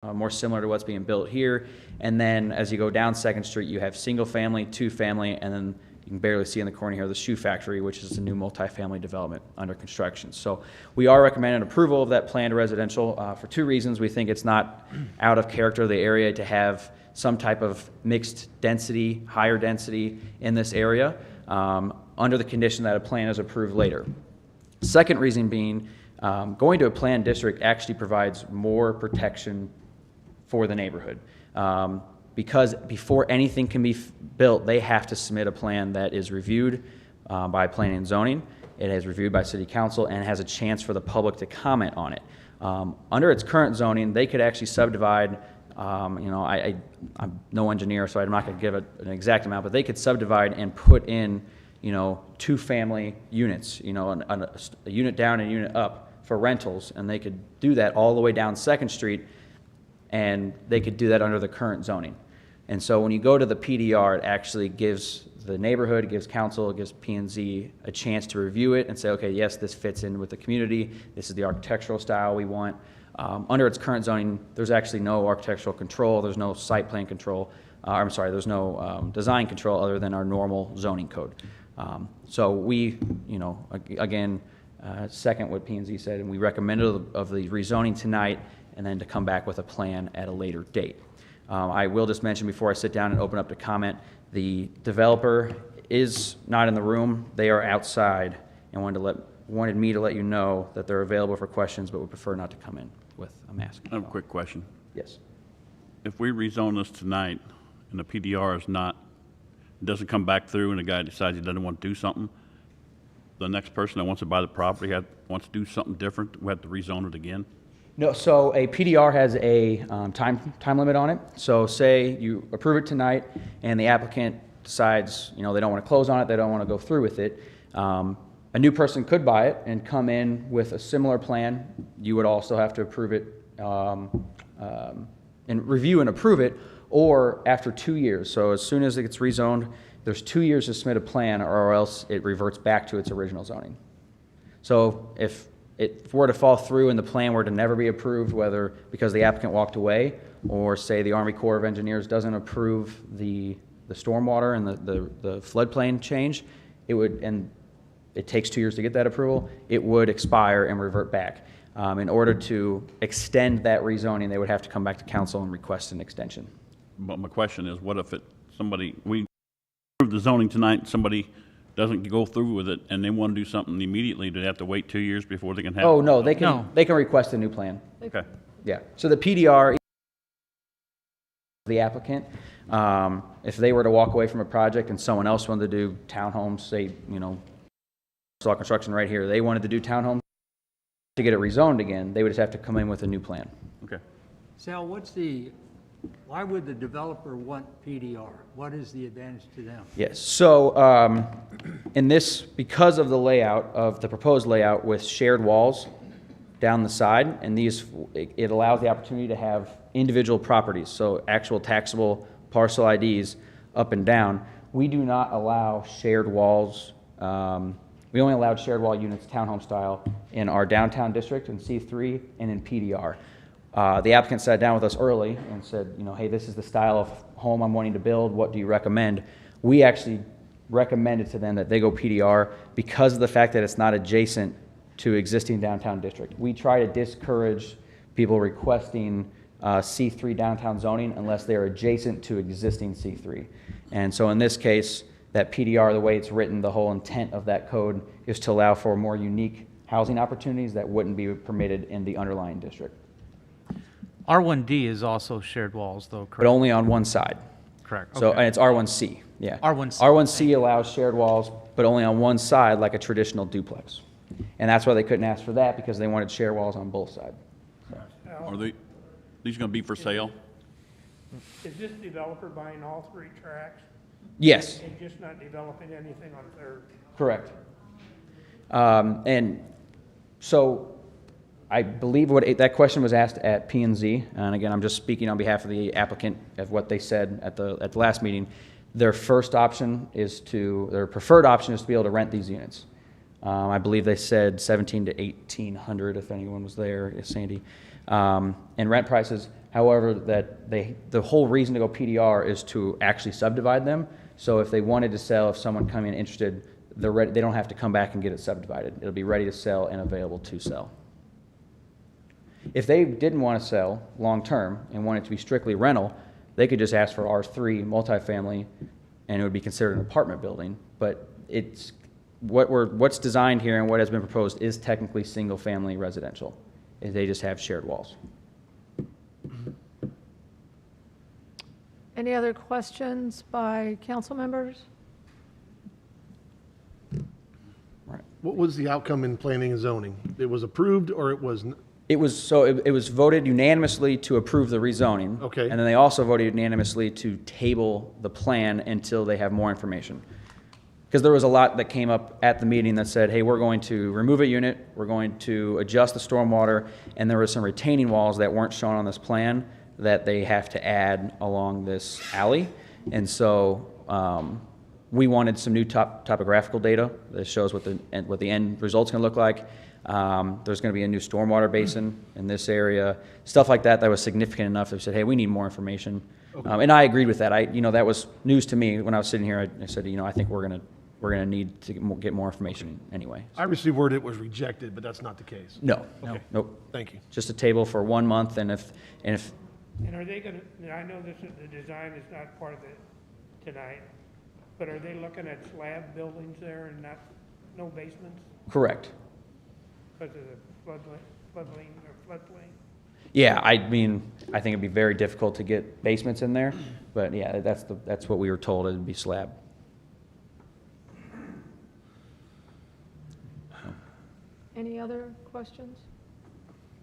more similar to what's being built here. And then as you go down 2nd Street, you have single family, 2-family, and then you can barely see in the corner here the shoe factory, which is a new multifamily development under construction. So we are recommending approval of that planned residential for 2 reasons. We think it's not out of character of the area to have some type of mixed density, higher density in this area, under the condition that a plan is approved later. Second reason being, going to a planned district actually provides more protection for the neighborhood. Because before anything can be built, they have to submit a plan that is reviewed by planning and zoning. It is reviewed by city council and has a chance for the public to comment on it. Under its current zoning, they could actually subdivide, I'm no engineer, so I'm not going to give it an exact amount, but they could subdivide and put in, 2-family units, a unit down and a unit up for rentals, and they could do that all the way down 2nd Street, and they could do that under the current zoning. And so when you go to the PDR, it actually gives the neighborhood, it gives council, it gives P&Z a chance to review it and say, okay, yes, this fits in with the community. This is the architectural style we want. Under its current zoning, there's actually no architectural control. There's no site plan control. There's no design control other than our normal zoning code. So we, again, second what P&Z said, and we recommended of the rezoning tonight, and then to come back with a plan at a later date. I will just mention before I sit down and open up to comment, the developer is not in the room. They are outside and wanted me to let you know that they're available for questions, but would prefer not to come in with a mask. I have a quick question. Yes. If we rezone this tonight and the PDR is not, doesn't come back through and the guy decides he doesn't want to do something, the next person that wants to buy the property wants to do something different, we have to rezone it again? No, so a PDR has a time limit on it. So say you approve it tonight and the applicant decides, they don't want to close on it, they don't want to go through with it. A new person could buy it and come in with a similar plan. You would also have to approve it and review and approve it, or after 2 years. So as soon as it gets rezoned, there's 2 years to submit a plan, or else it reverts back to its original zoning. So if it were to fall through and the plan were to never be approved, whether because the applicant walked away, or say the Army Corps of Engineers doesn't approve the stormwater and the floodplain change, it would, and it takes 2 years to get that approval, it would expire and revert back. In order to extend that rezoning, they would have to come back to council and request an extension. But my question is, what if we approve the zoning tonight, somebody doesn't go through with it and they want to do something immediately, do they have to wait 2 years before they can have? Oh, no, they can request a new plan. Okay. Yeah, so the PDR, the applicant, if they were to walk away from a project and someone else wanted to do townhomes, say, saw construction right here, they wanted to do townhomes, to get it rezoned again, they would just have to come in with a new plan. Okay. Sal, why would the developer want PDR? What is the advantage to them? Yes, so in this, because of the layout of the proposed layout with shared walls down the side, and it allows the opportunity to have individual properties, so actual taxable parcel IDs up and down. We do not allow shared walls. We only allowed shared wall units, townhome style, in our downtown district in C3 and in PDR. The applicant sat down with us early and said, hey, this is the style of home I'm wanting to build. What do you recommend? We actually recommended to them that they go PDR because of the fact that it's not adjacent to existing downtown district. We try to discourage people requesting C3 downtown zoning unless they're adjacent to existing C3. And so in this case, that PDR, the way it's written, the whole intent of that code is to allow for more unique housing opportunities that wouldn't be permitted in the underlying district. R1D is also shared walls, though, correct? But only on one side. Correct. So, Okay. and it's R1C, yeah. R1C. R1C allows shared walls, but only on one side, like a traditional duplex. And that's why they couldn't ask for that, because they wanted shared walls on both sides. Are these going to be for sale? Is this developer buying all 3 tracks Yes, and just not developing anything on third? correct. And so I believe that question was asked at P&Z, and again, I'm just speaking on behalf of the applicant of what they said at the last meeting. Their preferred option is to be able to rent these units. I believe they said 1,700 to 1,800 if anyone was there, Sandy. And rent prices, However, the whole reason to go PDR is to actually subdivide them. So if they wanted to sell, if someone come in interested, they don't have to come back and get it subdivided. It'll be ready to sell and available to sell. If they didn't want to sell long-term and want it to be strictly rental, they could just ask for R3 multifamily, and it would be considered an apartment building. But it's what's designed here and what has been proposed is technically single-family residential. They just have shared walls. Any other questions by council members? What was the outcome in planning and zoning? It was approved or it was, It was voted unanimously to approve the rezoning. Okay. And then they also voted unanimously to table the plan until they have more information. Because there was a lot that came up at the meeting that said, hey, we're going to remove a unit, we're going to adjust the stormwater, and there were some retaining walls that weren't shown on this plan that they have to add along this alley. And so we wanted some new topographical data that shows what the end result's gonna look like. There's gonna be a new stormwater basin in this area, stuff like that that was significant enough that we said, hey, we need more information. And I agreed with that. That was news to me when I was sitting here. I said, I think we're gonna need to get more information anyway. I received word it was rejected, but that's not the case. No, Okay. nope. Thank you. Just a table for 1 month, and if And are they gonna, and I know the design is not part of it tonight, but are they looking at slab buildings there and no basements correct. because of the floodplain? Yeah, I think it'd be very difficult to get basements in there, but yeah, that's what we were told, it'd be slab. Any other questions?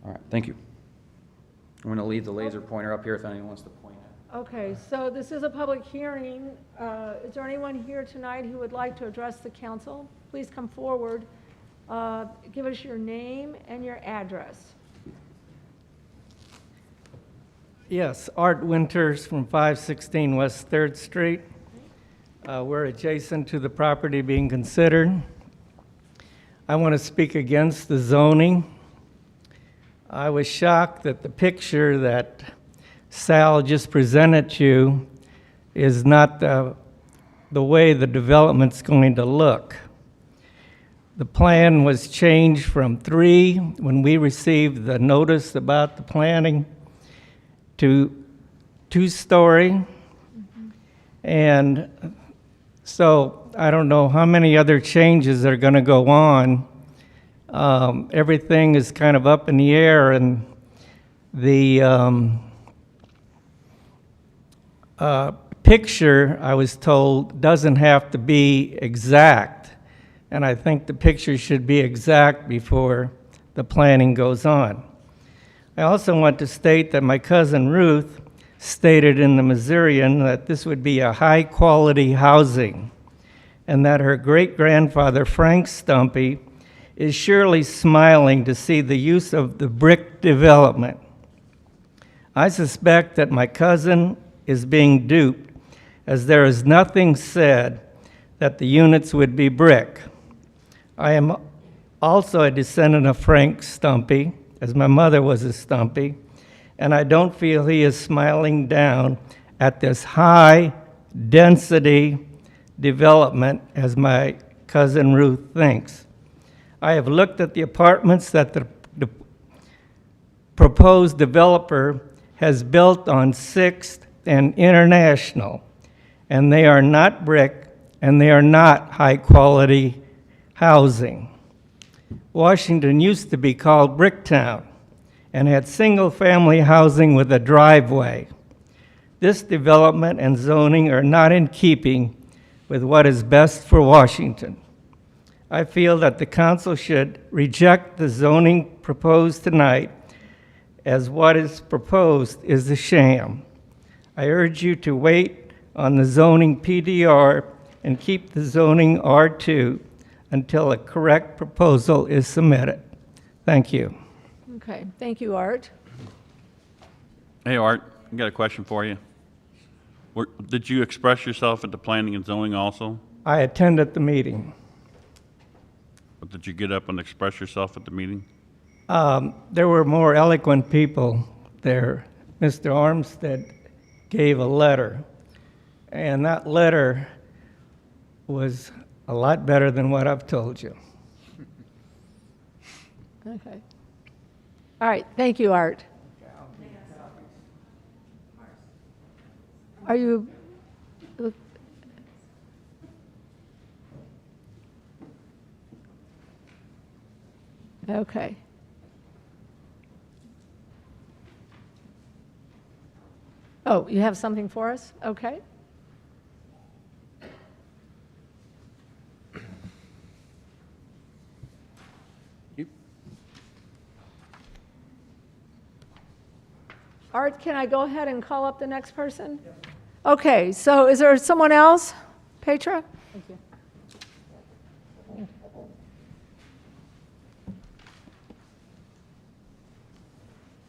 All right, thank you. I'm gonna leave the laser pointer up here if anyone wants to point at. Okay, so this is a public hearing. Is there anyone here tonight who would like to address the council? Please come forward. Give us your name and your address. Yes, Art Winters from 516 West 3rd Street. We're adjacent to the property being considered. I want to speak against the zoning. I was shocked that the picture that Sal just presented you is not the way the development's going to look. The plan was changed from 3, when we received the notice about the planning, to 2-story. And so I don't know how many other changes are going to go on. Everything is kind of up in the air, and the picture, I was told, doesn't have to be exact. And I think the picture should be exact before the planning goes on. I also want to state that my cousin Ruth stated in the Missourian that this would be a high-quality housing, and that her great-grandfather, Frank Stumpy, is surely smiling to see the use of the brick development. I suspect that my cousin is being duped, as there is nothing said that the units would be brick. I am also a descendant of Frank Stumpy, as my mother was a Stumpy, and I don't feel he is smiling down at this high-density development as my cousin Ruth thinks. I have looked at the apartments that the proposed developer has built on 6th and International, and they are not brick, and they are not high-quality housing. Washington used to be called Bricktown and had single-family housing with a driveway. This development and zoning are not in keeping with what is best for Washington. I feel that the council should reject the zoning proposed tonight, as what is proposed is a sham. I urge you to wait on the zoning PDR and keep the zoning R2 until a correct proposal is submitted. Thank you. Okay, thank you, Art. Hey, Art, I got a question for you. Did you express yourself at the planning and zoning also? I attended the meeting. But did you get up and express yourself at the meeting? There were more eloquent people there. Mr. Armstead gave a letter, and that letter was a lot better than what I've told you. Okay. All right, thank you, Art. Are you, okay. Oh, you have something for us? Okay. Art, can I go ahead and call up the next person? Okay, so is there someone else? Petra? Thank you.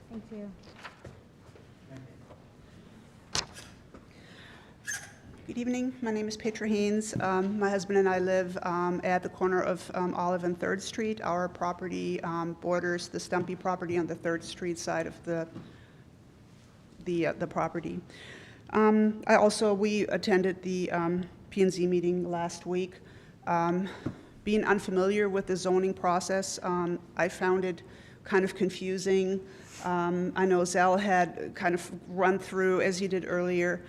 Thank you. Good evening. My name is Petra Haynes. My husband and I live at the corner of Olive and 3rd Street. Our property borders the Stumpy property on the 3rd Street side of the property. We attended the P&Z meeting last week. Being unfamiliar with the zoning process, I found it kind of confusing. I know Zell had kind of run through, as he did earlier,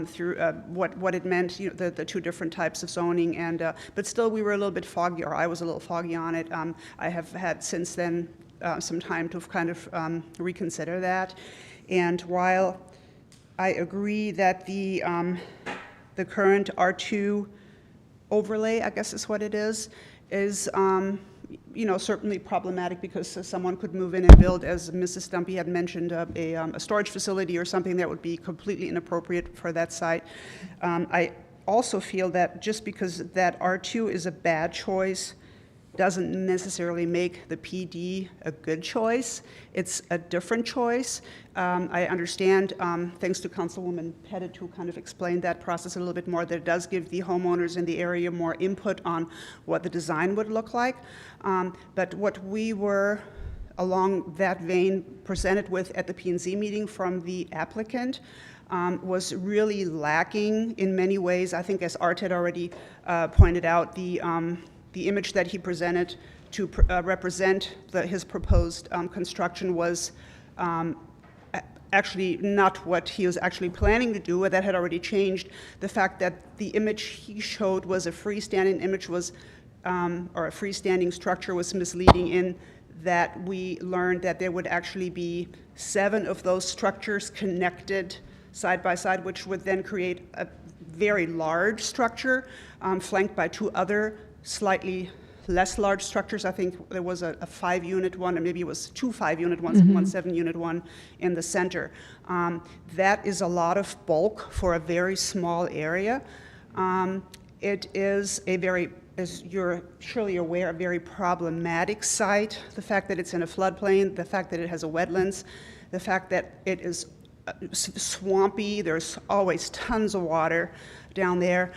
through what it meant, the two different types of zoning, and but still we were a little bit foggy, or I was a little foggy on it. I have had since then some time to kind of reconsider that. And while I agree that the current R2 overlay, I guess is what it is certainly problematic, because someone could move in and build, as Mrs. Stumpy had mentioned, a storage facility or something that would be completely inappropriate for that site. I also feel that just because that R2 is a bad choice doesn't necessarily make the PD a good choice. It's a different choice. I understand, thanks to Councilwoman Pettit, who kind of explained that process a little bit more, that it does give the homeowners in the area more input on what the design would look like. But what we were, along that vein, presented with at the P&Z meeting from the applicant was really lacking in many ways. I think, as Art had already pointed out, the image that he presented to represent his proposed construction was actually not what he was actually planning to do, or that had already changed. The fact that the image he showed was a freestanding image or a freestanding structure was misleading, in that we learned that there would actually be 7 of those structures connected side by side, which would then create a very large structure flanked by 2 other slightly less large structures. I think there was a 5-unit one, or maybe it was 2 5-unit ones, and 1 7-unit one in the center. That is a lot of bulk for a very small area. It is a very, as you're surely aware, a very problematic site. The fact that it's in a floodplain, the fact that it has a wetlands, the fact that it is swampy, there's always tons of water down there.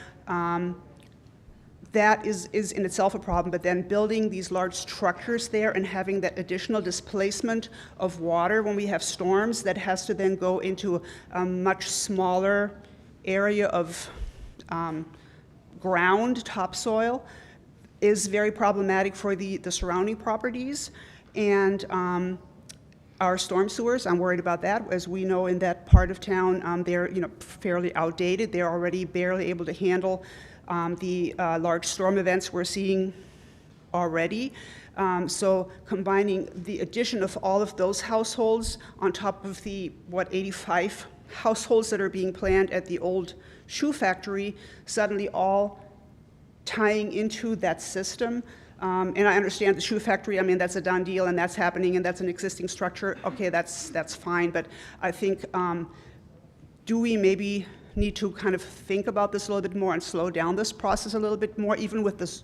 That is in itself a problem, but then building these large structures there and having that additional displacement of water when we have storms, that has to then go into a much smaller area of ground, topsoil, is very problematic for the surrounding properties. And our storm sewers, I'm worried about that. As we know, in that part of town, they're fairly outdated. They're already barely able to handle the large storm events we're seeing already. So combining the addition of all of those households on top of the, 85 households that are being planned at the old shoe factory, suddenly all tying into that system. And I understand the shoe factory, I mean, that's a done deal, and that's happening, and that's an existing structure. Okay, that's fine, but I think, do we maybe need to kind of think about this a little bit more and slow down this process a little bit more, even with this,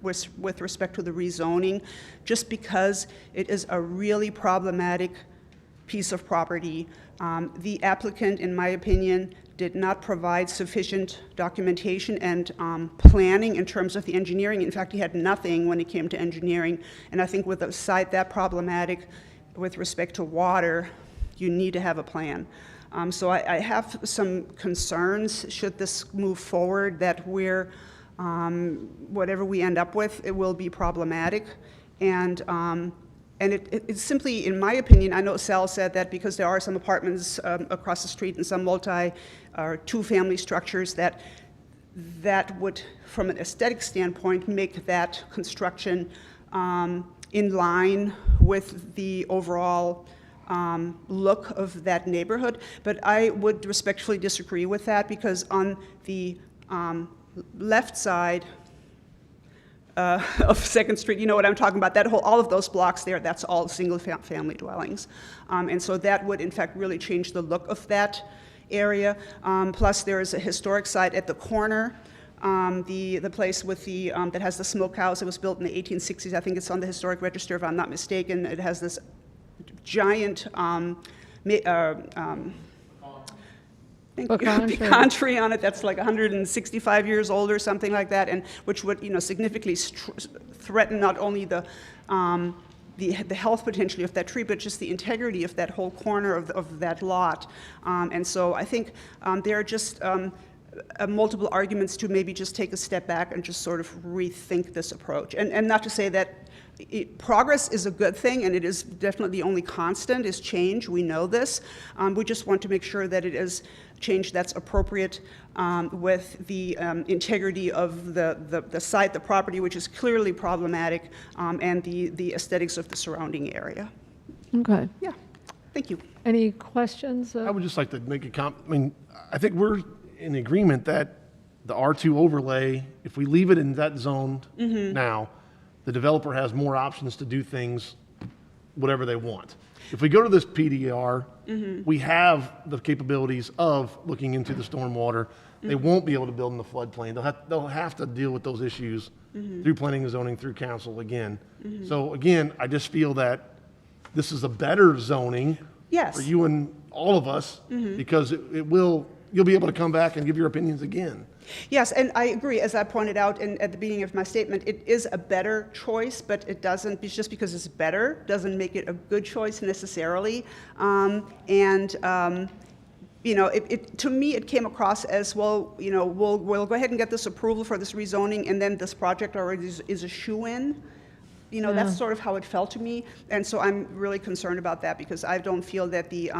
with respect to the rezoning, just because it is a really problematic piece of property. The applicant, in my opinion, did not provide sufficient documentation and planning in terms of the engineering. In fact, he had nothing when it came to engineering. And I think with a site that problematic with respect to water, you need to have a plan. So I have some concerns, should this move forward, that whatever we end up with, it will be problematic. And it's simply, in my opinion, I know Sal said that because there are some apartments across the street and some or two-family structures that would, from an aesthetic standpoint, make that construction in line with the overall look of that neighborhood. But I would respectfully disagree with that, because on the left side of Second Street, you know what I'm talking about, all of those blocks there, that's all single-family dwellings. And so that would, in fact, really change the look of that area. Plus, there is a historic site at the corner, the place with that has the smokehouse. It was built in the 1860s. I think it's on the Historic Register, if I'm not mistaken. It has this giant pecan tree on it that's like 165 years old or something like that, and which would, significantly threaten not only the health potentially of that tree, but just the integrity of that whole corner of that lot. And so I think there are just multiple arguments to maybe just take a step back and just sort of rethink this approach. And not to say that progress is a good thing, and it is definitely the only constant is change. We know this. We just want to make sure that it is change that's appropriate with the integrity of the site, the property, which is clearly problematic, and the aesthetics of the surrounding area. Okay. Yeah, thank you. Any questions? I would just like to make a comment. I mean, I think we're in agreement that the R2 overlay, if we leave it in that zone now, the developer has more options to do things, whatever they want. If we go to this PDR, we have the capabilities of looking into the stormwater. They won't be able to build in the floodplain. They'll have to deal with those issues through planning and zoning, through council again. So again, I just feel that this is a better zoning Yes. for you and all of us, because you'll be able to come back and give your opinions again. Yes, and I agree. As I pointed out at the beginning of my statement, it is a better choice, but it doesn't, just because it's better, doesn't make it a good choice necessarily. To me, it came across as, well, we'll go ahead and get this approval for this rezoning, and then this project already is a shoo-in. That's sort of how it felt to me. And so I'm really concerned about that, because I don't feel that the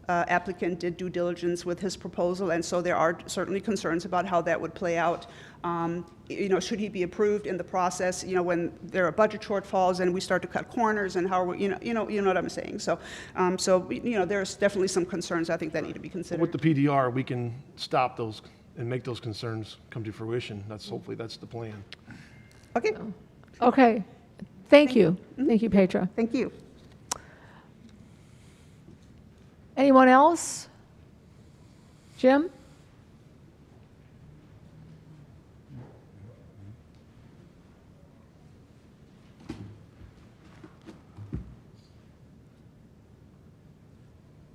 applicant did due diligence with his proposal, and so there are certainly concerns about how that would play out. Should he be approved in the process? When there are budget shortfalls and we start to cut corners, and how you know what I'm saying. So, there's definitely some concerns I think that need to be considered. With the PDR, we can stop those and make those concerns come to fruition. Hopefully that's the plan. Okay. Okay. Thank you. Thank you, Petra. Thank you. Anyone else? Jim?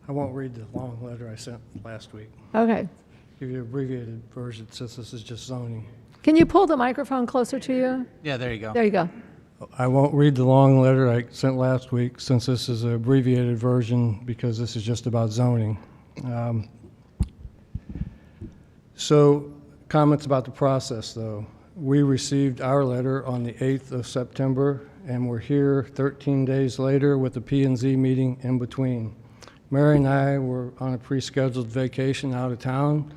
I won't read the long letter I sent last week. Okay. Give you the abbreviated version, since this is just zoning. Can you pull the microphone closer to you? Yeah, there you go. There you go. I won't read the long letter I sent last week, since this is an abbreviated version, because this is just about zoning. So, comments about the process, though. We received our letter on the 8th of September, and we're here 13 days later with the P&Z meeting in between. Mary and I were on a pre-scheduled vacation out of town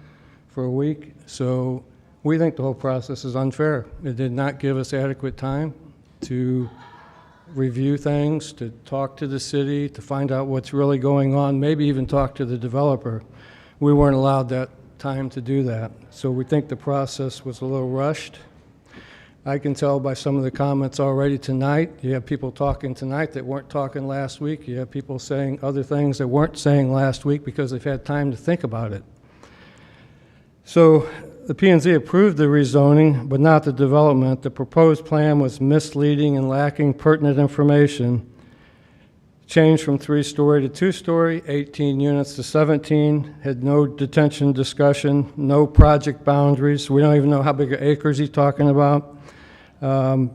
for a week, so we think the whole process is unfair. It did not give us adequate time to review things, to talk to the city, to find out what's really going on, maybe even talk to the developer. We weren't allowed that time to do that, so we think the process was a little rushed. I can tell by some of the comments already tonight. You have people talking tonight that weren't talking last week. You have people saying other things that weren't saying last week because they've had time to think about it. So the P&Z approved the rezoning, but not the development. The proposed plan was misleading and lacking pertinent information. Changed from 3-story to 2-story, 18 units to 17, had no detention discussion, no project boundaries. We don't even know how big of acres he's talking about.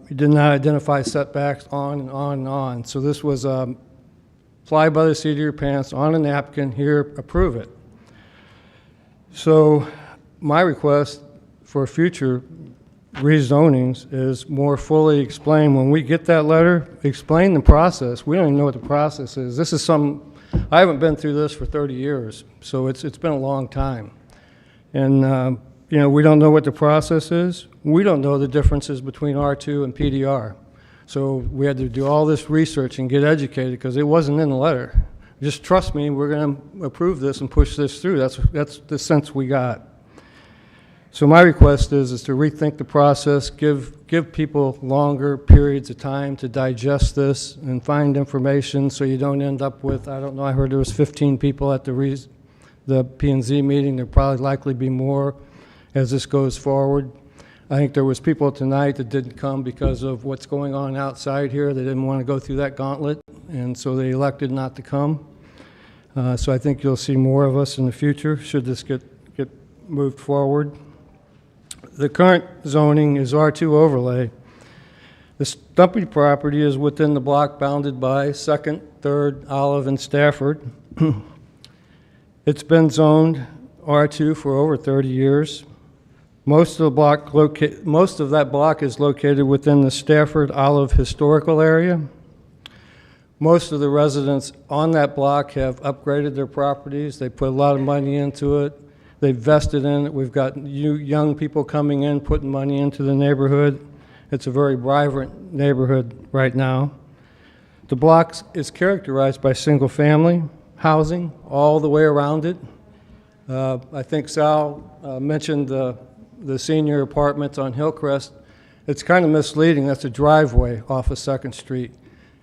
He did not identify setbacks, on and on and on. So this was fly by the seat of your pants on a napkin, here, approve it. So my request for future rezonings is more fully explain, when we get that letter, explain the process. We don't even know what the process is. This is I haven't been through this for 30 years, so it's been a long time. And, you know, we don't know what the process is. We don't know the differences between R2 and PDR. So we had to do all this research and get educated because it wasn't in the letter. Just trust me, we're going to approve this and push this through. That's the sense we got. So my request is to rethink the process, give people longer periods of time to digest this and find information so you don't end up with, I don't know, I heard there was 15 people at the P&Z meeting. There'll probably likely be more as this goes forward. I think there was people tonight that didn't come because of what's going on outside here. They didn't want to go through that gauntlet, and so they elected not to come. So I think you'll see more of us in the future should this get moved forward. The current zoning is R2 overlay. The Stumpy property is within the block bounded by 2nd, 3rd, Olive, and Stafford. It's been zoned R2 for over 30 years. Most of that block is located within the Stafford Olive historical area. Most of the residents on that block have upgraded their properties. They put a lot of money into it. They've vested in it. We've got young people coming in, putting money into the neighborhood. It's a very vibrant neighborhood right now. The block is characterized by single-family housing all the way around it. I think Sal mentioned the senior apartments on Hillcrest. It's kind of misleading. That's a driveway off of 2nd Street.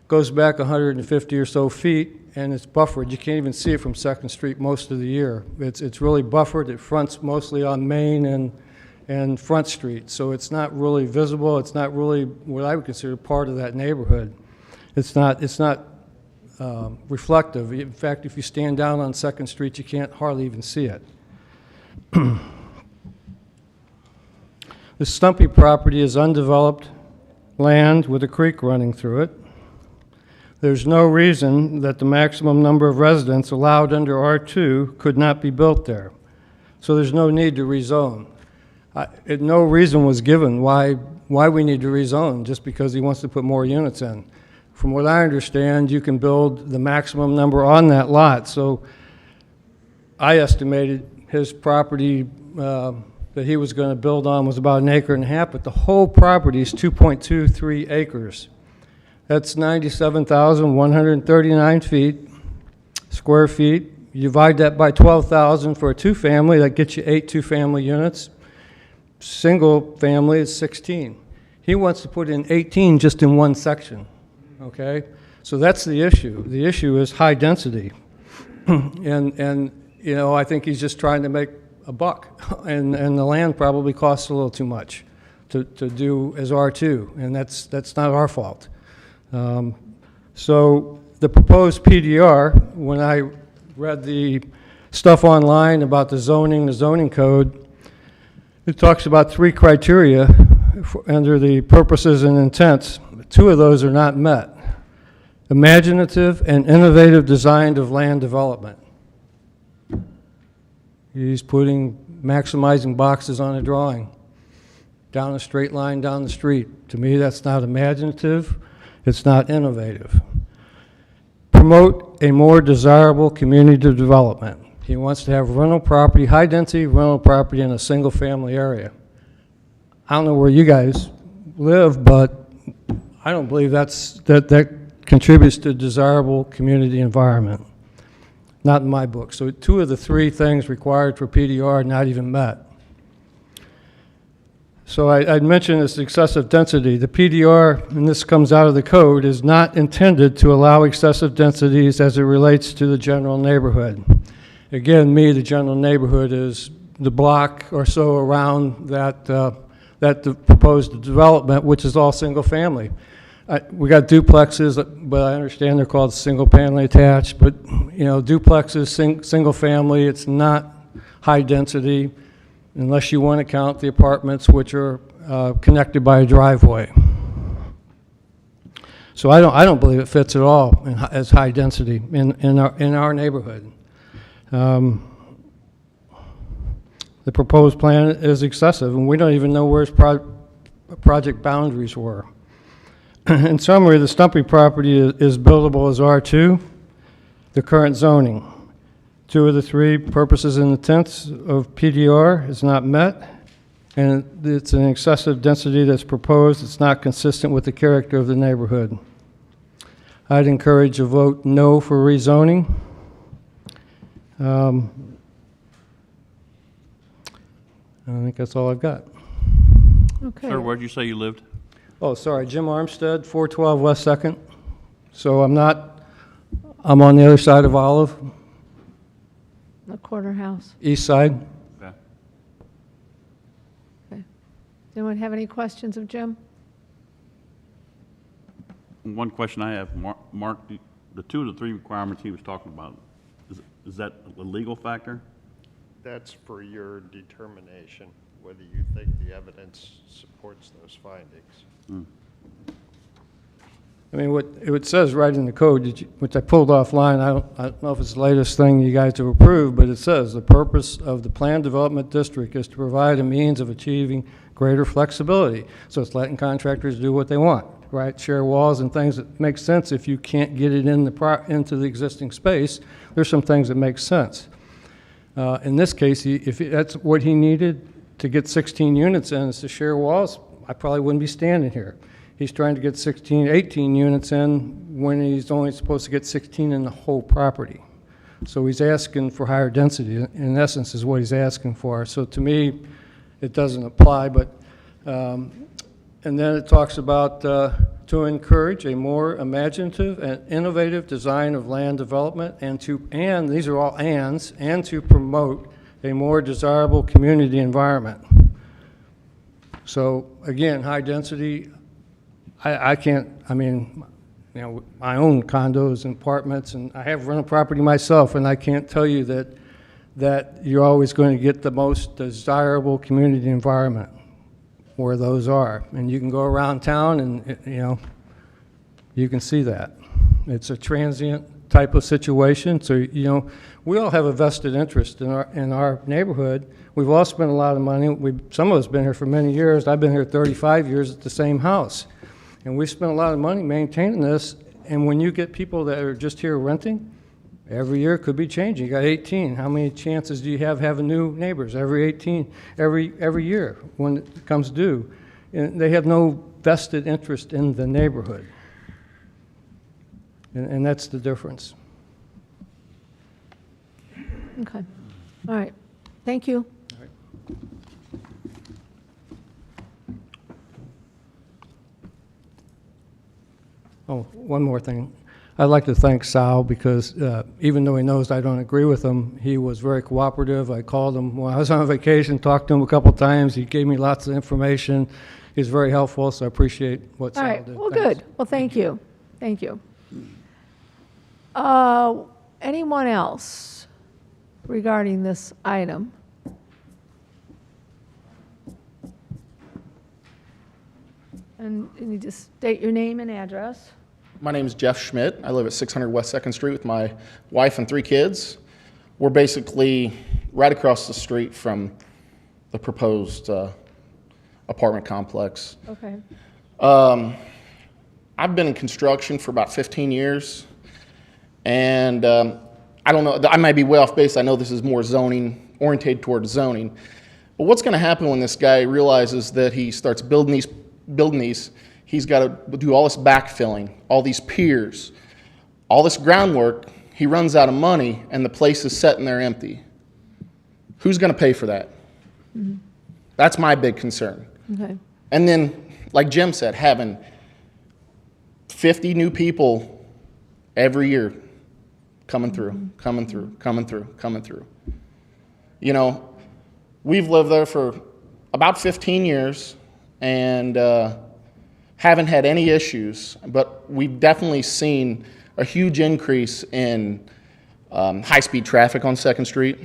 Goes back 150 or so feet, and it's buffered. You can't even see it from 2nd Street most of the year. It's really buffered. It fronts mostly on Main and Front Street, so it's not really visible. It's not really what I would consider part of that neighborhood. It's not reflective. In fact, if you stand down on 2nd Street, you can't hardly even see it. The Stumpy property is undeveloped land with a creek running through it. There's no reason that the maximum number of residents allowed under R2 could not be built there. So there's no need to rezone. No reason was given why we need to rezone, just because he wants to put more units in. From what I understand, you can build the maximum number on that lot. So I estimated his property that he was going to build on was about 1.5 acres, but the whole property is 2.23 acres. That's 97,139 square feet. You divide that by 12,000 for a two-family, that gets you 8 two-family units. Single family is 16. He wants to put in 18 just in one section, okay? So that's the issue. The issue is high density. and you know, I think he's just trying to make a buck, and the land probably costs a little too much to do as R2, and that's not our fault. So the proposed PDR, when I read the stuff online about the zoning code, it talks about 3 criteria under the purposes and intents. 2 of those are not met. Imaginative and innovative design of land development. He's maximizing boxes on a drawing, down a straight line down the street. To me, that's not imaginative. It's not innovative. Promote a more desirable community development. He wants to have rental property, high-density rental property in a single-family area. I don't know where you guys live, but I don't believe that contributes to a desirable community environment. Not in my book. So 2 of the 3 things required for PDR are not even met. So I'd mentioned this excessive density. The PDR, and this comes out of the code, is not intended to allow excessive densities as it relates to the general neighborhood. Again, the general neighborhood is the block or so around that proposed development, which is all single family. We got duplexes, but I understand they're called single family attached, but you know, duplexes, single family, it's not high density, unless you want to count the apartments which are connected by a driveway. So I don't believe it fits at all as high density in our neighborhood. The proposed plan is excessive, and we don't even know where its project boundaries were. In summary, the Stumpy property is buildable as R2, the current zoning. 2 of the 3 purposes and intents of PDR is not met, and it's an excessive density that's proposed. It's not consistent with the character of the neighborhood. I'd encourage a vote no for rezoning. I think that's all I've got. Okay. Sir, where'd you say you lived? Oh, sorry, Jim Armstead, 412 West 2nd. So I'm on the other side of Olive, The corner house. east side. Okay. Okay. Does anyone have any questions of Jim? One question I have, Mark, the 2 of the 3 requirements he was talking about, is that a legal factor? That's for your determination, whether you think the evidence supports those findings. I mean, what it says right in the code, which I pulled offline, I don't know if it's the latest thing you guys have approved, but it says, the purpose of the planned development district is to provide a means of achieving greater flexibility. So it's letting contractors do what they want, right? Share walls and things that make sense if you can't get it into the existing space. There's some things that make sense. In this case, if that's what he needed to get 16 units in, is to share walls, I probably wouldn't be standing here. He's trying to get 18 units in when he's only supposed to get 16 in the whole property. So he's asking for higher density, in essence, is what he's asking for. So to me, it doesn't apply, but, and then it talks about to encourage a more imaginative and innovative design of land development and these are all ands, and to promote a more desirable community environment. So again, high density, I mean, you know, I own condos and apartments, and I have rental property myself, and I can't tell you that you're always going to get the most desirable community environment where those are. And you can go around town and, you know, you can see that. It's a transient type of situation. So, you know, we all have a vested interest in our neighborhood. We've all spent a lot of money. Some of us have been here for many years. I've been here 35 years at the same house. And we spent a lot of money maintaining this. And when you get people that are just here renting, every year could be changing. You got 18. How many chances do you have having new neighbors? Every year when it comes due. And they have no vested interest in the neighborhood. And that's the difference. Okay. All right. Thank you. Oh, one more thing. I'd like to thank Sal because even though he knows I don't agree with him, he was very cooperative. I called him when I was on vacation, talked to him a couple times. He gave me lots of information. He was very helpful, so I appreciate what All Sal right. did. Well, Thanks. good. Well, thank you. Thank you. Anyone else regarding this item? And you need to state your name and address. My name is Jeff Schmidt. I live at 600 West 2nd Street with my wife and 3 kids. We're basically right across the street from the proposed apartment complex. Okay. I've been in construction for about 15 years, and I don't know, I might be way off base. I know this is more zoning, oriented towards zoning. But what's going to happen when this guy realizes that he starts building these, he's got to do all this backfilling, all these piers, all this groundwork, he runs out of money, and the place is sitting there empty. Who's going to pay for that? Mm-hmm. That's my big concern. Okay. And then, like Jim said, having 50 new people every year coming through. You know, we've lived there for about 15 years and haven't had any issues, but we've definitely seen a huge increase in high-speed traffic on 2nd Street.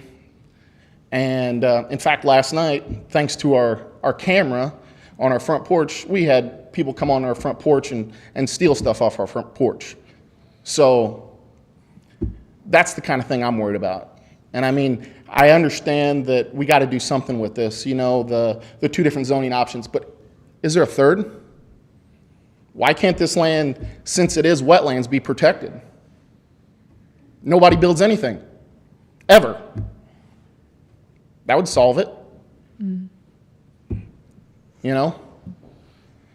And in fact, last night, thanks to our camera on our front porch, we had people come on our front porch and steal stuff off our front porch. So that's the kind of thing I'm worried about. And I mean, I understand that we got to do something with this, you know, the two different zoning options, but is there a third? Why can't this land, since it is wetlands, be protected? Nobody builds anything, ever. That would solve it. You know,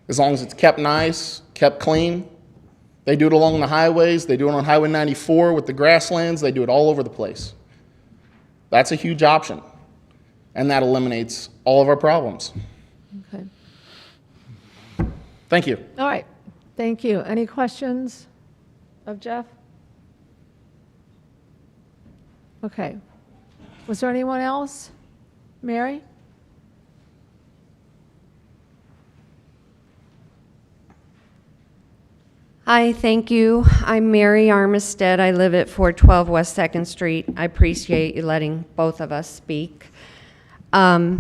as long as it's kept nice, kept clean. They do it along the highways. They do it on Highway 94 with the grasslands. They do it all over the place. That's a huge option, and that eliminates all of our problems. Okay. Thank you. All right, thank you. Any questions of Jeff? Okay. Was there anyone else? Mary? Hi, thank you. I'm Mary Armistead. I live at 412 West 2nd Street. I appreciate you letting both of us speak. I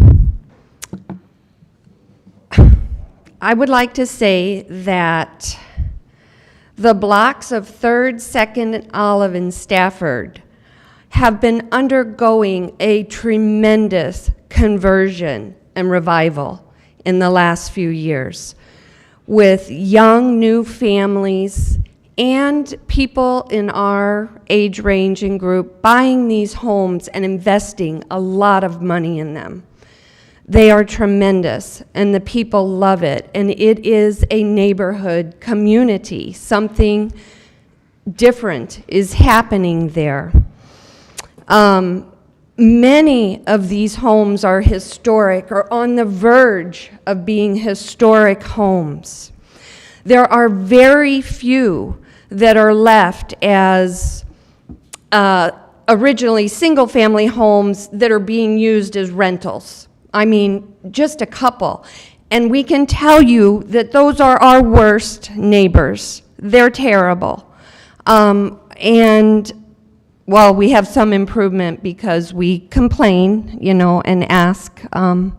would like to say that the blocks of 3rd, 2nd, Olive, and Stafford have been undergoing a tremendous conversion and revival in the last few years, with young new families and people in our age range and group buying these homes and investing a lot of money in them. They are tremendous, and the people love it, and it is a neighborhood community. Something different is happening there. Many of these homes are historic or on the verge of being historic homes. There are very few that are left as originally single-family homes that are being used as rentals. I mean, just a couple. And we can tell you that those are our worst neighbors. They're terrible. Well, we have some improvement because we complain, you know, and ask, and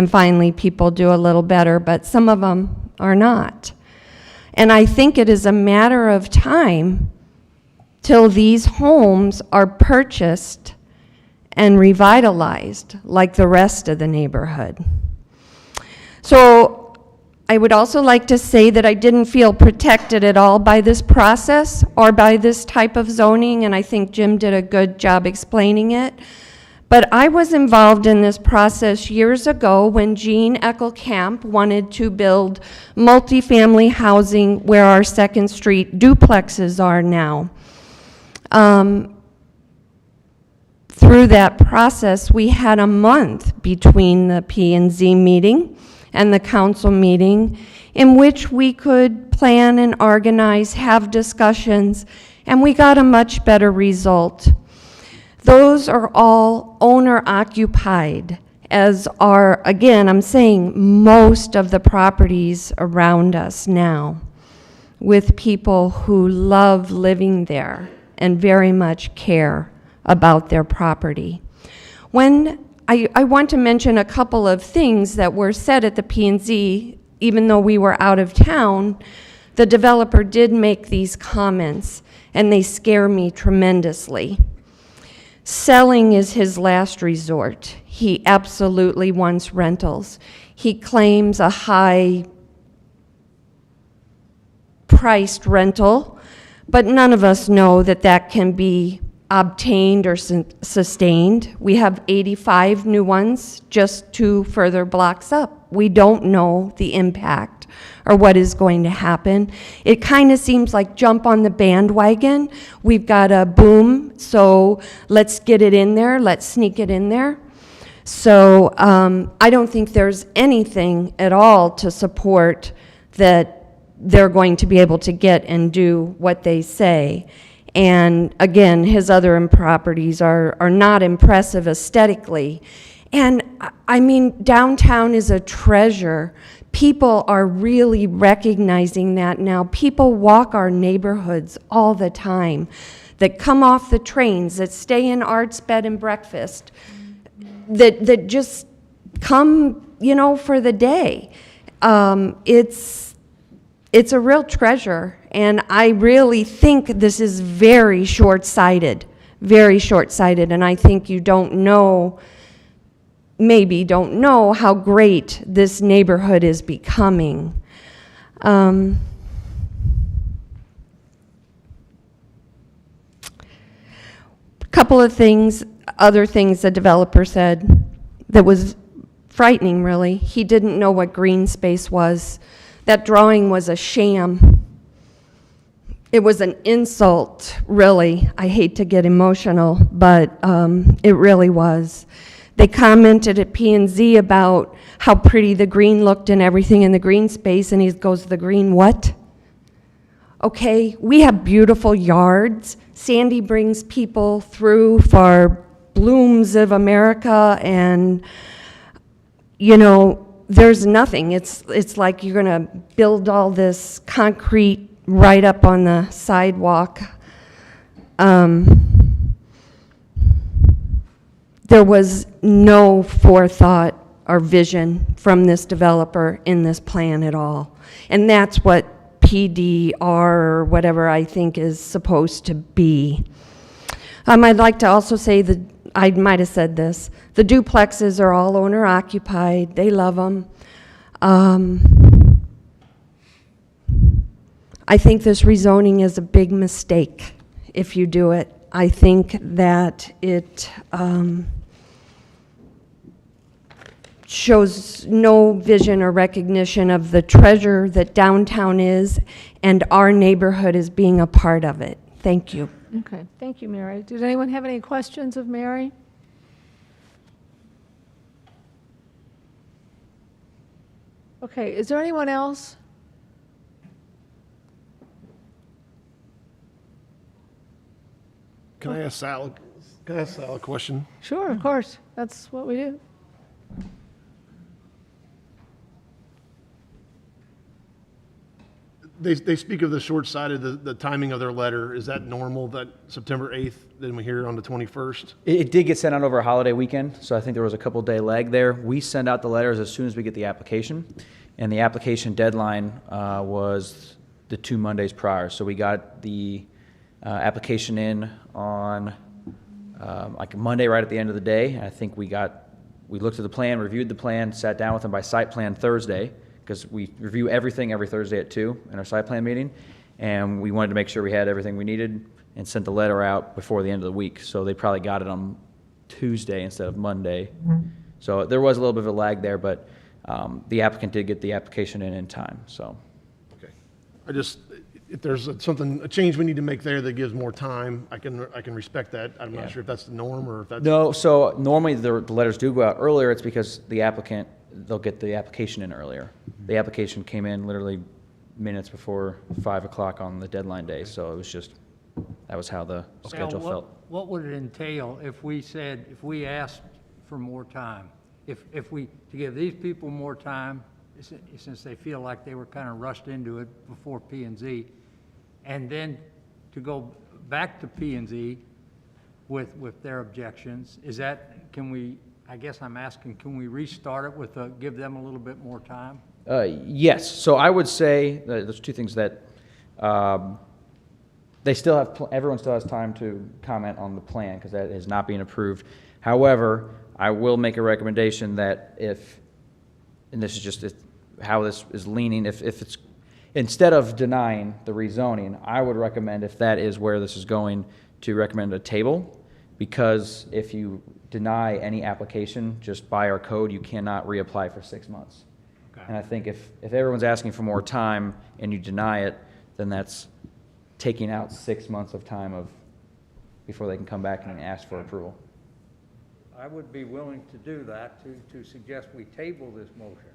finally people do a little better, but some of them are not. And I think it is a matter of time till these homes are purchased and revitalized like the rest of the neighborhood. So I would also like to say that I didn't feel protected at all by this process or by this type of zoning, and I think Jim did a good job explaining it. But I was involved in this process years ago when Gene Eckelkamp wanted to build multifamily housing where our 2nd Street duplexes are now. Through that process, we had a month between the P&Z meeting and the council meeting in which we could plan and organize, have discussions, and we got a much better result. Those are all owner-occupied, as are, again, I'm saying most of the properties around us now, with people who love living there and very much care about their property. When I want to mention a couple of things that were said at the P&Z, even though we were out of town, the developer did make these comments, and they scare me tremendously. Selling is his last resort. He absolutely wants rentals. He claims a high-priced rental, but none of us know that that can be obtained or sustained. We have 85 new ones just 2 further blocks up. We don't know the impact or what is going to happen. It kind of seems like jump on the bandwagon. We've got a boom, so let's get it in there, let's sneak it in there. So I don't think there's anything at all to support that they're going to be able to get and do what they say. And again, his other properties are not impressive aesthetically. And I mean, downtown is a treasure. People are really recognizing that now. People walk our neighborhoods all the time, that come off the trains, that stay in Art's Bed and Breakfast, that just come, you know, for the day. It's it's a real treasure, and I really think this is very short-sighted, and I think you don't know, maybe don't know how great this neighborhood is becoming. Couple of things, other things the developer said that was frightening, really. He didn't know what green space was. That drawing was a sham. It was an insult, really. I hate to get emotional, but it really was. They commented at P&Z about how pretty the green looked and everything in the green space, and he goes, the green what? Okay, we have beautiful yards. Sandy brings people through for Blooms of America, and, you know, there's nothing. It's like you're going to build all this concrete right up on the sidewalk. There was no forethought or vision from this developer in this plan at all. And that's what PDR or whatever I think is supposed to be. I'd like to also say that, I might have said this, the duplexes are all owner occupied. They love them. I think this rezoning is a big mistake if you do it. I think that it shows no vision or recognition of the treasure that downtown is, and our neighborhood is being a part of it. Thank you. Okay, thank you, Mary. Did anyone have any questions of Mary? Okay, is there anyone else? Can I ask Sal a question? Sure, of course. That's what we do. They speak of the short-sighted, the timing of their letter. Is that normal, that September 8th, then we hear it on the 21st? It did get sent out over a holiday weekend, so I think there was a couple-day lag there. We send out the letters as soon as we get the application, and the application deadline was the 2 Mondays prior. So we got the application in on like Monday right at the end of the day. And I think we looked at the plan, reviewed the plan, sat down with them by site plan Thursday, because we review everything every Thursday at 2 in our site plan meeting, and we wanted to make sure we had everything we needed and sent the letter out before the end of the week. So they probably got it on Tuesday instead of Monday. So there was a little bit of a lag there, but the applicant did get the application in time, so. Okay. If there's a change we need to make there that gives more time, I can respect that. I'm not sure if that's the norm or if that's. No, so normally the letters do go out earlier. It's because they'll get the application in earlier. The application came in literally minutes before 5 o'clock on the deadline day, so it was just, that was how the schedule felt. What would it entail if we asked for more time? To give these people more time, since they feel like they were kind of rushed into it before P&Z, and then to go back to P&Z with their objections, I guess I'm asking, can we restart it give them a little bit more time? Yes, so I would say there's two things that everyone still has time to comment on the plan because that is not being approved. However, I will make a recommendation that and this is just how this is leaning, if it's, instead of denying the rezoning, I would recommend, if that is where this is going, to recommend a table, because if you deny any application, just by our code, you cannot reapply for 6 months. Okay. And I think if everyone's asking for more time and you deny it, then that's taking out 6 months of time before they can come back and ask for approval. I would be willing to do that, to suggest we table this motion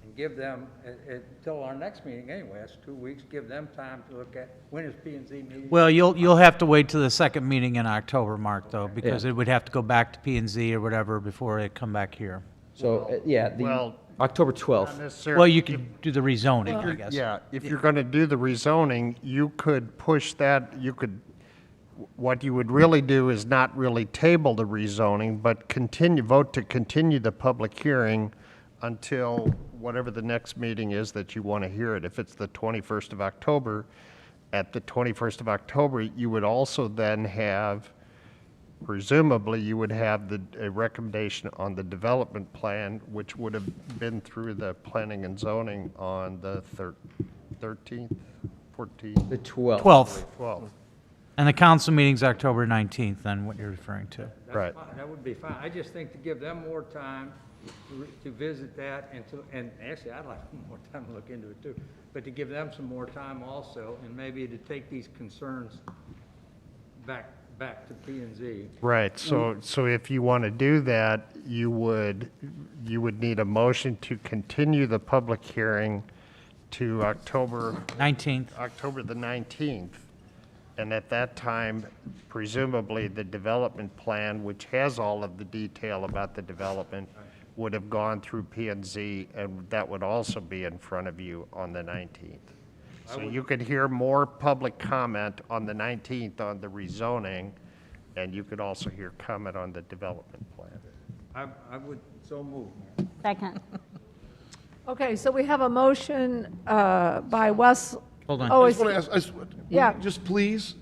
and give them, until our next meeting anyway, that's 2 weeks, give them time to look at, when is P&Z meeting? Well, you'll have to wait till the second meeting in October, Mark, though, because it would have to go back to P&Z or whatever before it come back here. So, October 12th. Well, you could do the rezoning, I guess. Yeah, if you're going to do the rezoning, you could push that, what you would really do is not really table the rezoning, but vote to continue the public hearing until whatever the next meeting is that you want to hear it. If it's the 21st of October, at the 21st of October, you would also then have, presumably, you would have a recommendation on the development plan, which would have been through the planning and zoning on the 13th, 14th, The 12th. 12th. 12th. And the council meeting's October 19th, then, what you're referring to. Right. That would be fine. I just think to give them more time to visit that and actually, I'd like more time to look into it too. But to give them some more time also, and maybe to take these concerns back to P and Z. Right, so if you want to do that, you would need a motion to continue the public hearing to October 19th. the 19th. And at that time, presumably, the development plan, which has all of the detail about the development, would have gone through P and Z, and that would also be in front of you on the 19th. So you could hear more public comment on the 19th on the rezoning, and you could also hear comment on the development plan. I would so move. Second. Okay, so we have a motion by Wes. Hold on. Oh, I is just want to ask, Yeah. just please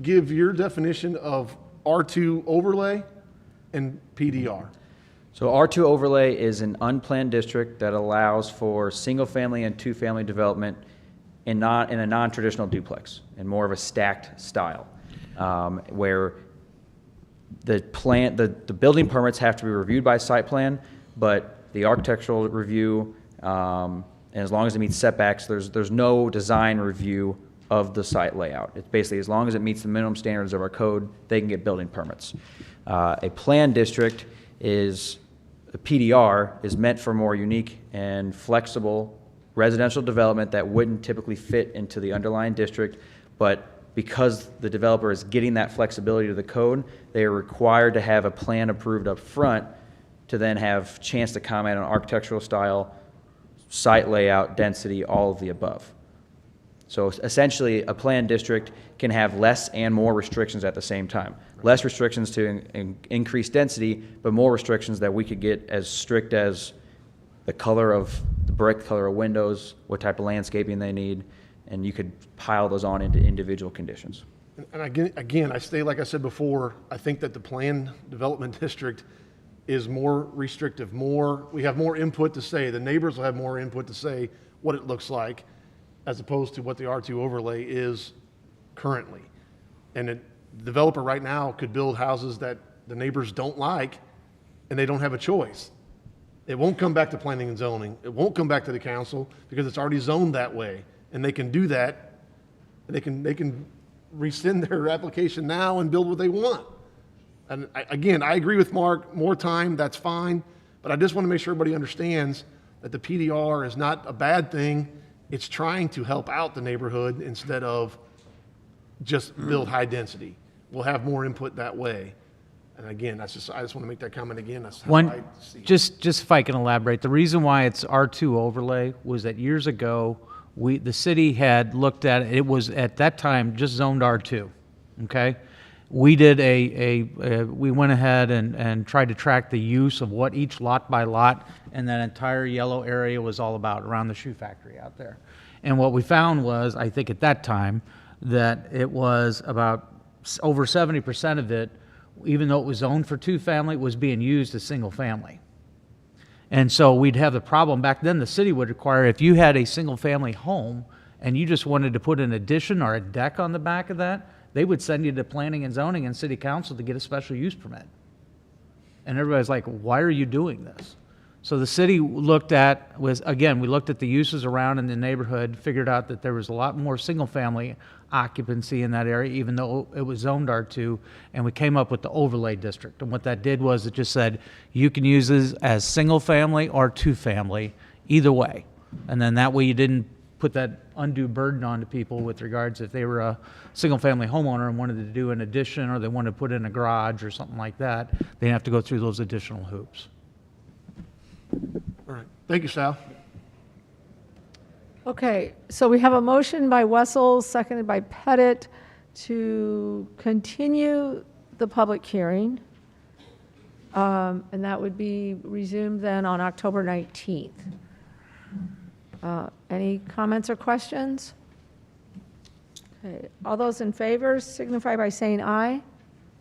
give your definition of R2 overlay and PDR. So R2 overlay is an unplanned district that allows for single-family and two-family development in a non-traditional duplex, in more of a stacked style, where the building permits have to be reviewed by site plan, but the architectural review, and as long as it meets setbacks, there's no design review of the site layout. It's basically, as long as it meets the minimum standards of our code, they can get building permits. A planned district a PDR is meant for more unique and flexible residential development that wouldn't typically fit into the underlying district, but because the developer is getting that flexibility to the code, they are required to have a plan approved up front to then have chance to comment on architectural style, site layout, density, all of the above. So essentially, a planned district can have less and more restrictions at the same time. Less restrictions to increase density, but more restrictions that we could get as strict as the color of the brick, color of windows, what type of landscaping they need, and you could pile those on into individual conditions. And again, I stay, like I said before, I think that the planned development district is more restrictive, we have more input to say, the neighbors will have more input to say what it looks like, as opposed to what the R2 overlay is currently. And the developer right now could build houses that the neighbors don't like, and they don't have a choice. It won't come back to planning and zoning. It won't come back to the council because it's already zoned that way. And they can do that. They can rescind their application now and build what they want. And again, I agree with Mark, more time, that's fine. But I just want to make sure everybody understands that the PDR is not a bad thing. It's trying to help out the neighborhood instead of just build high density. We'll have more input that way. And again, I just want to make that comment again. That's how I see it. Just if I can elaborate, the reason why it's R2 overlay was that years ago, the city had looked at it. It was at that time just zoned R2. Okay, we did we went ahead and tried to track the use of what each lot by lot and that entire yellow area was all about around the shoe factory out there. And what we found was, I think at that time, that it was about over 70% of it, even though it was zoned for two-family, was being used as single-family. And so we'd have the problem, back then the city would require, if you had a single-family home and you just wanted to put an addition or a deck on the back of that, they would send you to planning and zoning and city council to get a special use permit. And everybody's like, why are you doing this? So the city looked at, we looked at the uses around in the neighborhood, figured out that there was a lot more single-family occupancy in that area, even though it was zoned R2, and we came up with the overlay district. And what that did was it just said, you can use this as single-family or two-family, either way. And then that way you didn't put that undue burden onto people with regards if they were a single-family homeowner and wanted to do an addition or they wanted to put in a garage or something like that, they have to go through those additional hoops. All right. Thank you, Sal. Okay, so we have a motion by Wessels, seconded by Pettit, to continue the public hearing And that would be resumed then on October 19th. Any comments or questions? Okay, all those in favor signify by saying aye.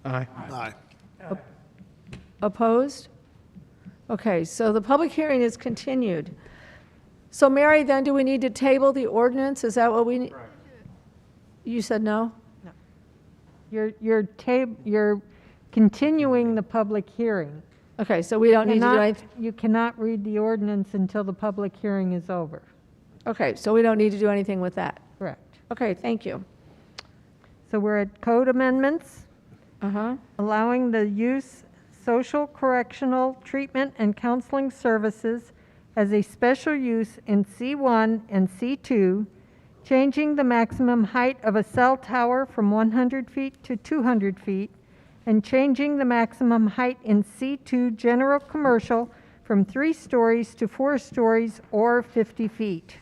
Aye. Aye. Opposed? Okay, so the public hearing is continued. So Mary, then do we need to table the ordinance? Is that what we need? You said no? You're continuing the public hearing. Okay, so we don't need to do anything? You cannot read the ordinance until the public hearing is over. Okay, so we don't need to do anything with that? Correct. Okay, thank you. So we're at code amendments, Uh-huh. allowing the use social correctional treatment and counseling services as a special use in C1 and C2, changing the maximum height of a cell tower from 100 feet to 200 feet, and changing the maximum height in C2 general commercial from 3 stories to 4 stories or 50 feet.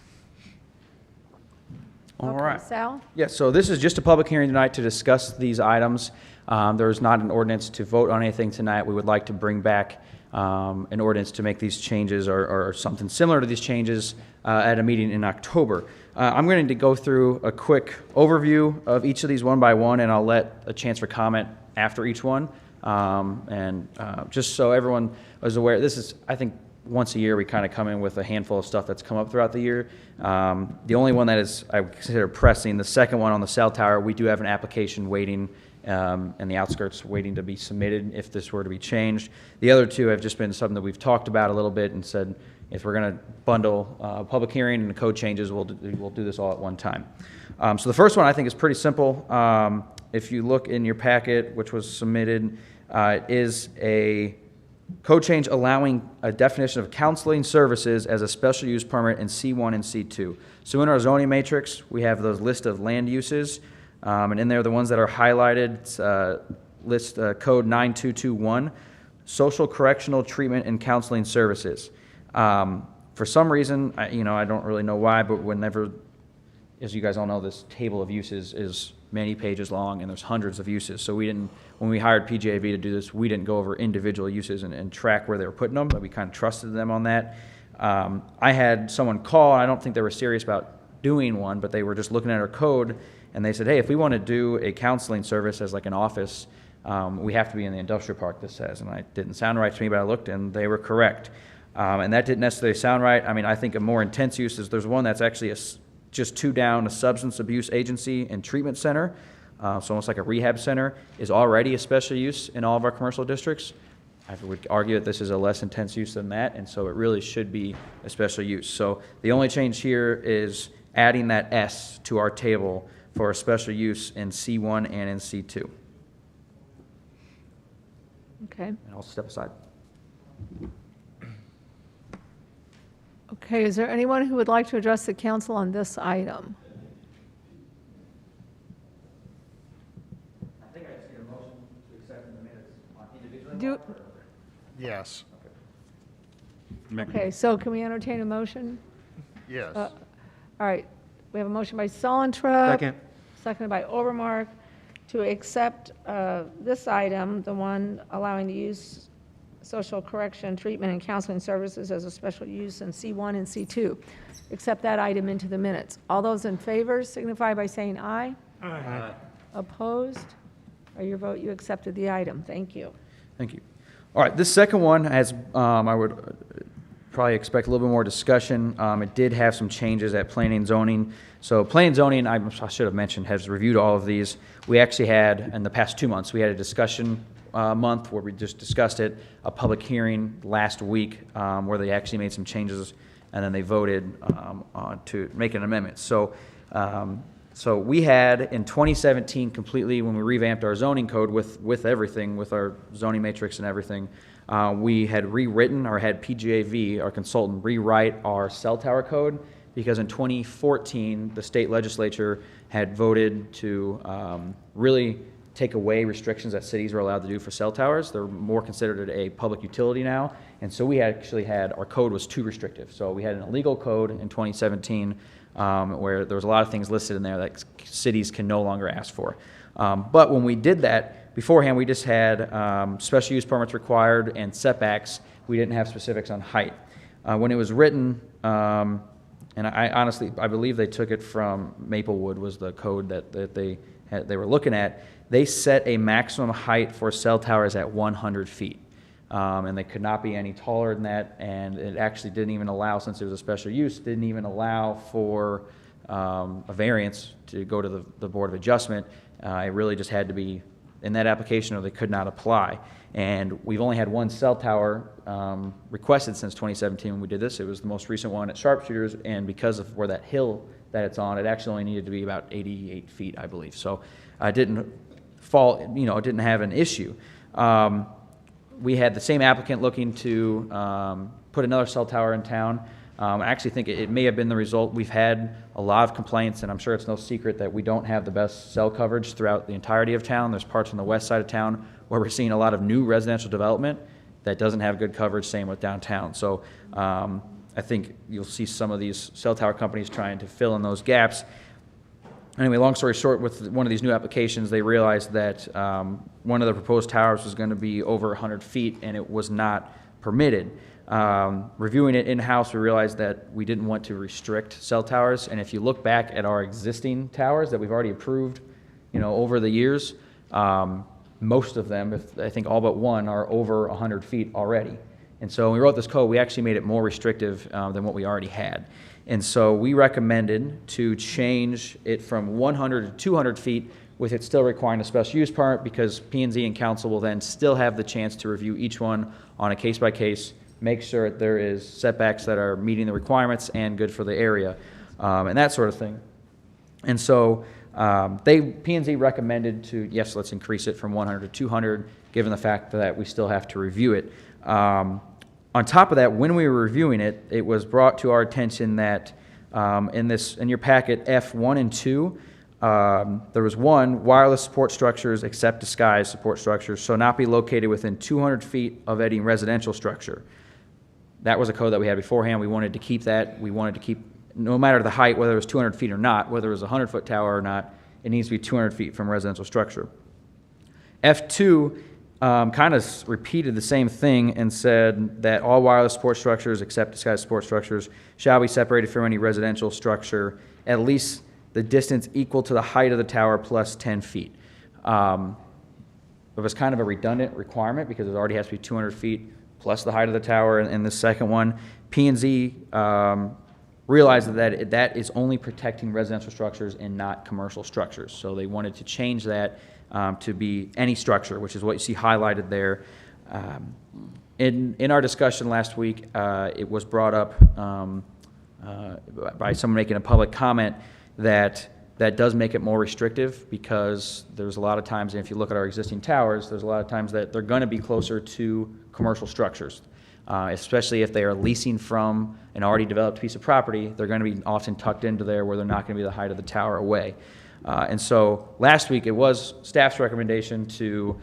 All Okay, right. Sal? Yes, so this is just a public hearing tonight to discuss these items. There is not an ordinance to vote on anything tonight. We would like to bring back an ordinance to make these changes or something similar to these changes at a meeting in October. I'm going to go through a quick overview of each of these one by one, and I'll let a chance for comment after each one. Just so everyone is aware, this is, I think, once a year we kind of come in with a handful of stuff that's come up throughout the year. The only one that is, I would consider pressing, the second one on the cell tower, we do have an application waiting and the outskirts waiting to be submitted if this were to be changed. The other two have just been something that we've talked about a little bit and said, if we're going to bundle a public hearing and the code changes, we'll do this all at one time. So the first one I think is pretty simple. If you look in your packet, which was submitted, it is a code change allowing a definition of counseling services as a special use permit in C1 and C2. So in our zoning matrix, we have those list of land uses, and in there, the ones that are highlighted, list code 9221, social correctional treatment and counseling services. For some reason, I don't really know why, but whenever, as you guys all know, this table of uses is many pages long, and there's hundreds of uses. So when we hired PJAV to do this, we didn't go over individual uses and track where they were putting them, but we kind of trusted them on that. I had someone call, and I don't think they were serious about doing one, but they were just looking at our code, and they said, hey, if we want to do a counseling service as like an office, we have to be in the industrial park, this says. And it didn't sound right to me, but I looked, and they were correct. And that didn't necessarily sound right. I mean, I think a more intense use is there's one that's actually just 2 down, a substance abuse agency and treatment center, so almost like a rehab center, is already a special use in all of our commercial districts. I would argue that this is a less intense use than that, and so it really should be a special use. So the only change here is adding that S to our table for a special use in C1 and in C2. Okay. And I'll step aside. Okay, is there anyone who would like to address the council on this item? I think I just need a motion to accept in the minutes individually. Do, Yes, okay, so can we entertain a motion? yes. All right, we have a motion by Solentra. Second. Seconded by Overmark to accept this item, the one allowing the use social correction, treatment, and counseling services as a special use in C1 and C2. Accept that item into the minutes. All those in favor signify by saying aye. Aye. Opposed? By your vote, you accepted the item. Thank you. Thank you. All right, this second one has, I would probably expect a little bit more discussion. It did have some changes at planning and zoning. So planning and zoning, I should have mentioned, has reviewed all of these. We actually had, in the past 2 months, we had a discussion month where we just discussed it, a public hearing last week where they actually made some changes, and then they voted to make an amendment. So we had in 2017 completely, when we revamped our zoning code with everything, with our zoning matrix and everything, we had rewritten or had PGAV, our consultant, rewrite our cell tower code, because in 2014 the state legislature had voted to really take away restrictions that cities were allowed to do for cell towers. They're more considered a public utility now, and so we actually had, our code was too restrictive. So we had an illegal code in 2017 where there was a lot of things listed in there that cities can no longer ask for. But when we did that, beforehand, we just had special use permits required and setbacks. We didn't have specifics on height. When it was written, and I honestly, I believe they took it from Maplewood was the code that they were looking at. They set a maximum height for cell towers at 100 feet. And they could not be any taller than that, and it actually didn't even allow, since it was a special use, didn't even allow for a variance to go to the Board of Adjustment. It really just had to be in that application or they could not apply. And we've only had one cell tower requested since 2017 when we did this. It was the most recent one at Sharpshooters, and because of where that hill that it's on, it actually only needed to be about 88 feet, I believe. So it didn't fall, it didn't have an issue. We had the same applicant looking to put another cell tower in town. I actually think it may have been the result. We've had a lot of complaints, and I'm sure it's no secret that we don't have the best cell coverage throughout the entirety of town. There's parts on the west side of town where we're seeing a lot of new residential development that doesn't have good coverage, same with downtown. So I think you'll see some of these cell tower companies trying to fill in those gaps. Anyway, long story short, with one of these new applications, they realized that one of the proposed towers was going to be over 100 feet, and it was not permitted. Reviewing it in-house, we realized that we didn't want to restrict cell towers, and if you look back at our existing towers that we've already approved, over the years, most of them, I think all but one, are over 100 feet already. And so when we wrote this code, we actually made it more restrictive than what we already had. And so we recommended to change it from 100 to 200 feet, with it still requiring a special use permit, because P&Z and council will then still have the chance to review each one on a case-by-case, make sure that there is setbacks that are meeting the requirements and good for the area, and that sort of thing. And so P&Z recommended to, yes, let's increase it from 100 to 200, given the fact that we still have to review it. On top of that, when we were reviewing it, it was brought to our attention that in your packet, F1 and 2, there was one, wireless support structures except disguised support structures shall not be located within 200 feet of any residential structure. That was a code that we had beforehand. We wanted to keep that. We wanted to keep, no matter the height, whether it was 200 feet or not, whether it was a 100-foot tower or not, it needs to be 200 feet from a residential structure. F2 kind of repeated the same thing and said that all wireless support structures except disguised support structures shall be separated from any residential structure at least the distance equal to the height of the tower plus 10 feet. It was kind of a redundant requirement because it already has to be 200 feet plus the height of the tower. And the second one, P&Z realized that is only protecting residential structures and not commercial structures. So they wanted to change that to be any structure, which is what you see highlighted there. In our discussion last week, it was brought up by someone making a public comment that does make it more restrictive, because there's a lot of times, and if you look at our existing towers, there's a lot of times that they're going to be closer to commercial structures, especially if they are leasing from an already developed piece of property. They're going to be often tucked into there where they're not going to be the height of the tower away. And so last week it was staff's recommendation to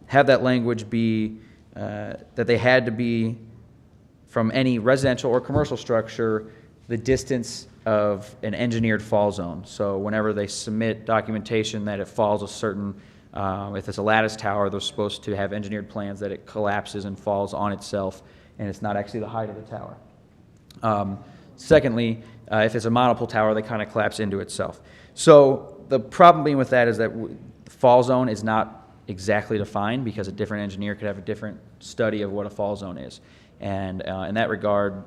have that language be that they had to be from any residential or commercial structure the distance of an engineered fall zone. So whenever they submit documentation that it falls a certain, if it's a lattice tower, they're supposed to have engineered plans that it collapses and falls on itself and it's not actually the height of the tower. Secondly, if it's a monopole tower, they kind of collapse into itself. So the problem being with that is that the fall zone is not exactly defined, because a different engineer could have a different study of what a fall zone is. And in that regard,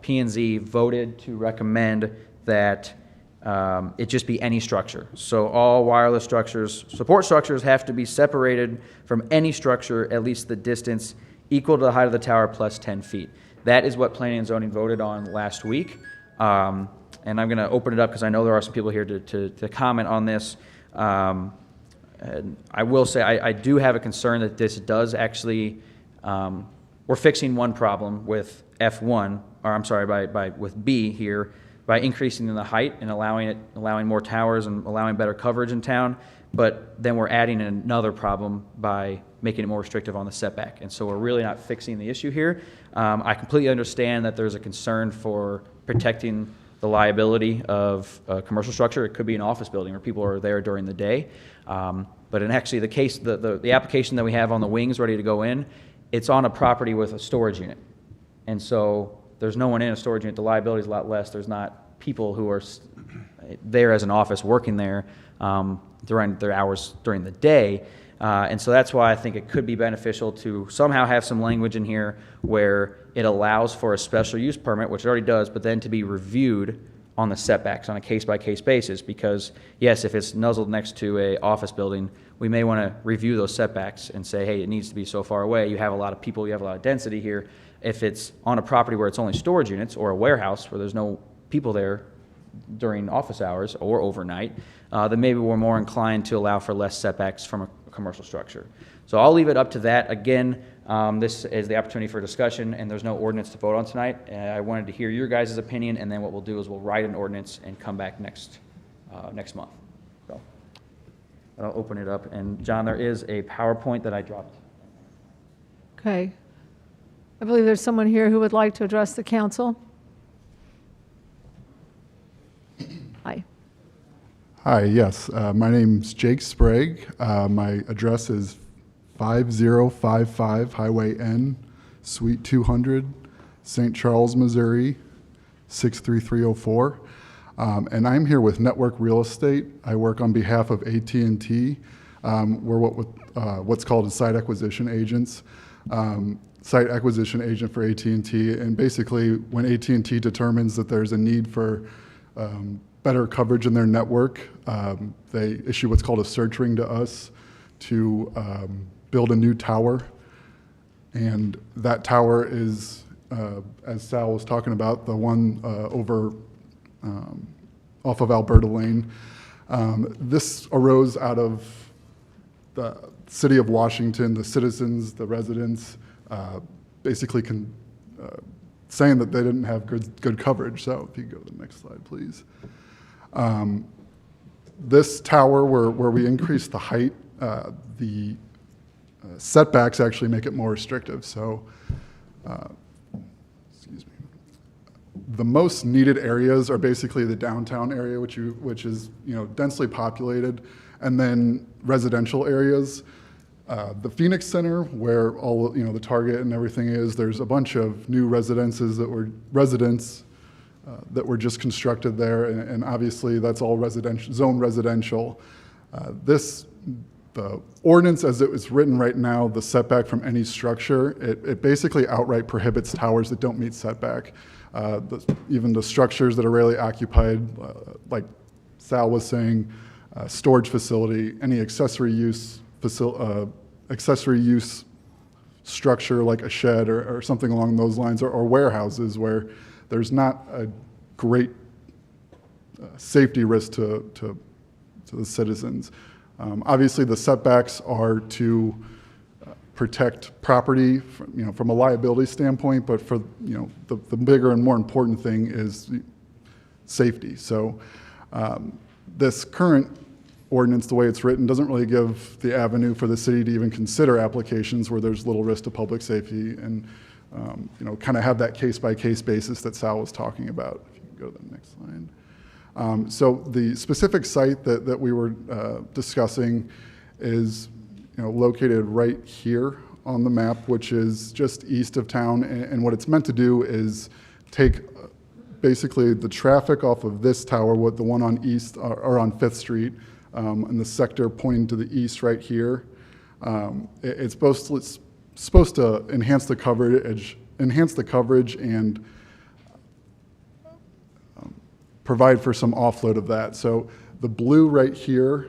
P&Z voted to recommend that it just be any structure. So all wireless structures, support structures, have to be separated from any structure at least the distance equal to the height of the tower plus 10 feet. That is what Planning and Zoning voted on last week. And I'm going to open it up because I know there are some people here to comment on this. And I will say I do have a concern that this does actually, we're fixing one problem with F1, or I'm sorry, with B here, by increasing the height and allowing more towers and allowing better coverage in town. But then we're adding another problem by making it more restrictive on the setback. And so we're really not fixing the issue here. I completely understand that there's a concern for protecting the liability of a commercial structure. It could be an office building where people are there during the day. But But in actually the case, the application that we have on the wings ready to go in, it's on a property with a storage unit. And so there's no one in a storage unit. The liability is a lot less. There's not people who are there as an office working there during their hours during the day. And so that's why I think it could be beneficial to somehow have some language in here where it allows for a special use permit, which it already does, but then to be reviewed on the setbacks on a case-by-case basis. Because yes, if it's nuzzled next to a office building, we may want to review those setbacks and say, hey, it needs to be so far away. You have a lot of people, you have a lot of density here. If it's on a property where it's only storage units or a warehouse where there's no people there during office hours or overnight, then maybe we're more inclined to allow for less setbacks from a commercial structure. So I'll leave it up to that. Again, this is the opportunity for discussion, and there's no ordinance to vote on tonight. I wanted to hear your guys' opinion, and then what we'll do is we'll write an ordinance and come back next month. So I'll open it up. And John, there is a PowerPoint that I dropped. Okay. I believe there's someone here who would like to address the council. Hi. Hi, yes. My name's Jake Sprague. My address is 5055 Highway N, Suite 200, St. Charles, Missouri, 63304. And I'm here with Network Real Estate. I work on behalf of AT&T. We're what's called a site acquisition agents. Site acquisition agent for AT&T. And basically, when AT&T determines that there's a need for better coverage in their network, they issue what's called a search ring to us to build a new tower. And that tower is, as Sal was talking about, the one over off of Alberta Lane. This arose out of the city of Washington, the citizens, the residents, basically saying that they didn't have good coverage. So if you go to the next slide, please. This tower, where we increase the height, the setbacks actually make it more restrictive. So, excuse me. The most needed areas are basically the downtown area, which is densely populated, and then residential areas. The Phoenix Center, where all the Target and everything is, there's a bunch of new residences that were just constructed there, and obviously that's all residential, zone residential. The ordinance as it was written right now, the setback from any structure, it basically outright prohibits towers that don't meet setback. Even the structures that are rarely occupied, like Sal was saying, storage facility, any accessory use structure like a shed or something along those lines, or warehouses where there's not a great safety risk to the citizens. Obviously, the setbacks are to protect property from a liability standpoint, but for the bigger and more important thing is safety. So this current ordinance, the way it's written, doesn't really give the avenue for the city to even consider applications where there's little risk to public safety, and kind of have that case-by-case basis that Sal was talking about. If you can go to the next slide. So the specific site that we were discussing is located right here on the map, which is just east of town, and what it's meant to do is take basically the traffic off of this tower, the one on East or on 5th Street, and the sector pointing to the east right here. It's supposed to enhance the coverage and provide for some offload of that. So the blue right here,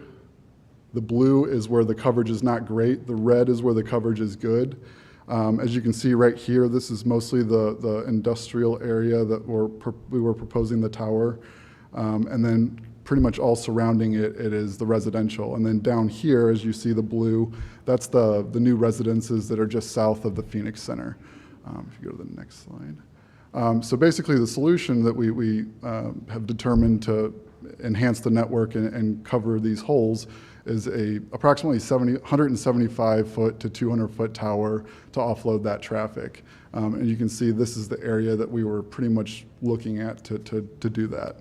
the blue is where the coverage is not great. The red is where the coverage is good. As you can see right here, this is mostly the industrial area that we were proposing the tower. And then pretty much all surrounding it is the residential. And then down here, as you see the blue, that's the new residences that are just south of the Phoenix Center. If you go to the next slide. So basically the solution that we have determined to enhance the network and cover these holes is a approximately 175 foot to 200 foot tower to offload that traffic. And you can see this is the area that we were pretty much looking at to do that.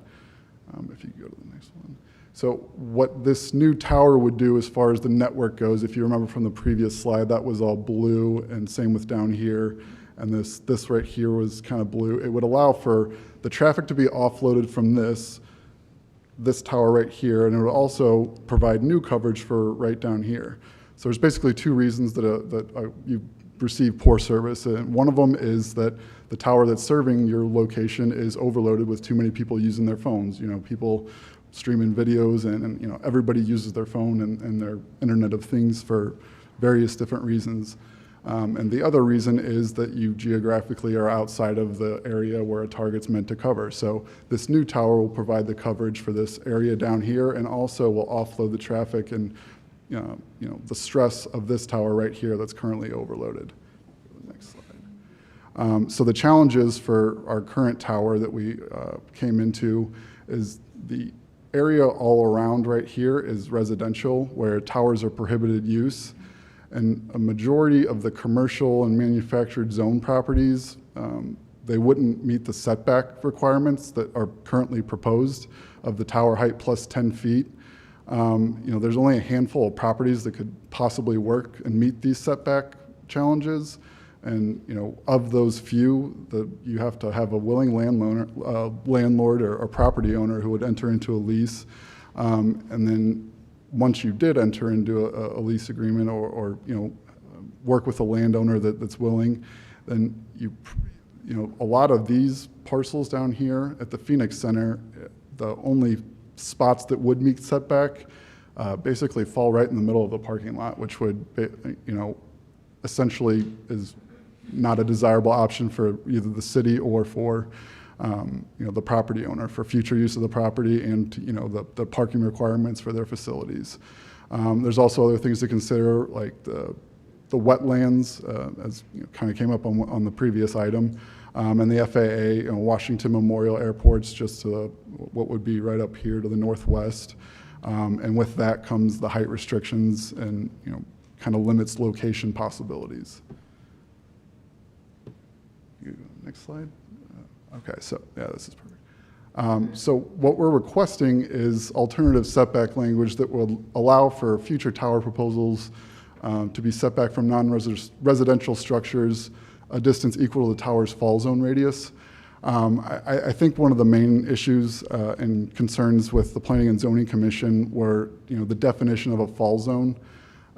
If you go to the next one. So what this new tower would do as far as the network goes, if you remember from the previous slide, that was all blue, and same with down here, and this right here was kind of blue. It would allow for the traffic to be offloaded from this tower right here, and it would also provide new coverage for right down here. So there's basically two reasons that you receive poor service, and one of them is that the tower that's serving your location is overloaded with too many people using their phones. You know, people streaming videos, and you know, everybody uses their phone and their Internet of Things for various different reasons. And the other reason is that you geographically are outside of the area where a target's meant to cover. So this new tower will provide the coverage for this area down here, and also will offload the traffic and the stress of this tower right here that's currently overloaded. Next slide. So the challenges for our current tower that we came into is the area all around right here is residential, where towers are prohibited use. And a majority of the commercial and manufactured zone properties, they wouldn't meet the setback requirements that are currently proposed of the tower height plus 10 feet. There's only a handful of properties that could possibly work and meet these setback challenges. And of those few, you have to have a willing landlord or property owner who would enter into a lease. And then once you did enter into a lease agreement or work with a landowner that's willing, then a lot of these parcels down here at the Phoenix Center, the only spots that would meet setback basically fall right in the middle of the parking lot, which would essentially is not a desirable option for either the city or for the property owner for future use of the property and the parking requirements for their facilities. There's also other things to consider, like the wetlands, as kind of came up on the previous item, and the FAA, Washington Memorial Airport's just to what would be right up here to the northwest, and with that comes the height restrictions and kind of limits location possibilities. Next slide. Okay, so yeah, this is perfect. So what we're requesting is alternative setback language that will allow for future tower proposals to be set back from non-residential structures a distance equal to the tower's fall zone radius. I think one of the main issues and concerns with the Planning and Zoning Commission were the definition of a fall zone.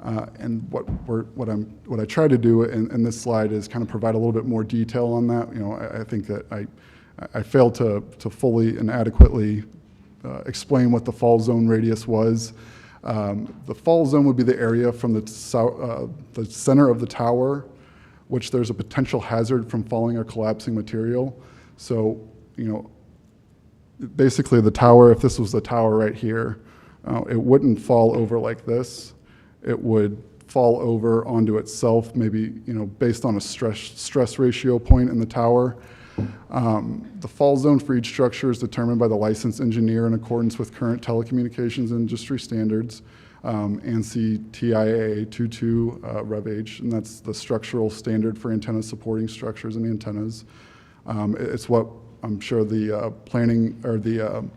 And what I try to do in this slide is kind of provide a little bit more detail on that. I think that I failed to fully and adequately explain what the fall zone radius was. The fall zone would be the area from the center of the tower, which there's a potential hazard from falling or collapsing material. So, basically the tower, if this was the tower right here, it wouldn't fall over like this. It would fall over onto itself, maybe based on a stress ratio point in the tower. The fall zone for each structure is determined by the licensed engineer in accordance with current telecommunications industry standards, ANSI TIA 22 Rev H, and that's the structural standard for antenna supporting structures and antennas. It's what I'm sure the planning or the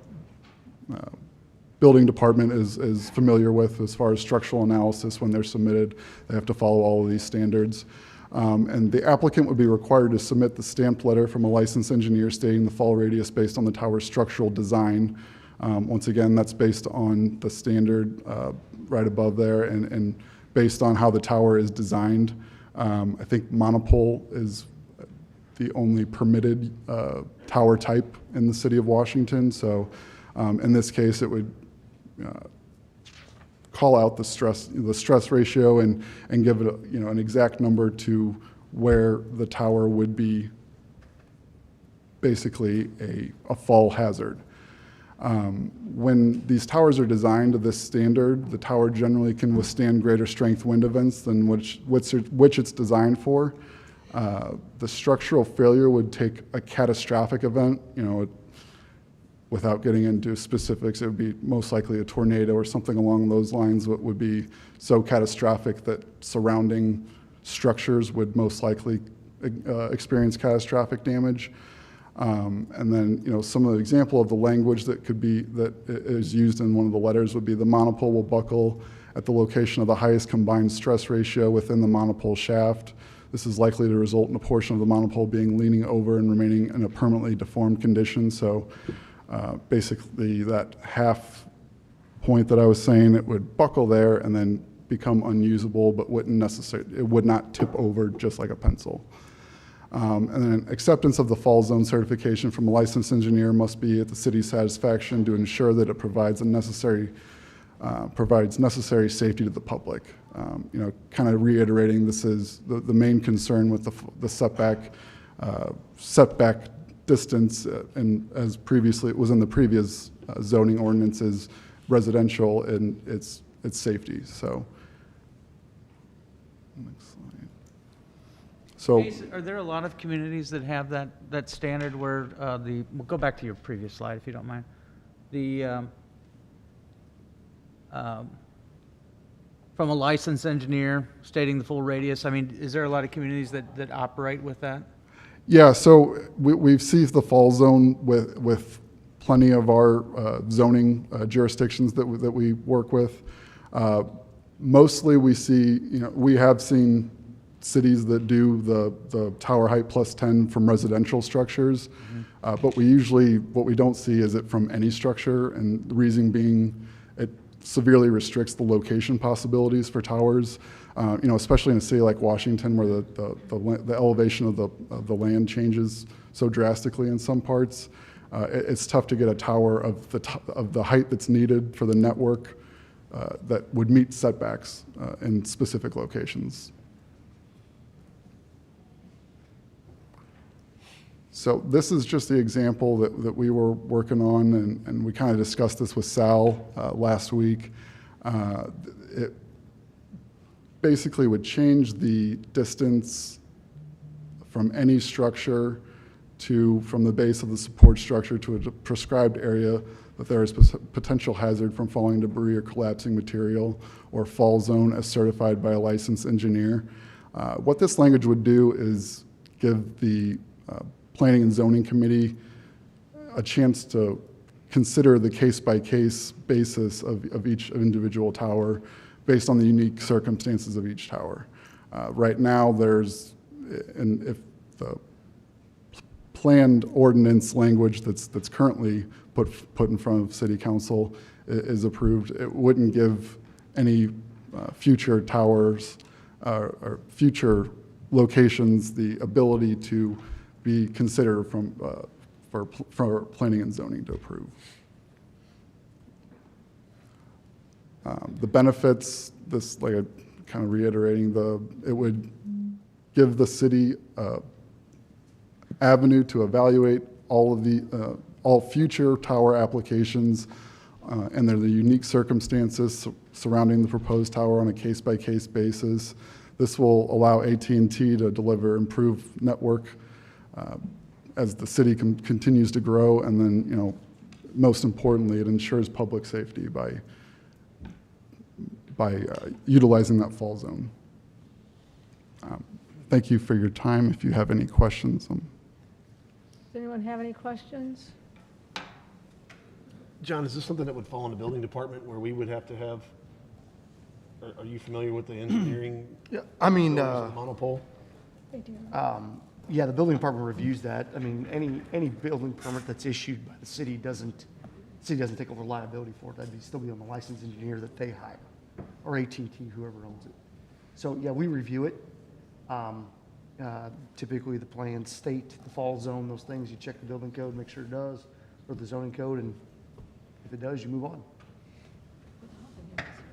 building department is familiar with as far as structural analysis. When they're submitted, they have to follow all of these standards. And the applicant would be required to submit the stamped letter from a licensed engineer stating the fall radius based on the tower's structural design. Once again, that's based on the standard right above there and based on how the tower is designed. I think monopole is the only permitted tower type in the city of Washington. So in this case, it would call out the stress ratio and give it an exact number to where the tower would be basically a fall hazard. When these towers are designed to this standard, the tower generally can withstand greater strength wind events than which it's designed for. The structural failure would take a catastrophic event, without getting into specifics, it would be most likely a tornado or something along those lines that would be so catastrophic that surrounding structures would most likely experience catastrophic damage. And then, some of the example of the language that is used in one of the letters would be the monopole will buckle at the location of the highest combined stress ratio within the monopole shaft. This is likely to result in a portion of the monopole leaning over and remaining in a permanently deformed condition. So basically that half point that I was saying, it would buckle there and then become unusable, but it would not tip over just like a pencil. And then acceptance of the fall zone certification from a licensed engineer must be at the city's satisfaction to ensure that it provides necessary safety to the public. Kind of reiterating, this is the main concern with the setback distance, and as previously it was in the previous zoning ordinances, residential and its safety. So, next slide. So, Are there a lot of communities that have that standard where we'll go back to your previous slide if you don't mind. From a licensed engineer stating the full radius, I mean, is there a lot of communities that operate with that? yeah, so we've seized the fall zone with plenty of our zoning jurisdictions that we work with. Mostly we see, we have seen cities that do the tower height plus 10 from residential structures, but what we don't see is it from any structure, and the reason being it severely restricts the location possibilities for towers, especially in a city like Washington where the elevation of the land changes so drastically in some parts. It's tough to get a tower of the height that's needed for the network that would meet setbacks in specific locations. So this is just the example that we were working on, and we kind of discussed this with Sal last week. It basically would change the distance from any structure from the base of the support structure to a prescribed area that there is potential hazard from falling debris or collapsing material, or fall zone as certified by a licensed engineer. What this language would do is give the Planning and Zoning Committee a chance to consider the case-by-case basis of each individual tower based on the unique circumstances of each tower. Right now, if the planned ordinance language that's currently put in front of City Council is approved, it wouldn't give any future towers or future locations the ability to be considered for planning and zoning to approve. The benefits, kind of reiterating, it would give the city avenue to evaluate all future tower applications and the unique circumstances surrounding the proposed tower on a case-by-case basis. This will allow AT&T to deliver improved network as the city continues to grow, and then, most importantly, it ensures public safety by utilizing that fall zone. Thank you for your time. If you have any questions. Does anyone have any questions? John, is this something that would fall in the building department where we would have to have, are you familiar with the engineering? Yeah, I mean, monopole? yeah, the building department reviews that. I mean, any building permit that's issued by the city doesn't take over liability for it. That'd still be on the licensed engineer that they hire, or AT&T, whoever owns it. So yeah, we review it. Typically the plans state the fall zone, those things. You check the building code, make sure it does, or the zoning code, and if it does, you move on.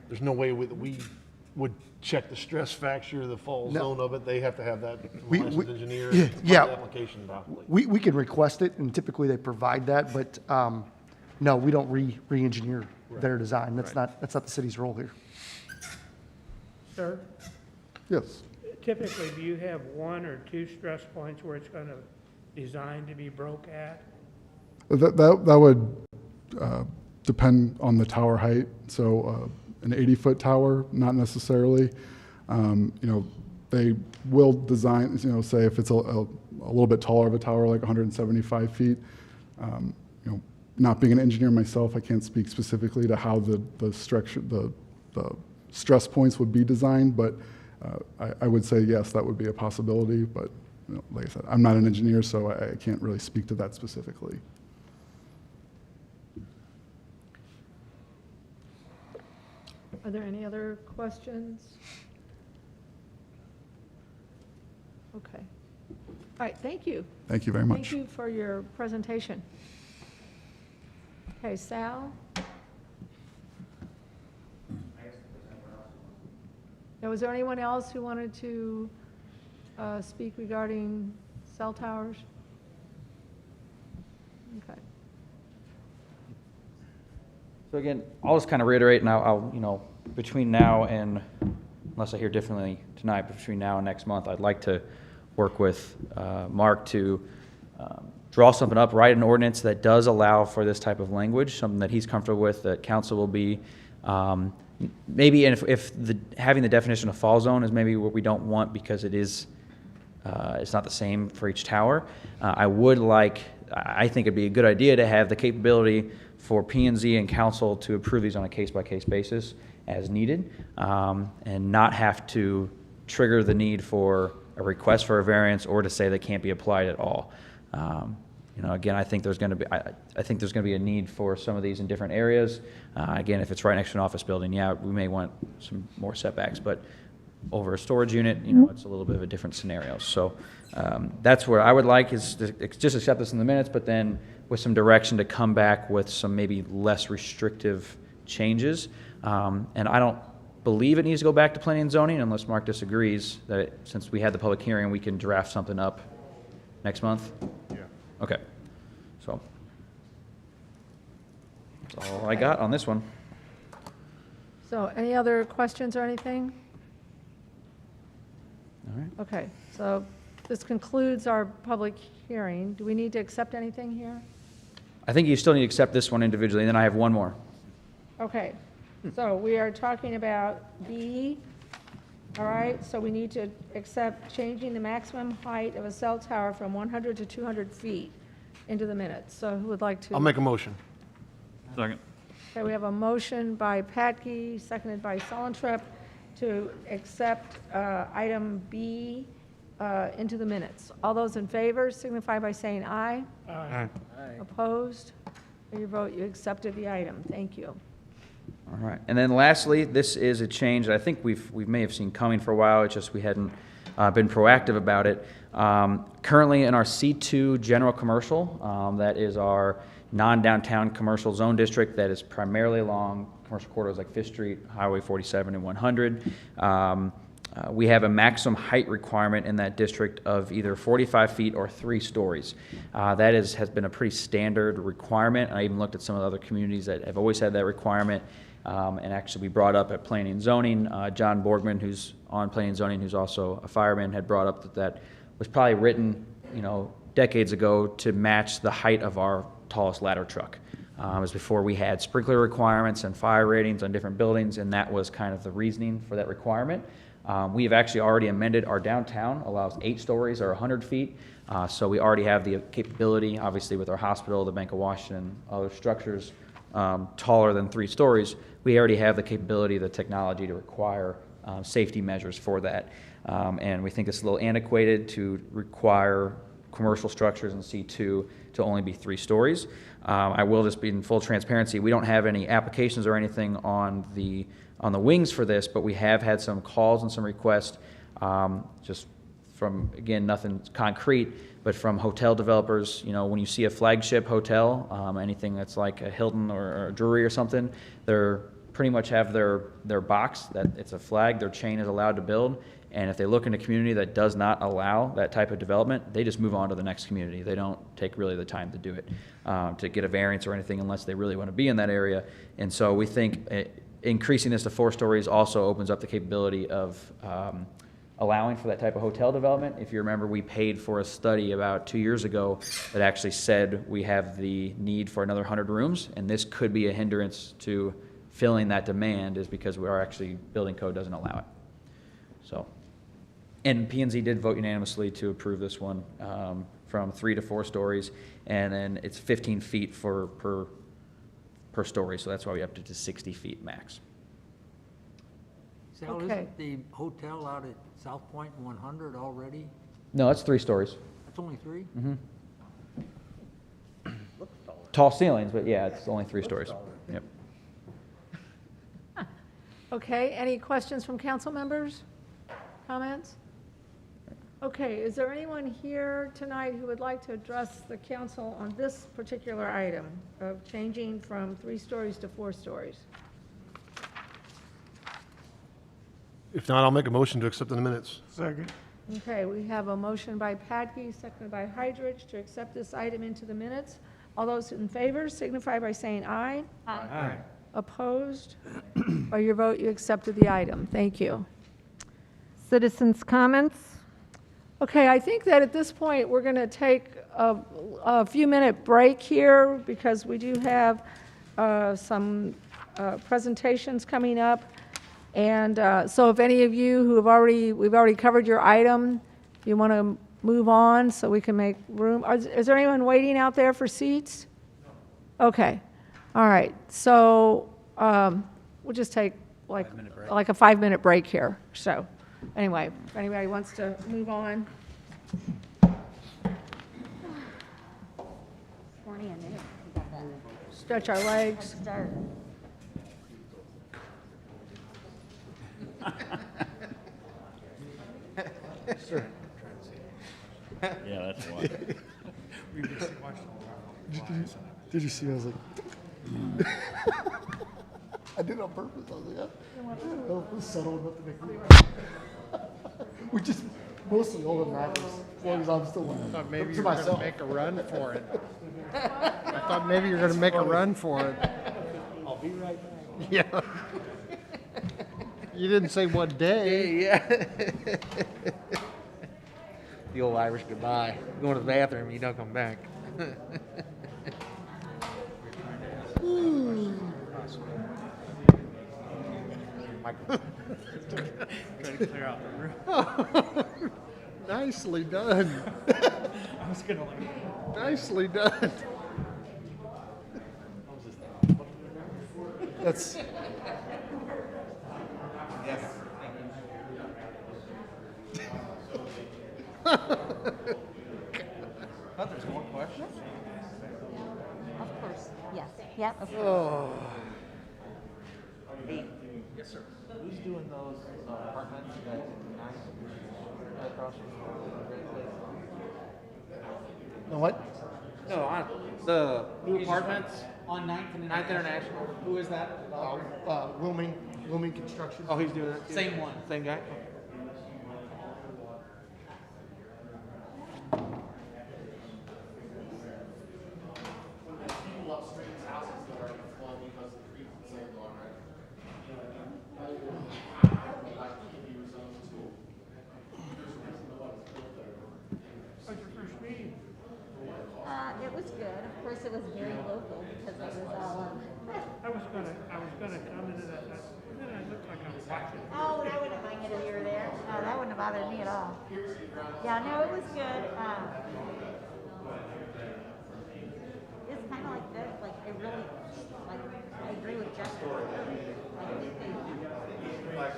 There's no way we would check the stress factor, the fall zone of it. They have to have that licensed engineer. Yeah. The application properly. We can request it, and typically they provide that, but no, we don't re-engineer their design. That's not the city's role here. Sir, Yes. typically, do you have one or two stress points where it's going to design to be broke at? That would depend on the tower height. So an 80-foot tower, not necessarily. They will design, say if it's a little bit taller of a tower, like 175 feet. You know, not being an engineer myself, I can't speak specifically to how the structure, the stress points would be designed, but I would say yes, that would be a possibility. But you know, like I said, I'm not an engineer, so I can't really speak to that specifically. Are there any other questions? Okay. All right, thank you. Thank you very much. Thank you for your presentation. Okay, Sal? Now, was there anyone else who wanted to speak regarding cell towers? Okay. So again, I'll just kind of reiterate, and I'll, you know, between now and, unless I hear differently tonight, but between now and next month, I'd like to work with Mark to draw something up, write an ordinance that does allow for this type of language, something that he's comfortable with, that council will be, maybe, and if having the definition of fall zone is maybe what we don't want because it is, it's not the same for each tower. I think it'd be a good idea to have the capability for P&Z and council to approve these on a case-by-case basis as needed, and not have to trigger the need for a request for a variance or to say they can't be applied at all. You know, again, I think there's going to be, I think there's going to be a need for some of these in different areas. Again, if it's right next to an office building, yeah, we may want some more setbacks, but over a storage unit, you know, it's a little bit of a different scenario. So that's where I would like is to just accept this in the minutes, but then with some direction to come back with some maybe less restrictive changes. And I don't believe it needs to go back to planning and zoning unless Mark disagrees that since we had the public hearing, we can draft something up next month. Yeah. Okay. So that's all I got on this one. So any other questions or anything? All right. Okay, so this concludes our public hearing. Do we need to accept anything here? I think you still need to accept this one individually, and then I have one more. Okay, so we are talking about B, all right? So we need to accept changing the maximum height of a cell tower from 100 to 200 feet into the minutes. So who would like to? I'll make a motion. Second. Okay, we have a motion by Patke, seconded by Solentrep, to accept item B into the minutes. All those in favor signify by saying aye. Aye. Opposed? By your vote, you accepted the item. Thank you. All right. And then lastly, this is a change that I think we may have seen coming for a while. It's just we hadn't been proactive about it. Currently in our C2 general commercial, that is our non-downtown commercial zone district that is primarily along commercial corridors like 5th Street, Highway 47, and 100. We have a maximum height requirement in that district of either 45 feet or 3 stories. That has been a pretty standard requirement. I even looked at some of the other communities that have always had that requirement. And actually we brought up at Planning and Zoning, John Borgman, who's on Planning and Zoning, who's also a fireman, had brought up that was probably written, you know, decades ago to match the height of our tallest ladder truck. It was before we had sprinkler requirements and fire ratings on different buildings, and that was kind of the reasoning for that requirement. We have actually already amended our downtown, allows 8 stories or 100 feet. So we already have the capability, obviously with our hospital, the Bank of Washington, other structures taller than 3 stories. We already have the capability, the technology to require safety measures for that. And we think it's a little antiquated to require commercial structures in C2 to only be 3 stories. I will just be in full transparency. We don't have any applications or anything on the wings for this, but we have had some calls and some requests, just from, again, nothing concrete, but from hotel developers. You know, when you see a flagship hotel, anything that's like a Hilton or a Drury or something, they're pretty much have their box that it's a flag, their chain is allowed to build. And if they look in a community that does not allow that type of development, they just move on to the next community. They don't take really the time to do it, to get a variance or anything unless they really want to be in that area. And so we think increasing this to 4 stories also opens up the capability of allowing for that type of hotel development. If you remember, we paid for a study about 2 years ago that actually said we have the need for another 100 rooms, and this could be a hindrance to filling that demand is because we are actually, building code doesn't allow it. So. And P and Z did vote unanimously to approve this one, from 3 to 4 stories, and then it's 15 feet per story, so that's why we upped it to 60 feet max. Sal, Okay. isn't the hotel out at South Point 100 already? No, that's 3 stories. That's only 3? Tall ceilings, but yeah, it's only 3 stories. Yep. Okay, any questions from council members? Comments? Okay, is there anyone here tonight who would like to address the council on this particular item of changing from 3 stories to 4 stories? If not, I'll make a motion to accept in the minutes. Second. Okay, we have a motion by Padkey, seconded by Hydrich, to accept this item into the minutes. All those in favor signify by saying aye. Aye. Opposed? By your vote, you accepted the item. Thank you. Citizens' comments? Okay, I think that at this point, we're going to take a few-minute break here because we do have some presentations coming up. And so if any of you who we've already covered your item, you want to move on so we can make room. Is there anyone waiting out there for seats? Okay. All right. So we'll just take like a 5-minute break here. So anyway, if anybody wants to move on. Stretch our legs. Yeah, that's why. Did you see? I was like, I did it on purpose. I was like, yeah. It was subtle enough to make me. We just mostly all that matters. As long as I'm still laughing. I thought maybe To you were myself. gonna make a run for it. I thought maybe you were gonna make a run for it. I'll be right back. Yeah. You didn't say what day. Yeah. The old Irish goodbye. You go to the bathroom, you don't come back. Trying to clear out the room. Nicely done. I was gonna like. Nicely done. That's. Yes. Thought there's more questions. Of course, yes, yep. Of course. Oh. Hey. Yes, sir. Who's doing those apartments that right across from No, what? No, on the new apartments on 9th and International. Who is that? Wilming Construction. Oh, he's doing it. Same one. Same guy. It was good. Of course, it was very local because it was all. I was gonna come into that, then I looked like I was watching. Oh, I wouldn't mind it if you were there. No, that wouldn't have bothered me at all. Yeah, no, it was good. It's kind of like this. Like it really, like I agree with Justin. Like we think, but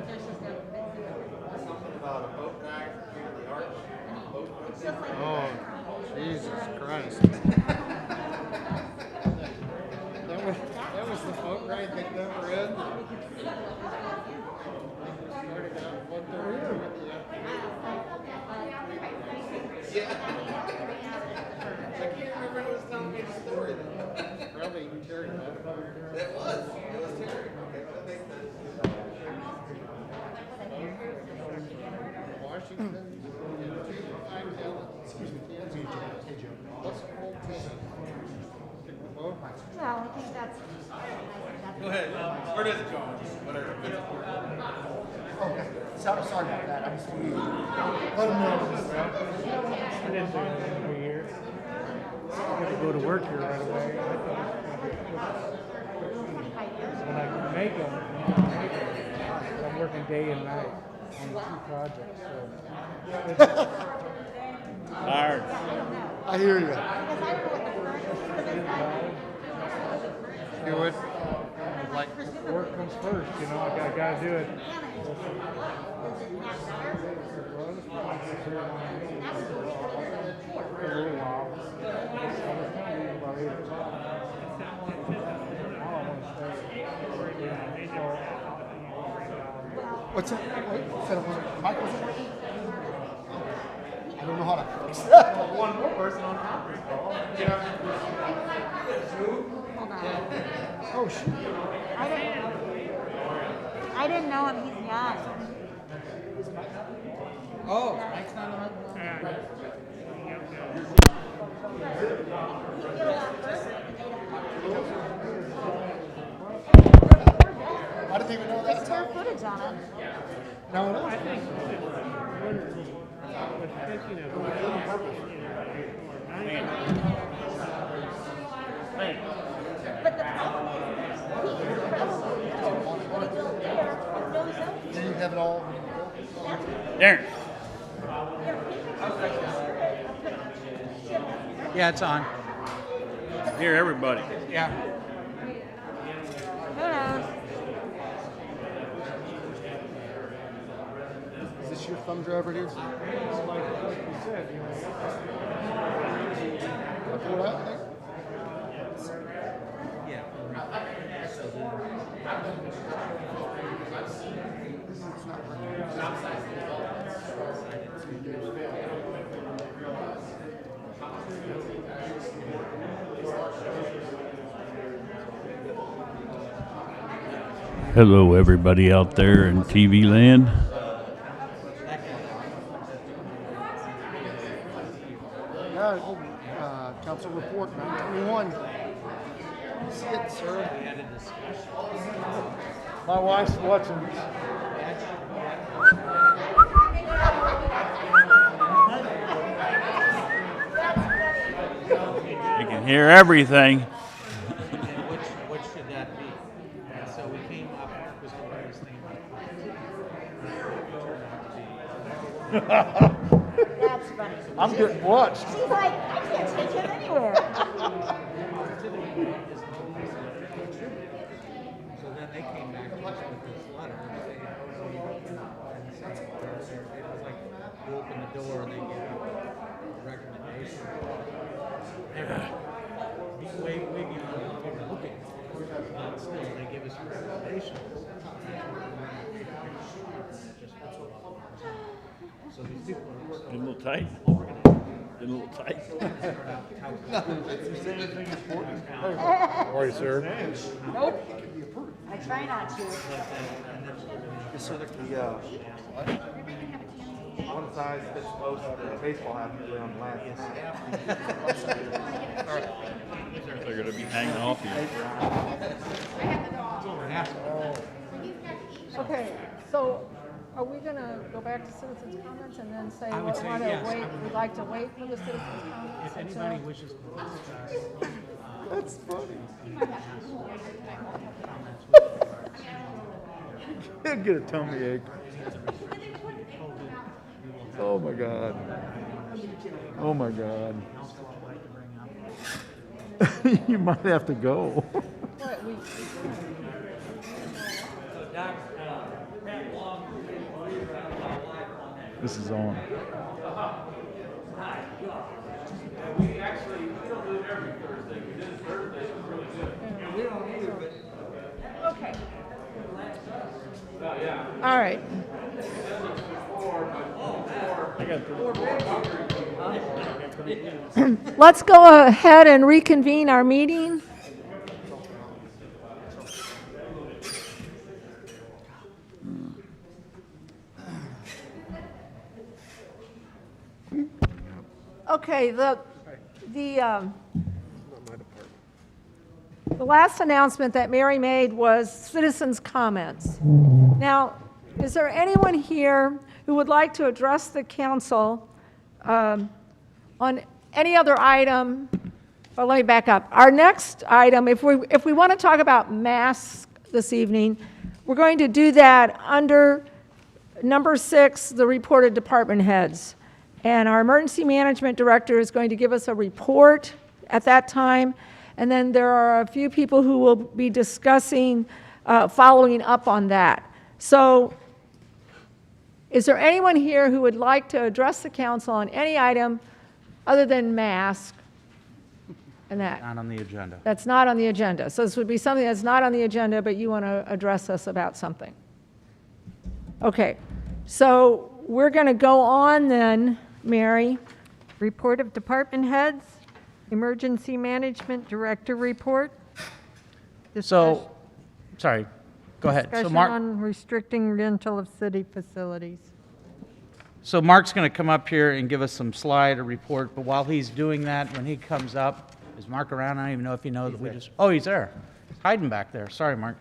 there's just no convincing of it. Something about a boat ride here to the arch. It's just like. Oh, Jesus Christ. That was the boat ride that never ended. Started out at 1:30. Yeah. I can't remember who was telling me the story though. Probably Terry. It was Terry. Okay, that makes sense. Washington, what's the whole thing? Well, I think that's. Go ahead. Where does it go? Whatever. Okay. Sorry about that. I just let them know. I didn't do it for a year. I had to go to work here right away. When I can make them, I'm working day and night. Tired. I hear you. Because I don't know what the current system is. Do it. Like, Work comes first, you know, I gotta do it. A little while. I was kind of leaving about 8 o'clock. Now I want to stay. What's that? Wait, said it wasn't, Mike wasn't working? I don't know how to fix that. One more person on conference call. Oh, shoot. I didn't know him, he's young. Oh, Mike's not on? I didn't even know There's that. square footage on it. No, it I is. think was thinking of But the problem is, he probably knows when he goes there, with no zoning. Do you have it all? Darren. Yeah, it's on. Hear everybody. Yeah. Who knows? Is this your thumb drive right here? Like you said, you know. Pull it out, Nick? Hello, everybody out there in TV land. Yeah, council report 921. See it, sir. My wife's watching. You can hear everything. Which should that be? And so we came up with this thing That's funny. I'm getting watched. She's like, I can't take him anywhere. So then they came back to us with this letter and they, it was like, you open the door and they give you a recommendation. Way beyond what we were looking for. But still, they give us recommendations. So these people are working. Getting a little tight. Getting a little tight. How are you, sir? Nope. I try not to. So the, one size fits most of the baseball has to be on the last half. They're going to be hanging off you. Okay, so are we going to go back to citizens' comments and then say, I would say yes. wait, we'd like to wait for the citizens' comments? If anybody wishes to discuss. That's funny. He'll get a tummy ache. Oh my God. Oh my God. You might have to go. This is on. Okay. All right. Let's go ahead and reconvene our meeting. Okay, the last announcement that Mary made was citizens' comments. Now, is there anyone here who would like to address the council on any other item? Well, let me back up. Our next item, if we want to talk about masks this evening, we're going to do that under number 6, the report of department heads. And our emergency management director is going to give us a report at that time. And then there are a few people who will be discussing, following up on that. So is there anyone here who would like to address the council on any item other than mask and that? Not on the agenda. That's not on the agenda. So this would be something that's not on the agenda, but you want to address us about something. Okay, so we're going to go on then, Mary. Report of department heads, emergency management director report. So, sorry, go ahead. So Discussion Mark, on restricting rental of city facilities. so Mark's going to come up here and give us some slide or report, but while he's doing that, when he comes up, is Mark around? I don't even know if he knows that we just, oh, he's there. He's hiding back there. Sorry, Mark.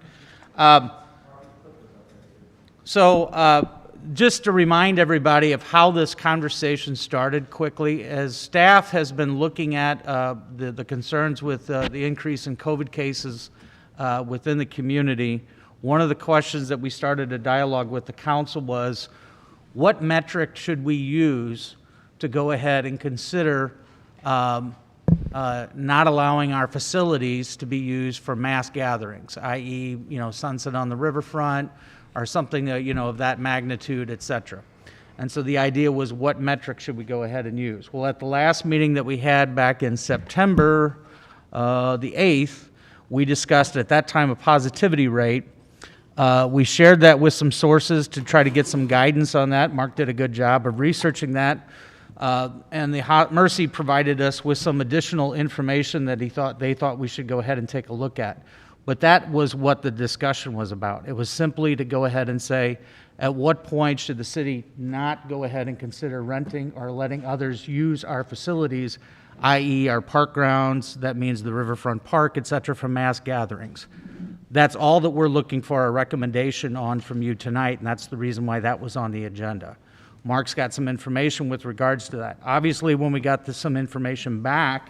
Just to remind everybody of how this conversation started quickly, as staff has been looking at the concerns with the increase in COVID cases within the community, one of the questions that we started a dialogue with the council was, what metric should we use to go ahead and consider not allowing our facilities to be used for mass gatherings, i.e., sunset on the riverfront, or something of that magnitude, et cetera. And so the idea was, what metric should we go ahead and use? Well, at the last meeting that we had back in September the 8th, we discussed at that time a positivity rate. We shared that with some sources to try to get some guidance on that. Mark did a good job of researching that. And the Mercy provided us with some additional information that they thought we should go ahead and take a look at. But that was what the discussion was about. It was simply to go ahead and say, at what point should the city not go ahead and consider renting or letting others use our facilities, i.e. our park grounds, that means the riverfront park, et cetera, for mass gatherings. That's all that we're looking for a recommendation on from you tonight, and that's the reason why that was on the agenda. Mark's got some information with regards to that. Obviously, when we got some information back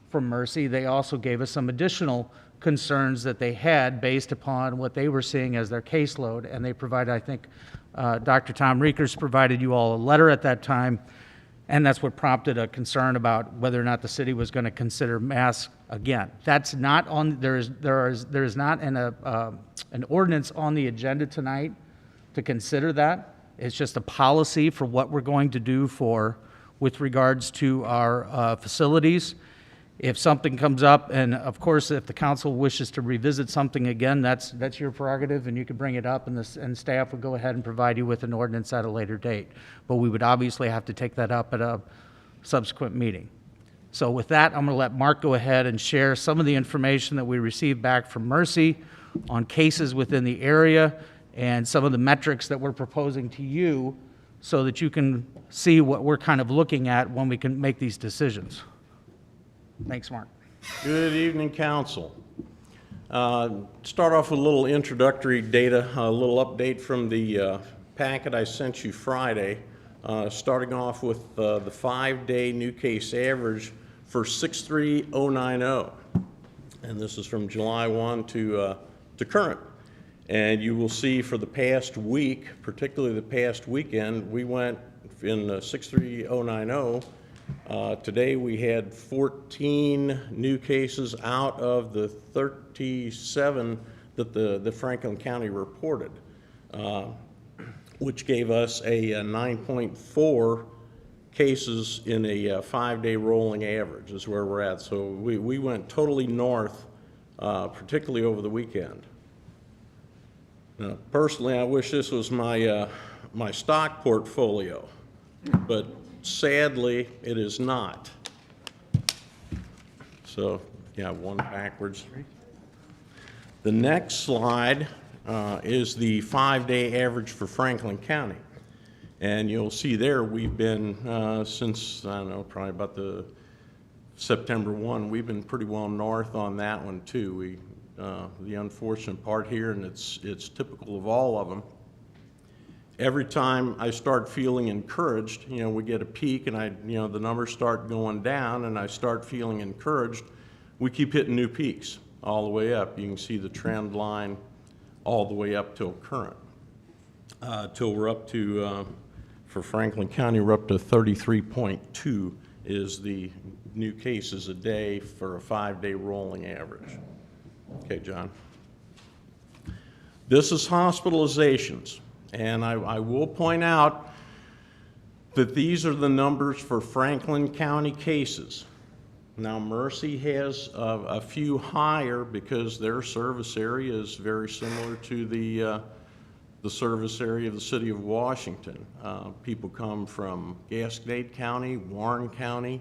from Mercy, they also gave us some additional concerns that they had based upon what they were seeing as their caseload, and they provided, I think, Dr. Tom Reekers provided you all a letter at that time, and that's what prompted a concern about whether or not the city was going to consider masks again. That's not on, there is not an ordinance on the agenda tonight to consider that. It's just a policy for what we're going to do with regards to our facilities. If something comes up, and of course, if the council wishes to revisit something again, that's your prerogative, and you can bring it up, and staff would go ahead and provide you with an ordinance at a later date. But we would obviously have to take that up at a subsequent meeting. So with that, I'm going to let Mark go ahead and share some of the information that we received back from Mercy on cases within the area and some of the metrics that we're proposing to you so that you can see what we're kind of looking at when we can make these decisions. Thanks, Mark. Good evening, council. Start off with a little introductory data, a little update from the packet I sent you Friday, starting off with the 5-day new case average for 63090. And this is from July 1 to current. And you will see for the past week, particularly the past weekend, we went in 63090. Today we had 14 new cases out of the 37 that the Franklin County reported, which gave us a 9.4 cases in a 5-day rolling average is where we're at. So we went totally north, particularly over the weekend. Now, personally, I wish this was my stock portfolio, but sadly, it is not. So, yeah, one backwards. The next slide is the 5-day average for Franklin County. And you'll see there we've been, since, I don't know, probably about the September 1, we've been pretty well north on that one too. The unfortunate part here, and it's typical of all of them, every time I start feeling encouraged, we get a peak and the numbers start going down and I start feeling encouraged, we keep hitting new peaks all the way up. You can see the trend line all the way up till current. till we're up to, for Franklin County, we're up to 33.2 is the new cases a day for a 5-day rolling average. Okay, John. This is hospitalizations, and I will point out that these are the numbers for Franklin County cases. Now, Mercy has a few higher because their service area is very similar to the service area of the city of Washington. People come from Gascade County, Warren County,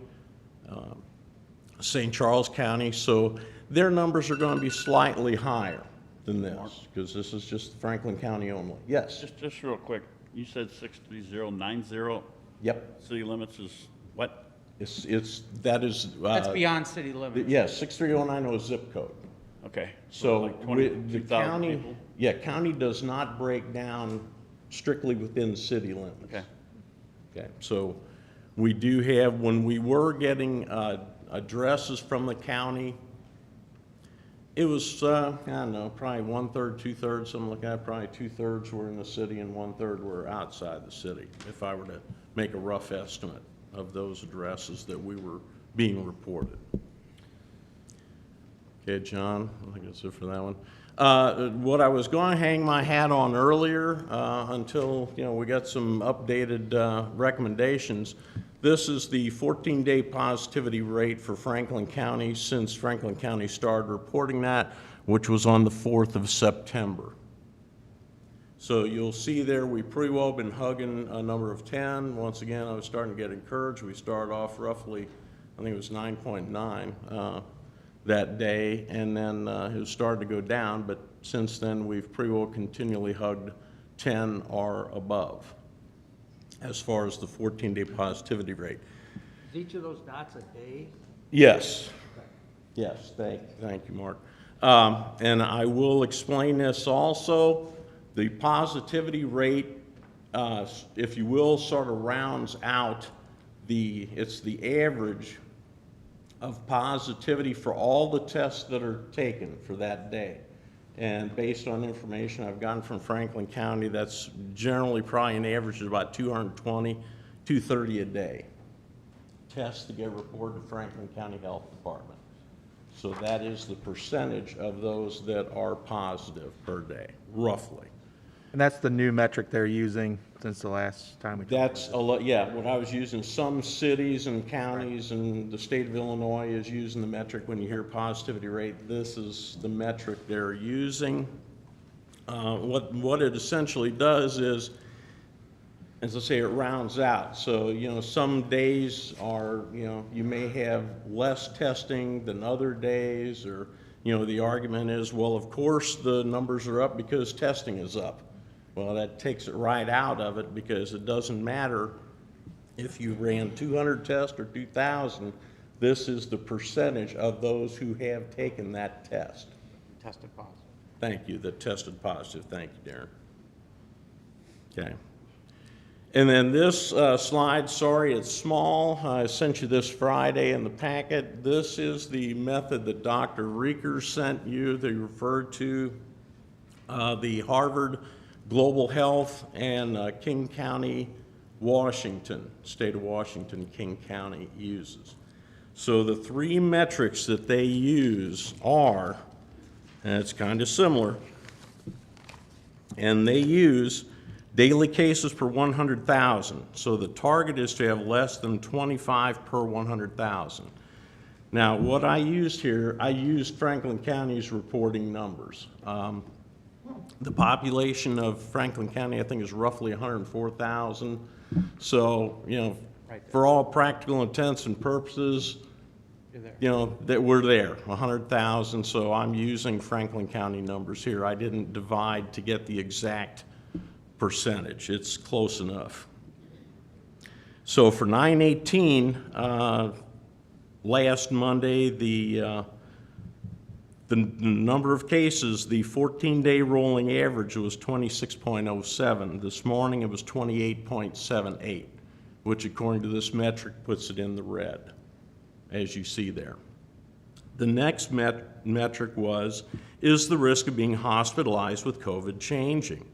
St. Charles County, so their numbers are going to be slightly higher than this, because this is just Franklin County only. Yes? Just real quick, you said 63090? Yep. City limits is what? That is. That's beyond city limits. Yes, 63090 is zip code. Okay. So like the 22,000 county, people? yeah, county does not break down strictly within city limits. Okay. Okay, so we do have, when we were getting addresses from the county, it was, I don't know, probably 1/3, 2/3, something like that. Probably 2/3 were in the city and 1/3 were outside the city, if I were to make a rough estimate of those addresses that we were being reported. Okay, John, I think that's it for that one. What I was going to hang my hat on earlier until we got some updated recommendations. This is the 14-day positivity rate for Franklin County since Franklin County started reporting that, which was on the 4th of September. So you'll see there we pretty well been hugging a number of 10. Once again, I was starting to get encouraged. We started off roughly, I think it was 9.9 that day, and then it started to go down, but since then we've pretty well continually hugged 10 or above as far as the 14-day positivity rate. Is each of those dots a day? Yes. Yes, thank you, Mark. And I will explain this also. The positivity rate, if you will, sort of rounds out it's the average of positivity for all the tests that are taken for that day. And based on information I've gotten from Franklin County, that's generally probably an average of about 220, 230 a day. Tests to get reported to Franklin County Health Department. So that is the percentage of those that are positive per day, roughly. And that's the new metric they're using since the last time we talked. That's a lot, yeah, what I was using, some cities and counties and the state of Illinois is using the metric when you hear positivity rate. This is the metric they're using. What it essentially does is, as I say, it rounds out. So, some days are, you may have less testing than other days, or, the argument is, well, of course the numbers are up because testing is up. Well, that takes it right out of it, because it doesn't matter if you ran 200 tests or 2,000. This is the percentage of those who have taken that test. Tested positive. Thank you, that tested positive. Thank you, Darren. Okay. And then this slide, sorry, it's small. I sent you this Friday in the packet. This is the method that Dr. Reeker sent you. They referred to the Harvard Global Health and King County, Washington, state of Washington, King County uses. So the three metrics that they use are, and it's kind of similar, and they use daily cases per 100,000. So the target is to have less than 25 per 100,000. Now, what I used here, I used Franklin County's reporting numbers. The population of Franklin County, I think, is roughly 104,000. So, for all practical intents and purposes, that we're there, 100,000. So I'm using Franklin County numbers here. I didn't divide to get the exact percentage. It's close enough. So for 9/18, last Monday, the number of cases, the 14-day rolling average was 26.07. This morning it was 28.78, which according to this metric puts it in the red, as you see there. The next metric was, is the risk of being hospitalized with COVID changing?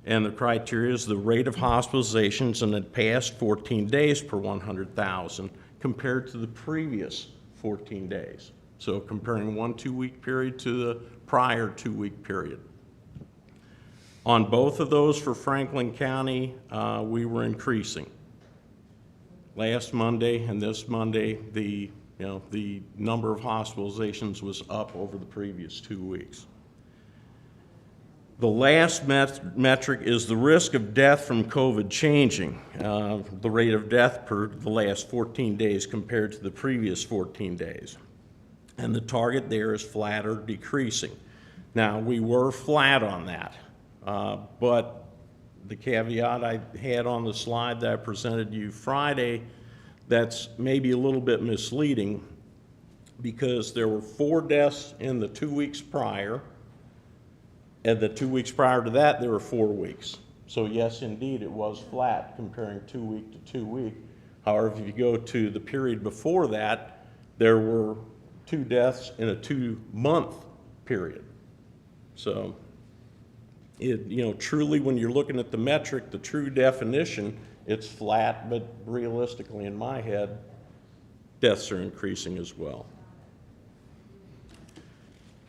And the criteria is the rate of hospitalizations in the past 14 days per 100,000 compared to the previous 14 days. So comparing one 2-week period to the prior 2-week period. On both of those for Franklin County, we were increasing. Last Monday and this Monday, the number of hospitalizations was up over the previous 2 weeks. The last metric is the risk of death from COVID changing, the rate of death per the last 14 days compared to the previous 14 days. And the target there is flat or decreasing. Now, we were flat on that, but the caveat I had on the slide that I presented you Friday, that's maybe a little bit misleading because there were 4 deaths in the 2 weeks prior, and the 2 weeks prior to that, there were 4 weeks. So yes, indeed, it was flat comparing 2 week to 2 week. However, if you go to the period before that, there were 2 deaths in a 2-month period. So, truly when you're looking at the metric, the true definition, it's flat, but realistically in my head, deaths are increasing as well.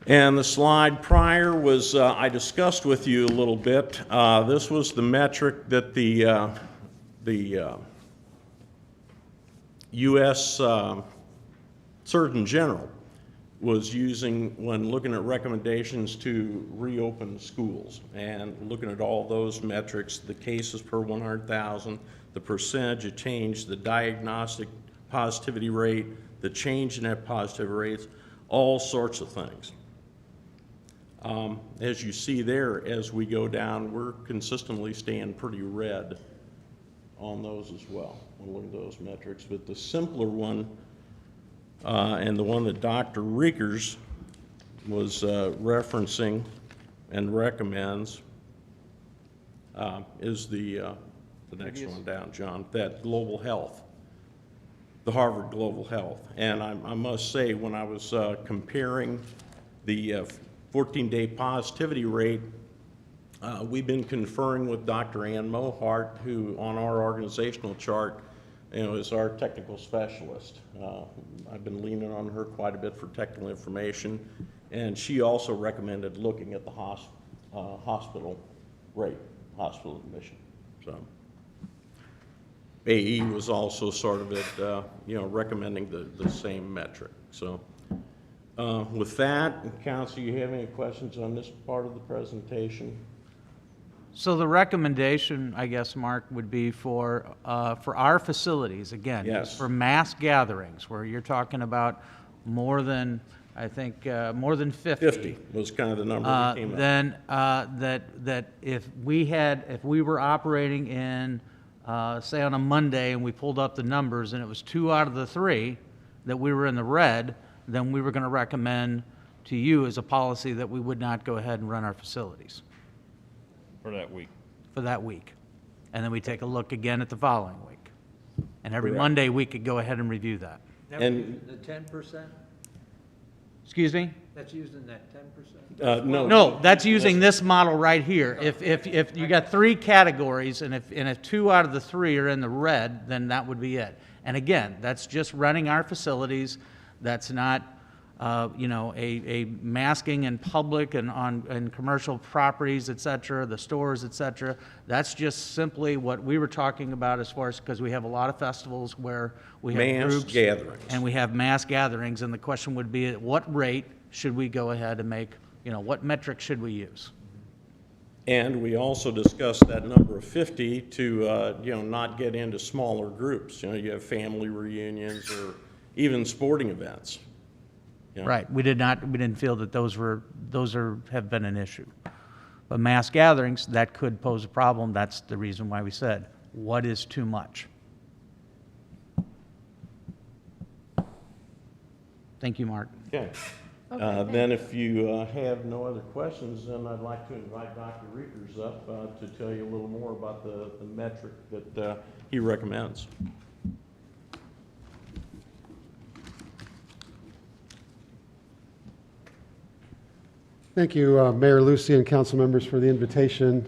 And the slide prior was, I discussed with you a little bit. This was the metric that the U.S. Surgeon General was using when looking at recommendations to reopen schools and looking at all those metrics, the cases per 100,000, the percentage of change, the diagnostic positivity rate, the change in that positivity rates, all sorts of things. As you see there, as we go down, we're consistently staying pretty red on those as well, when we look at those metrics. But the simpler one, and the one that Dr. Riekers was referencing and recommends, is the next one down, John, that global health, the Harvard Global Health. And I must say, when I was comparing the 14-day positivity rate, we've been conferring with Dr. Ann Mohart, who on our organizational chart, is our technical specialist. I've been leaning on her quite a bit for technical information, and she also recommended looking at the hospital rate, hospital admission. So AE was also sort of at, recommending the same metric. So with that, Council, you have any questions on this part of the presentation? So the recommendation, I guess, Mark, would be for our facilities, again, Yes. for mass gatherings, where you're talking about more than, I think, more than 50. 50 was kind of the number we came up with. Then, that if we were operating in, say on a Monday, and we pulled up the numbers, and it was 2 out of the 3 that we were in the red, then we were going to recommend to you as a policy that we would not go ahead and run our facilities For that week. for that week. And then we take a look again at the following week. And every Correct. Monday, we could go ahead and review that. That And- was the 10%? Excuse me? That's using that 10%? No. No, that's using this model right here. If you got 3 categories, and if 2 out of the 3 are in the red, then that would be it. And again, that's just running our facilities. That's not, a masking in public and on commercial properties, et cetera, the stores, et cetera. That's just simply what we were talking about as far as, because we have a lot of festivals where we have Mass groups. gatherings. And we have mass gatherings, and the question would be, at what rate should we go ahead and make, what metric should we use? And we also discussed that number of 50 to, not get into smaller groups. You have family reunions or even sporting events. Right, we didn't feel that those have been an issue. But mass gatherings, that could pose a problem. That's the reason why we said, what is too much? Thank you, Mark. Okay. Then if you have no other questions, then I'd like to invite Dr. Riekers up to tell you a little more about the metric that he recommends. Thank you, Mayor Lucy and council members, for the invitation.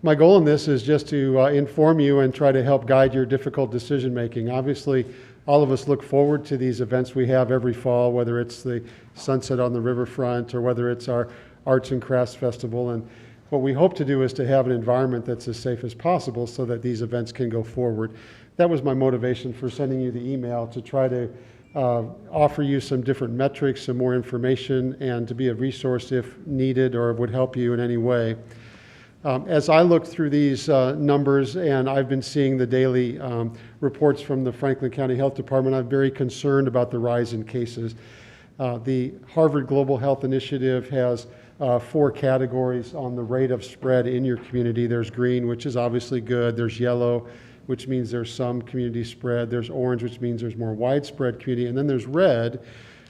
my goal in this is just to inform you and try to help guide your difficult decision making. Obviously, all of us look forward to these events we have every fall, whether it's the Sunset on the Riverfront or whether it's our Arts and Crafts Festival. And what we hope to do is to have an environment that's as safe as possible so that these events can go forward. That was my motivation for sending you the email, to try to offer you some different metrics, some more information, and to be a resource if needed or would help you in any way. As I look through these numbers, and I've been seeing the daily reports from the Franklin County Health Department, I'm very concerned about the rise in cases. The Harvard Global Health Initiative has 4 categories on the rate of spread in your community. There's green, which is obviously good. There's yellow, which means there's some community spread. There's orange, which means there's more widespread community. And then there's red,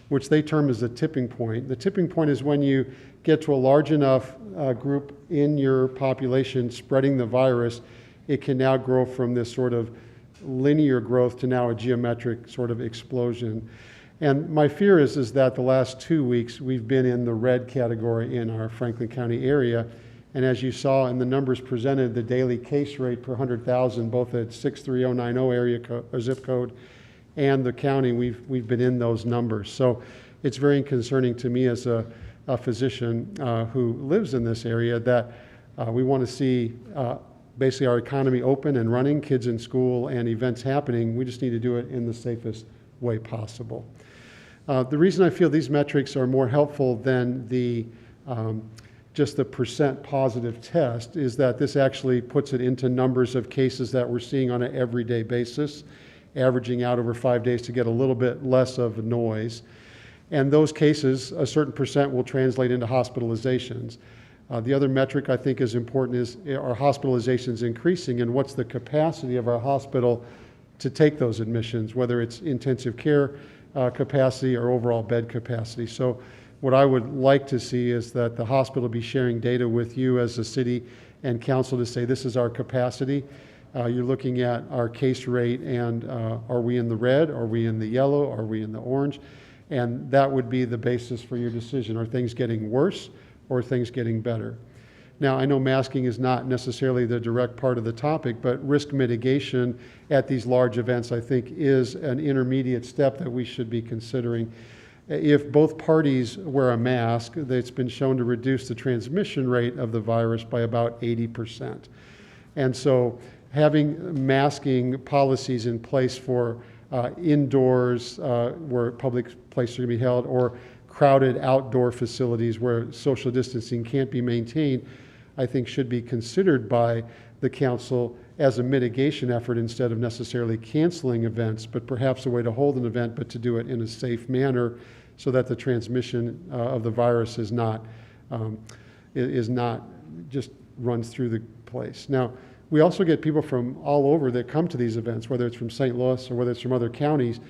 which they term as the tipping point. The tipping point is when you get to a large enough group in your population spreading the virus, it can now grow from this sort of linear growth to now a geometric sort of explosion. And my fear is that the last 2 weeks we've been in the red category in our Franklin County area. And as you saw in the numbers presented, the daily case rate per 100,000, both at 63090 area zip code and the county, we've been in those numbers. So it's very concerning to me as a physician who lives in this area that we want to see basically our economy open and running, kids in school and events happening. We just need to do it in the safest way possible. The reason I feel these metrics are more helpful than the just the percent positive test is that this actually puts it into numbers of cases that we're seeing on an everyday basis, averaging out over 5 days to get a little bit less of noise. And those cases, a certain percent will translate into hospitalizations. The other metric I think is important is, are hospitalizations increasing, and what's the capacity of our hospital to take those admissions, whether it's intensive care capacity or overall bed capacity. So what I would like to see is that the hospital be sharing data with you as a city and council to say this is our capacity. You're looking at our case rate and are we in the red, are we in the yellow, are we in the orange? And that would be the basis for your decision. Are things getting worse or are things getting better? Now, I know masking is not necessarily the direct part of the topic, but risk mitigation at these large events, I think, is an intermediate step that we should be considering. If both parties wear a mask, it's been shown to reduce the transmission rate of the virus by about 80%. And so having masking policies in place for indoors where public places are going to be held, or crowded outdoor facilities where social distancing can't be maintained, I think should be considered by the council as a mitigation effort instead of necessarily canceling events, but perhaps a way to hold an event, but to do it in a safe manner so that the transmission of the virus is not just runs through the place. Now, we also get people from all over that come to these events, whether it's from St. Louis or whether it's from other counties.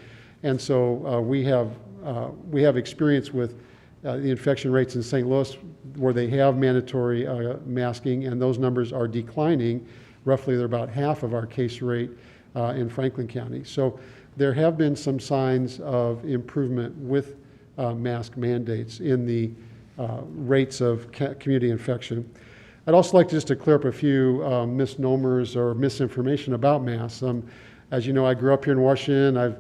And so we have experience with the infection rates in St. Louis where they have mandatory masking, and those numbers are declining. Roughly, they're about half of our case rate in Franklin County. So there have been some signs of improvement with mask mandates in the rates of community infection. I'd also like just to clear up a few misnomers or misinformation about masks. As you know, I grew up here in Washington. I've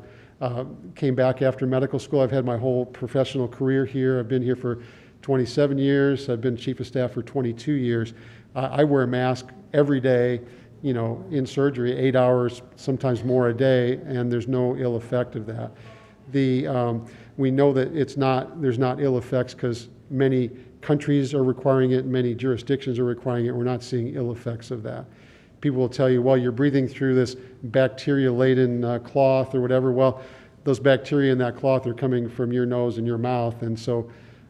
came back after medical school. I've had my whole professional career here. I've been here for 27 years. I've been chief of staff for 22 years. I wear a mask every day, you know, in surgery, 8 hours, sometimes more a day, and there's no ill effect of that. We know that there's not ill effects because many countries are requiring it, many jurisdictions are requiring it. We're not seeing ill effects of that. People will tell you, well, you're breathing through this bacteria-laden cloth or whatever. Well, those bacteria in that cloth are coming from your nose and your mouth, and so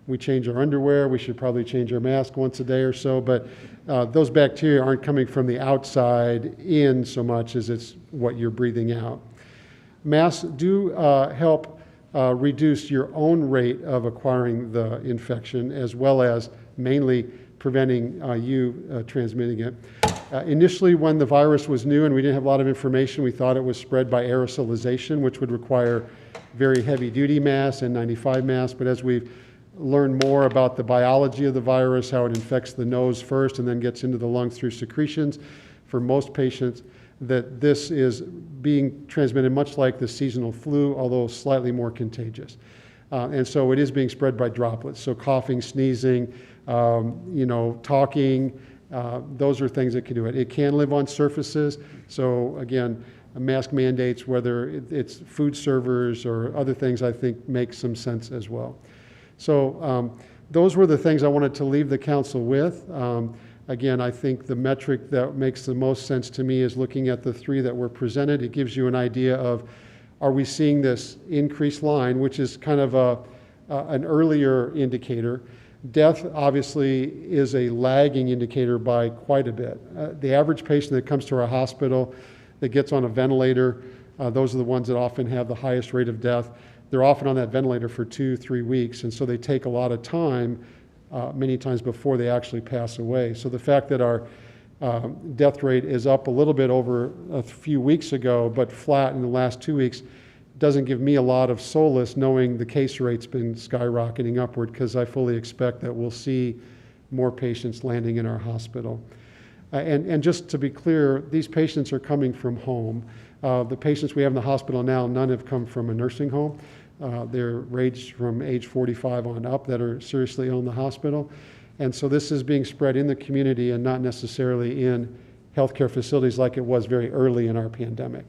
we change our underwear. We should probably change our mask once a day or so, but those bacteria aren't coming from the outside in so much as it's what you're breathing out. Masks do help reduce your own rate of acquiring the infection, as well as mainly preventing you transmitting it. Initially, when the virus was new and we didn't have a lot of information, we thought it was spread by aerosolization, which would require very heavy-duty masks and N95 masks. But as we've learn more about the biology of the virus, how it infects the nose first and then gets into the lungs through secretions. For most patients, that this is being transmitted much like the seasonal flu, although slightly more contagious. And so it is being spread by droplets. So coughing, sneezing, talking, those are things that can do it. It can live on surfaces. So again, mask mandates, whether it's food servers or other things, I think make some sense as well. So those were the things I wanted to leave the council with. Again, I think the metric that makes the most sense to me is looking at the three that were presented. It gives you an idea of, are we seeing this increased line, which is kind of an earlier indicator. Death obviously is a lagging indicator by quite a bit. The average patient that comes to our hospital that gets on a ventilator, those are the ones that often have the highest rate of death. They're often on that ventilator for 2-3 weeks, and so they take a lot of time, many times before they actually pass away. So the fact that our death rate is up a little bit over a few weeks ago, but flat in the last 2 weeks, doesn't give me a lot of solace knowing the case rate's been skyrocketing upward, because I fully expect that we'll see more patients landing in our hospital. And just to be clear, these patients are coming from home. The patients we have in the hospital now, none have come from a nursing home. They're ranged from age 45 on up that are seriously ill in the hospital. And so this is being spread in the community and not necessarily in healthcare facilities like it was very early in our pandemic.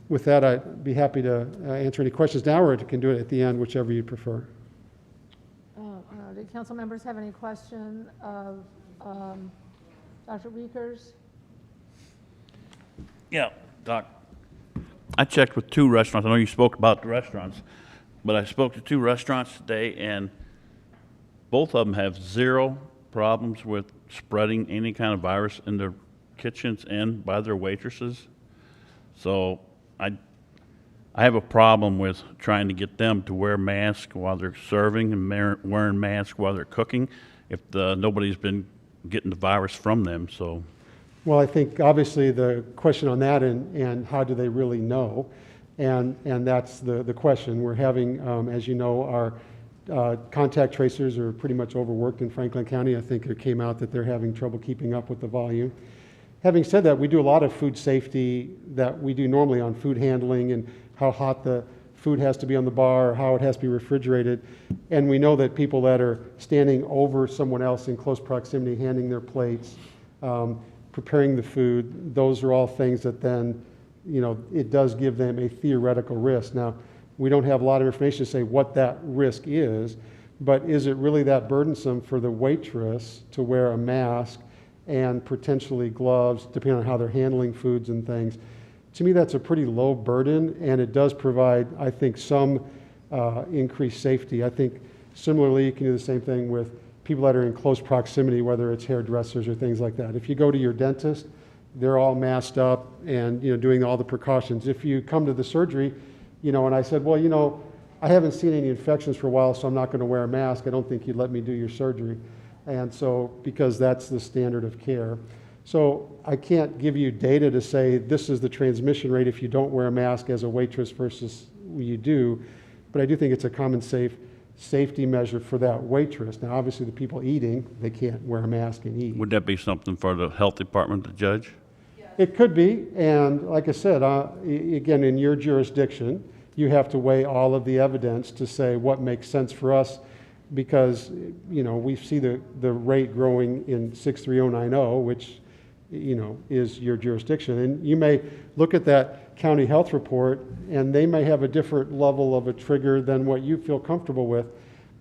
With that, I'd be happy to answer any questions now, or I can do it at the end, whichever you prefer. Do council members have any question of Dr. Wiekers? Yeah, Doc. I checked with 2 restaurants. I know you spoke about the restaurants, but I spoke to 2 restaurants today, and both of them have 0 problems with spreading any kind of virus in their kitchens and by their waitresses. So I have a problem with trying to get them to wear masks while they're serving and wearing masks while they're cooking if nobody's been getting the virus from them. So. Well, I think obviously the question on that and how do they really know, and that's the question. We're having, as you know, our contact tracers are pretty much overworked in Franklin County. I think it came out that they're having trouble keeping up with the volume. Having said that, we do a lot of food safety that we do normally on food handling and how hot the food has to be on the bar, or how it has to be refrigerated. And we know that people that are standing over someone else in close proximity, handing their plates, preparing the food, those are all things that then, it does give them a theoretical risk. Now, we don't have a lot of information to say what that risk is, but is it really that burdensome for the waitress to wear a mask and potentially gloves, depending on how they're handling foods and things? To me, that's a pretty low burden, and it does provide, I think, some increased safety. I think similarly, you can do the same thing with people that are in close proximity, whether it's hairdressers or things like that. If you go to your dentist, they're all masked up and doing all the precautions. If you come to the surgery, and I said, well, I haven't seen any infections for a while, so I'm not going to wear a mask. I don't think you'd let me do your surgery. And so, because that's the standard of care. So I can't give you data to say this is the transmission rate if you don't wear a mask as a waitress versus you do, but I do think it's a common safety measure for that waitress. Now, obviously, the people eating, they can't wear a mask and eat. Would that be something for the health department to judge? It could be, and like I said, again, in your jurisdiction, you have to weigh all of the evidence to say what makes sense for us, because we see the rate growing in 63090, which is your jurisdiction, and you may look at that county health report and they may have a different level of a trigger than what you feel comfortable with.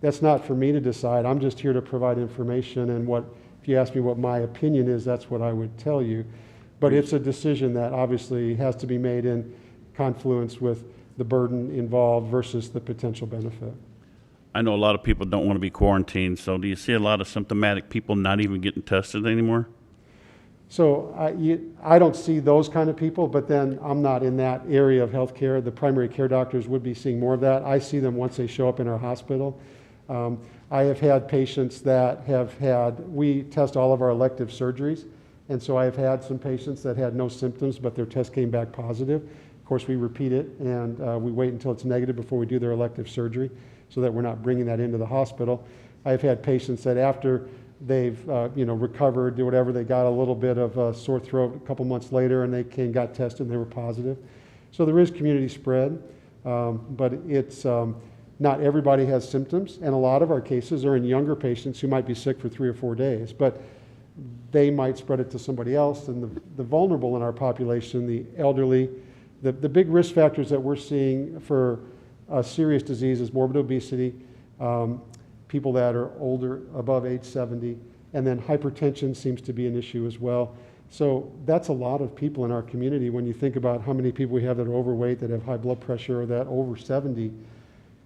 That's not for me to decide. I'm just here to provide information, and if you ask me what my opinion is, that's what I would tell you. But it's a decision that obviously has to be made in confluence with the burden involved versus the potential benefit. I know a lot of people don't want to be quarantined, so do you see a lot of symptomatic people not even getting tested anymore? So I don't see those kind of people, but then I'm not in that area of healthcare. The primary care doctors would be seeing more of that. I see them once they show up in our hospital. I have had patients that we test all of our elective surgeries, and so I've had some patients that had no symptoms, but their test came back positive. Of course, we repeat it, and we wait until it's negative before we do their elective surgery, so that we're not bringing that into the hospital. I've had patients that after they've recovered, do whatever, they got a little bit of a sore throat a couple months later, and they got tested and they were positive. So there is community spread, but it's not everybody has symptoms, and a lot of our cases are in younger patients who might be sick for 3 or 4 days, but they might spread it to somebody else. And the vulnerable in our population, the elderly, the big risk factors that we're seeing for serious disease is morbid obesity, people that are older, above age 70, and then hypertension seems to be an issue as well. So that's a lot of people in our community when you think about how many people we have that are overweight, that have high blood pressure, or that over 70.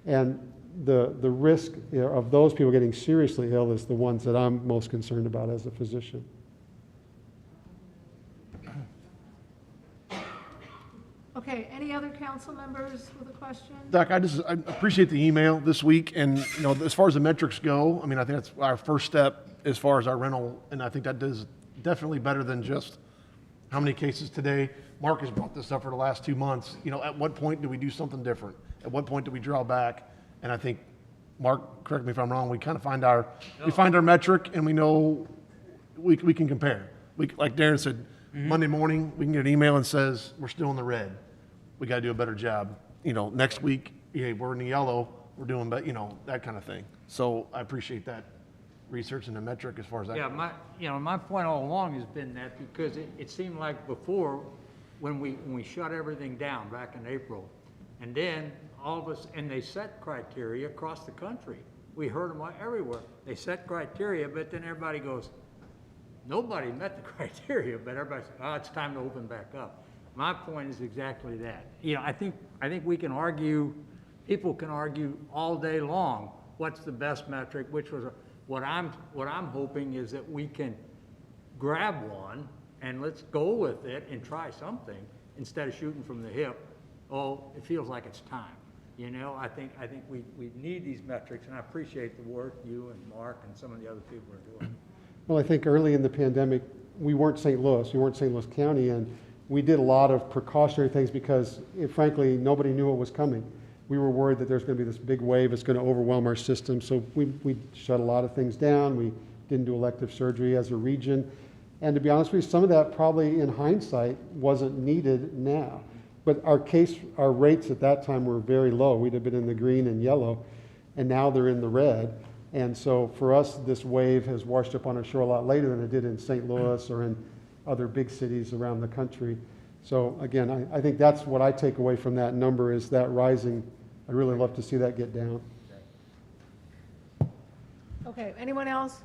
And the risk of those people getting seriously ill is the ones that I'm most concerned about as a physician. Okay, any other council members with a question? Doc, I appreciate the email this week, and as far as the metrics go, I mean, I think that's our first step as far as our rental, and I think that does definitely better than just how many cases today. Mark has brought this up for the last 2 months. At what point do we do something different? At what point do we draw back? And I think, Mark, correct me if I'm wrong, we kind of find our metric, and we know we can compare. Like Darren said, Monday morning, we can get an email and says, we're still in the red. We got to do a better job. Next week, we're in the yellow, we're doing better, that kind of thing. So I appreciate that research and the metric as far as that. Yeah, my point all along has been that because it seemed like before, when we shut everything down back in April, and then all of us, and they set criteria across the country. We heard them everywhere. They set criteria, but then everybody goes, nobody met the criteria, but everybody said, oh, it's time to open back up. My point is exactly that. I think we can argue, people can argue all day long, what's the best metric, which was what I'm hoping is that we can grab one and let's go with it and try something instead of shooting from the hip. Oh, it feels like it's time. I think we need these metrics, and I appreciate the work you and Mark and some of the other people are doing. Well, I think early in the pandemic, we weren't St. Louis County, and we did a lot of precautionary things because, frankly, nobody knew what was coming. We were worried that there's going to be this big wave that's going to overwhelm our system, so we shut a lot of things down. We didn't do elective surgery as a region, and to be honest with you, some of that probably in hindsight wasn't needed now. But our rates at that time were very low. We'd have been in the green and yellow, and now they're in the red. And so for us, this wave has washed up on our shore a lot later than it did in St. Louis or in other big cities around the country. So again, I think that's what I take away from that number is that rising. I'd really love to see that get down. Okay, anyone else?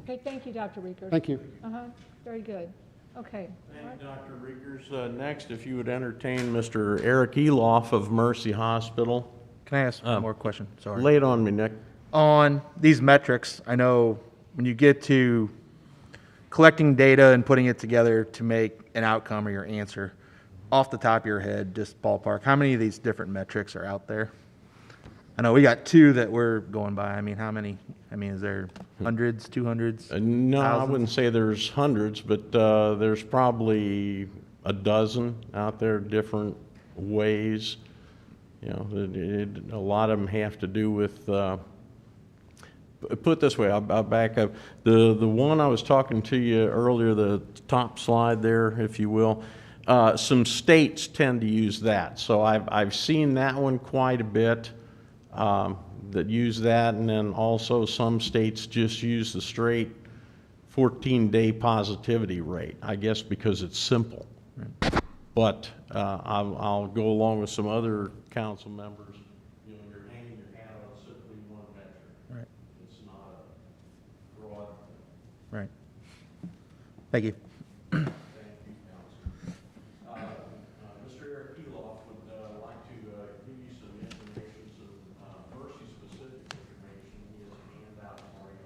Okay, thank you, Dr. Riekers. Thank you. Very good. Okay. Thank you, Dr. Riekers. Next, if you would entertain Mr. Eric Eloff of Mercy Hospital. Can I ask one more question? Sorry. Lay it on me, Nick. On these metrics, I know when you get to collecting data and putting it together to make an outcome or your answer, off the top of your head, just ballpark, how many of these different metrics are out there? I know we got 2 that we're going by. I mean, how many? I mean, is there hundreds, 200s? No, thousands? I wouldn't say there's hundreds, but there's probably a dozen out there, different ways. A lot of them have to do with, put it this way, I'll back up. The one I was talking to you earlier, the top slide there, if you will, some states tend to use that. So I've seen that one quite a bit. That use that, and then also some states just use the straight 14-day positivity rate, I guess because it's simple. Right. But I'll go along with some other council members. You're hanging your hat on simply one metric. Right. It's not a broad. Right. Thank you. Mr. Eric Eloff would like to give you some information, some Mercy-specific information. He has a handout for you.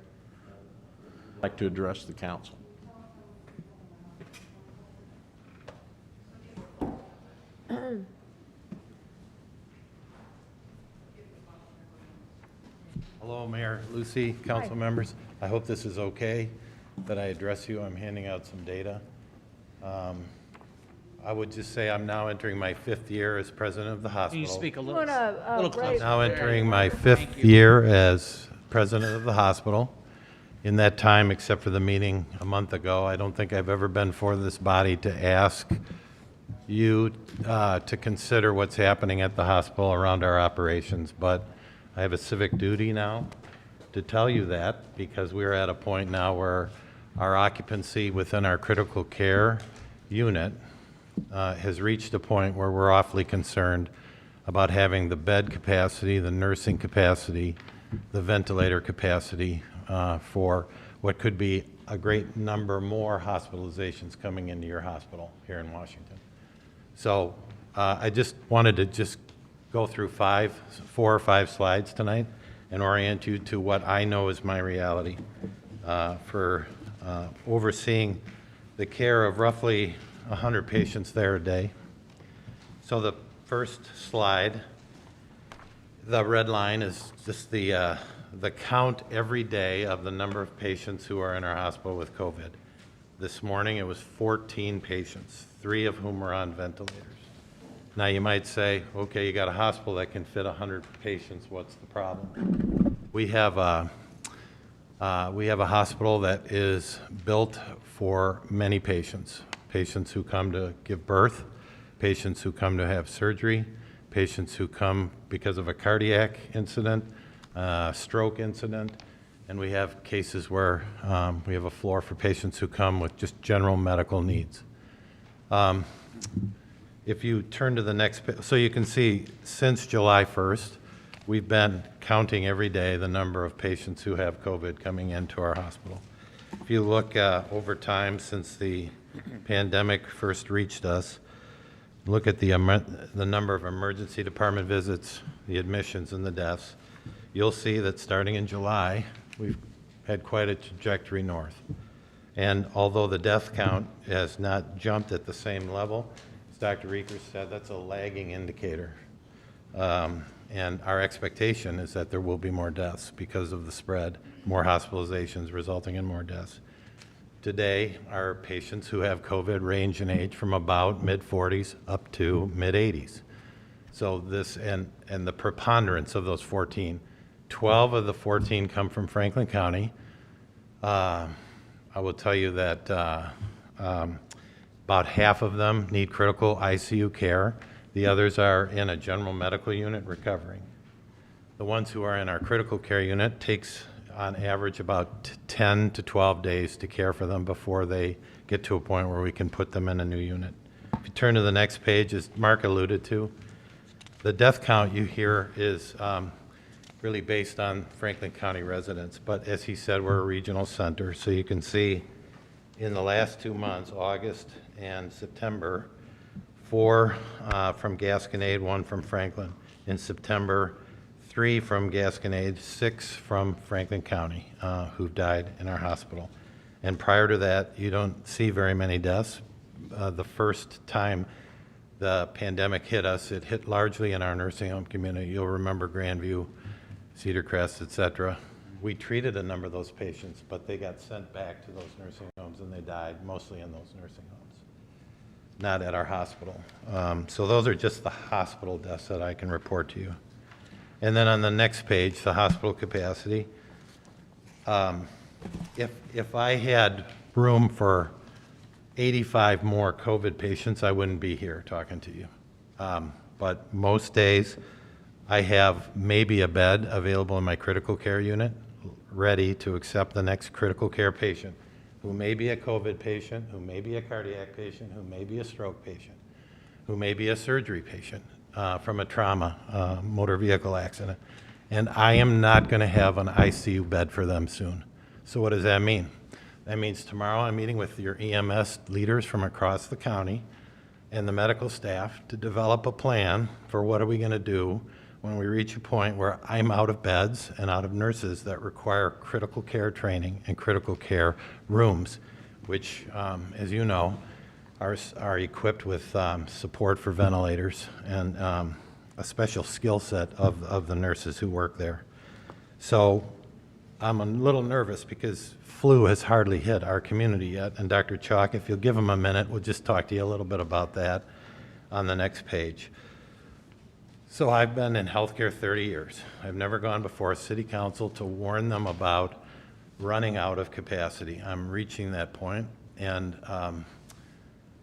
I'd like to address the council. Hello, Mayor, Lucy, council members. I hope this is okay that I address you. I'm handing out some data. I would just say I'm now entering my 5th year as president of the Can hospital. you speak a You little, wanna, little raise- closer? Now entering my Thank 5th you. year as president of the hospital. In that time, except for the meeting a month ago, I don't think I've ever been before this body to ask you to consider what's happening at the hospital around our operations. But I have a civic duty now to tell you that, because we're at a point now where our occupancy within our critical care unit has reached a point where we're awfully concerned about having the bed capacity, the nursing capacity, the ventilator capacity for what could be a great number more hospitalizations coming into your hospital here in Washington. So I just wanted to just go through 4 or 5 slides tonight and orient you to what I know is my reality for overseeing the care of roughly 100 patients there a day. So the first slide, the red line is just the count every day of the number of patients who are in our hospital with COVID. This morning it was 14 patients, 3 of whom were on ventilators. Now you might say, okay, you got a hospital that can fit 100 patients, what's the problem? We have a hospital that is built for many patients. Patients who come to give birth, patients who come to have surgery, patients who come because of a cardiac incident, stroke incident, and we have cases where we have a floor for patients who come with just general medical needs. If you turn to the next page, so you can see since July 1st, we've been counting every day the number of patients who have COVID coming into our hospital. If you look over time since the pandemic first reached us, look at the number of emergency department visits, the admissions, and the deaths, you'll see that starting in July, we've had quite a trajectory north. And although the death count has not jumped at the same level, as Dr. Reeker said, that's a lagging indicator. And our expectation is that there will be more deaths because of the spread, more hospitalizations resulting in more deaths. Today, our patients who have COVID range in age from about mid-40s up to mid-80s. So this, and the preponderance of those 14, 12 of the 14 come from Franklin County. I will tell you that about half of them need critical ICU care. The others are in a general medical unit recovering. The ones who are in our critical care unit takes on average about 10 to 12 days to care for them before they get to a point where we can put them in a new unit. If you turn to the next page, as Mark alluded to, the death count you hear is really based on Franklin County residents, but as he said, we're a regional center, so you can see in the last 2 months, August and September, 4 from Gasconade, 1 from Franklin. In September, 3 from Gasconade, 6 from Franklin County who've died in our hospital. And prior to that, you don't see very many deaths. The first time the pandemic hit us, it hit largely in our nursing home community. You'll remember Grandview, Cedar Crest, et cetera. We treated a number of those patients, but they got sent back to those nursing homes and they died mostly in those nursing homes, not at our hospital. So those are just the hospital deaths that I can report to you. And then on the next page, the hospital capacity. If I had room for 85 more COVID patients, I wouldn't be here talking to you. But most days, I have maybe a bed available in my critical care unit, ready to accept the next critical care patient, who may be a COVID patient, who may be a cardiac patient, who may be a stroke patient, who may be a surgery patient from a trauma, motor vehicle accident. And I am not going to have an ICU bed for them soon. So what does that mean? That means tomorrow I'm meeting with your EMS leaders from across the county and the medical staff to develop a plan for what are we going to do when we reach a point where I'm out of beds and out of nurses that require critical care training and critical care rooms, which, as you know, are equipped with support for ventilators and a special skill set of the nurses who work there. So I'm a little nervous because flu has hardly hit our community yet. And Dr. Chalk, if you'll give him a minute, we'll just talk to you a little bit about that on the next page. So I've been in healthcare 30 years. I've never gone before a city council to warn them about running out of capacity. I'm reaching that point. And,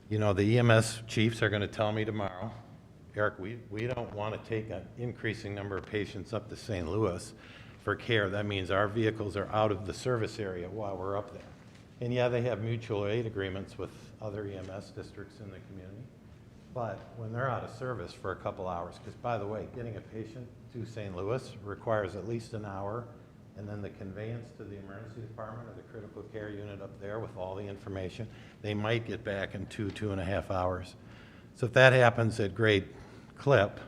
you know, the EMS chiefs are going to tell me tomorrow, Eric, we don't want to take an increasing number of patients up to St. Louis for care. That means our vehicles are out of the service area while we're up there. And yeah, they have mutual aid agreements with other EMS districts in the community. But when they're out of service for a couple hours, because by the way, getting a patient to St. Louis requires at least an hour, and then the conveyance to the emergency department or the critical care unit up there with all the information, they might get back in 2.5 hours. So if that happens at great clip,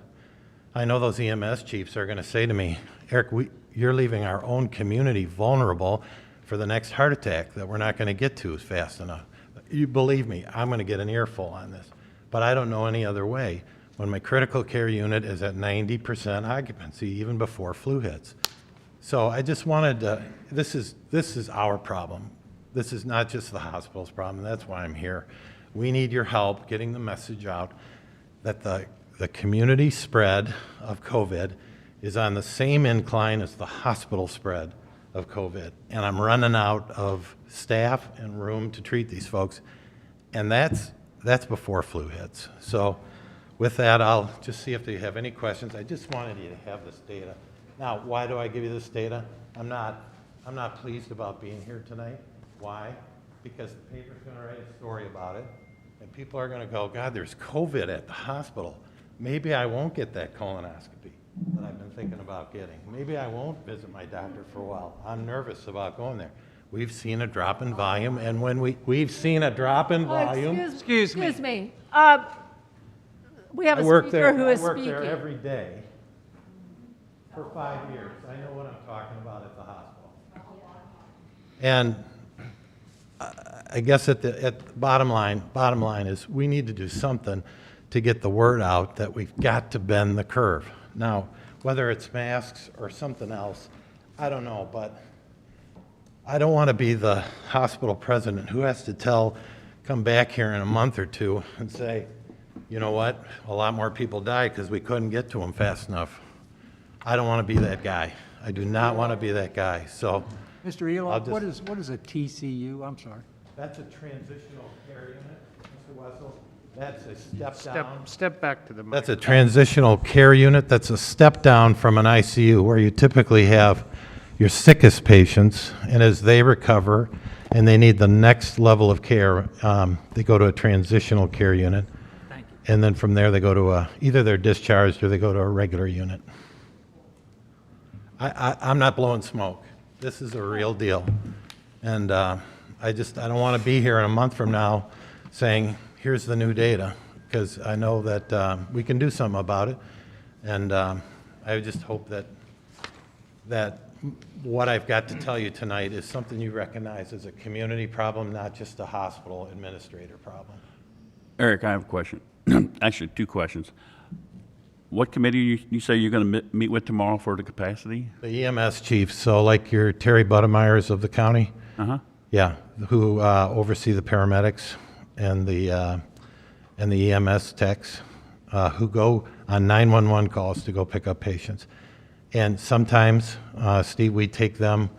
I know those EMS chiefs are going to say to me, Eric, you're leaving our own community vulnerable for the next heart attack that we're not going to get to fast enough. You believe me, I'm going to get an earful on this. But I don't know any other way when my critical care unit is at 90% occupancy even before flu hits. So I just wanted to, this is our problem. This is not just the hospital's problem. That's why I'm here. We need your help getting the message out that the community spread of COVID is on the same incline as the hospital spread of COVID. And I'm running out of staff and room to treat these folks. And that's before flu hits. So with that, I'll just see if they have any questions. I just wanted you to have this data. Now, why do I give you this data? I'm not pleased about being here tonight. Why? Because the paper's going to write a story about it, and people are going to go, God, there's COVID at the hospital. Maybe I won't get that colonoscopy that I've been thinking about getting. Maybe I won't visit my doctor for a while. I'm nervous about going there. We've seen a drop in volume, and when we've seen a drop in volume. Excuse me. We have I a work speaker there. who is I work speaking. there every day for 5 years. I know what I'm talking about at the hospital. And I guess at the bottom line is we need to do something to get the word out that we've got to bend the curve. Now, whether it's masks or something else, I don't know, but I don't want to be the hospital president who has to come back here in a month or two and say, you know what, a lot more people died because we couldn't get to them fast enough. I don't want to be that guy. I do not want to be that guy. So, Mr. Elon, what is a TCU? I'm sorry. That's a transitional care unit, Mr. Wessel. That's a step down. Step back to the mic. That's a transitional care unit. That's a step down from an ICU where you typically have your sickest patients, and as they recover and they need the next level of care, they go to a transitional care unit. Thank you. And then from there they go to either they're discharged or they go to a regular unit. I'm not blowing smoke. This is a real deal. And I don't want to be here in a month from now saying, here's the new data, because I know that we can do something about it. And I just hope that what I've got to tell you tonight is something you recognize as a community problem, not just a hospital administrator problem. Eric, I have a question. Actually, two questions. What committee you say you're going to meet with tomorrow for the capacity? The EMS chiefs, so like your Terry Budemeyers of the county. Uh-huh. Yeah, who oversee the paramedics and the EMS techs who go on 911 calls to go pick up patients. And sometimes, Steve, we take them,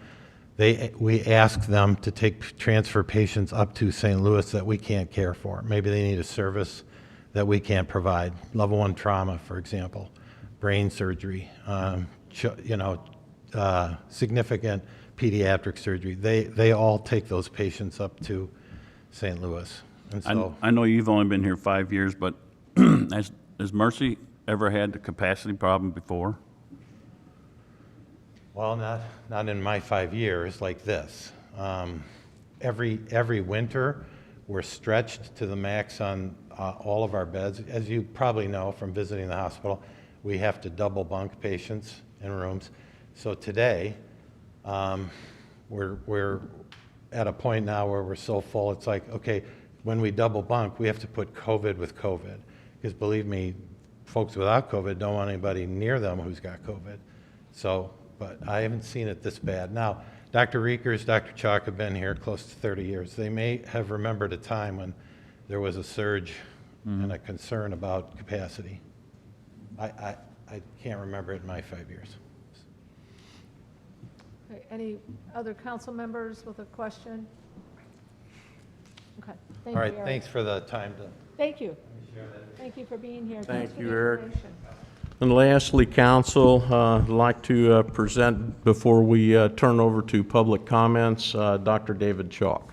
we ask them to transfer patients up to St. Louis that we can't care for. Maybe they need a service that we can't provide. Level 1 trauma, for example, brain surgery, significant pediatric surgery. They all take those patients up to St. Louis. And so I know you've only been here 5 years, but has Mercy ever had the capacity problem before? Well, not in my 5 years like this. Every winter, we're stretched to the max on all of our beds. As you probably know from visiting the hospital, we have to double bunk patients in rooms. So today, we're at a point now where we're so full, it's like, okay, when we double bunk, we have to put COVID with COVID. Because believe me, folks without COVID don't want anybody near them who's got COVID. So, but I haven't seen it this bad. Now, Dr. Reekers, Dr. Chalk have been here close to 30 years. They may have remembered a time when there was a surge and a concern about capacity. I can't remember it in my 5 years. Okay, any other council members with a question? Okay, thank All you, right, Eric. thanks for the time to. Thank you. Thank you for being here. Thanks Thank for you, the Eric. information. And lastly, council, I'd like to present, before we turn over to public comments, Dr. David Chalk.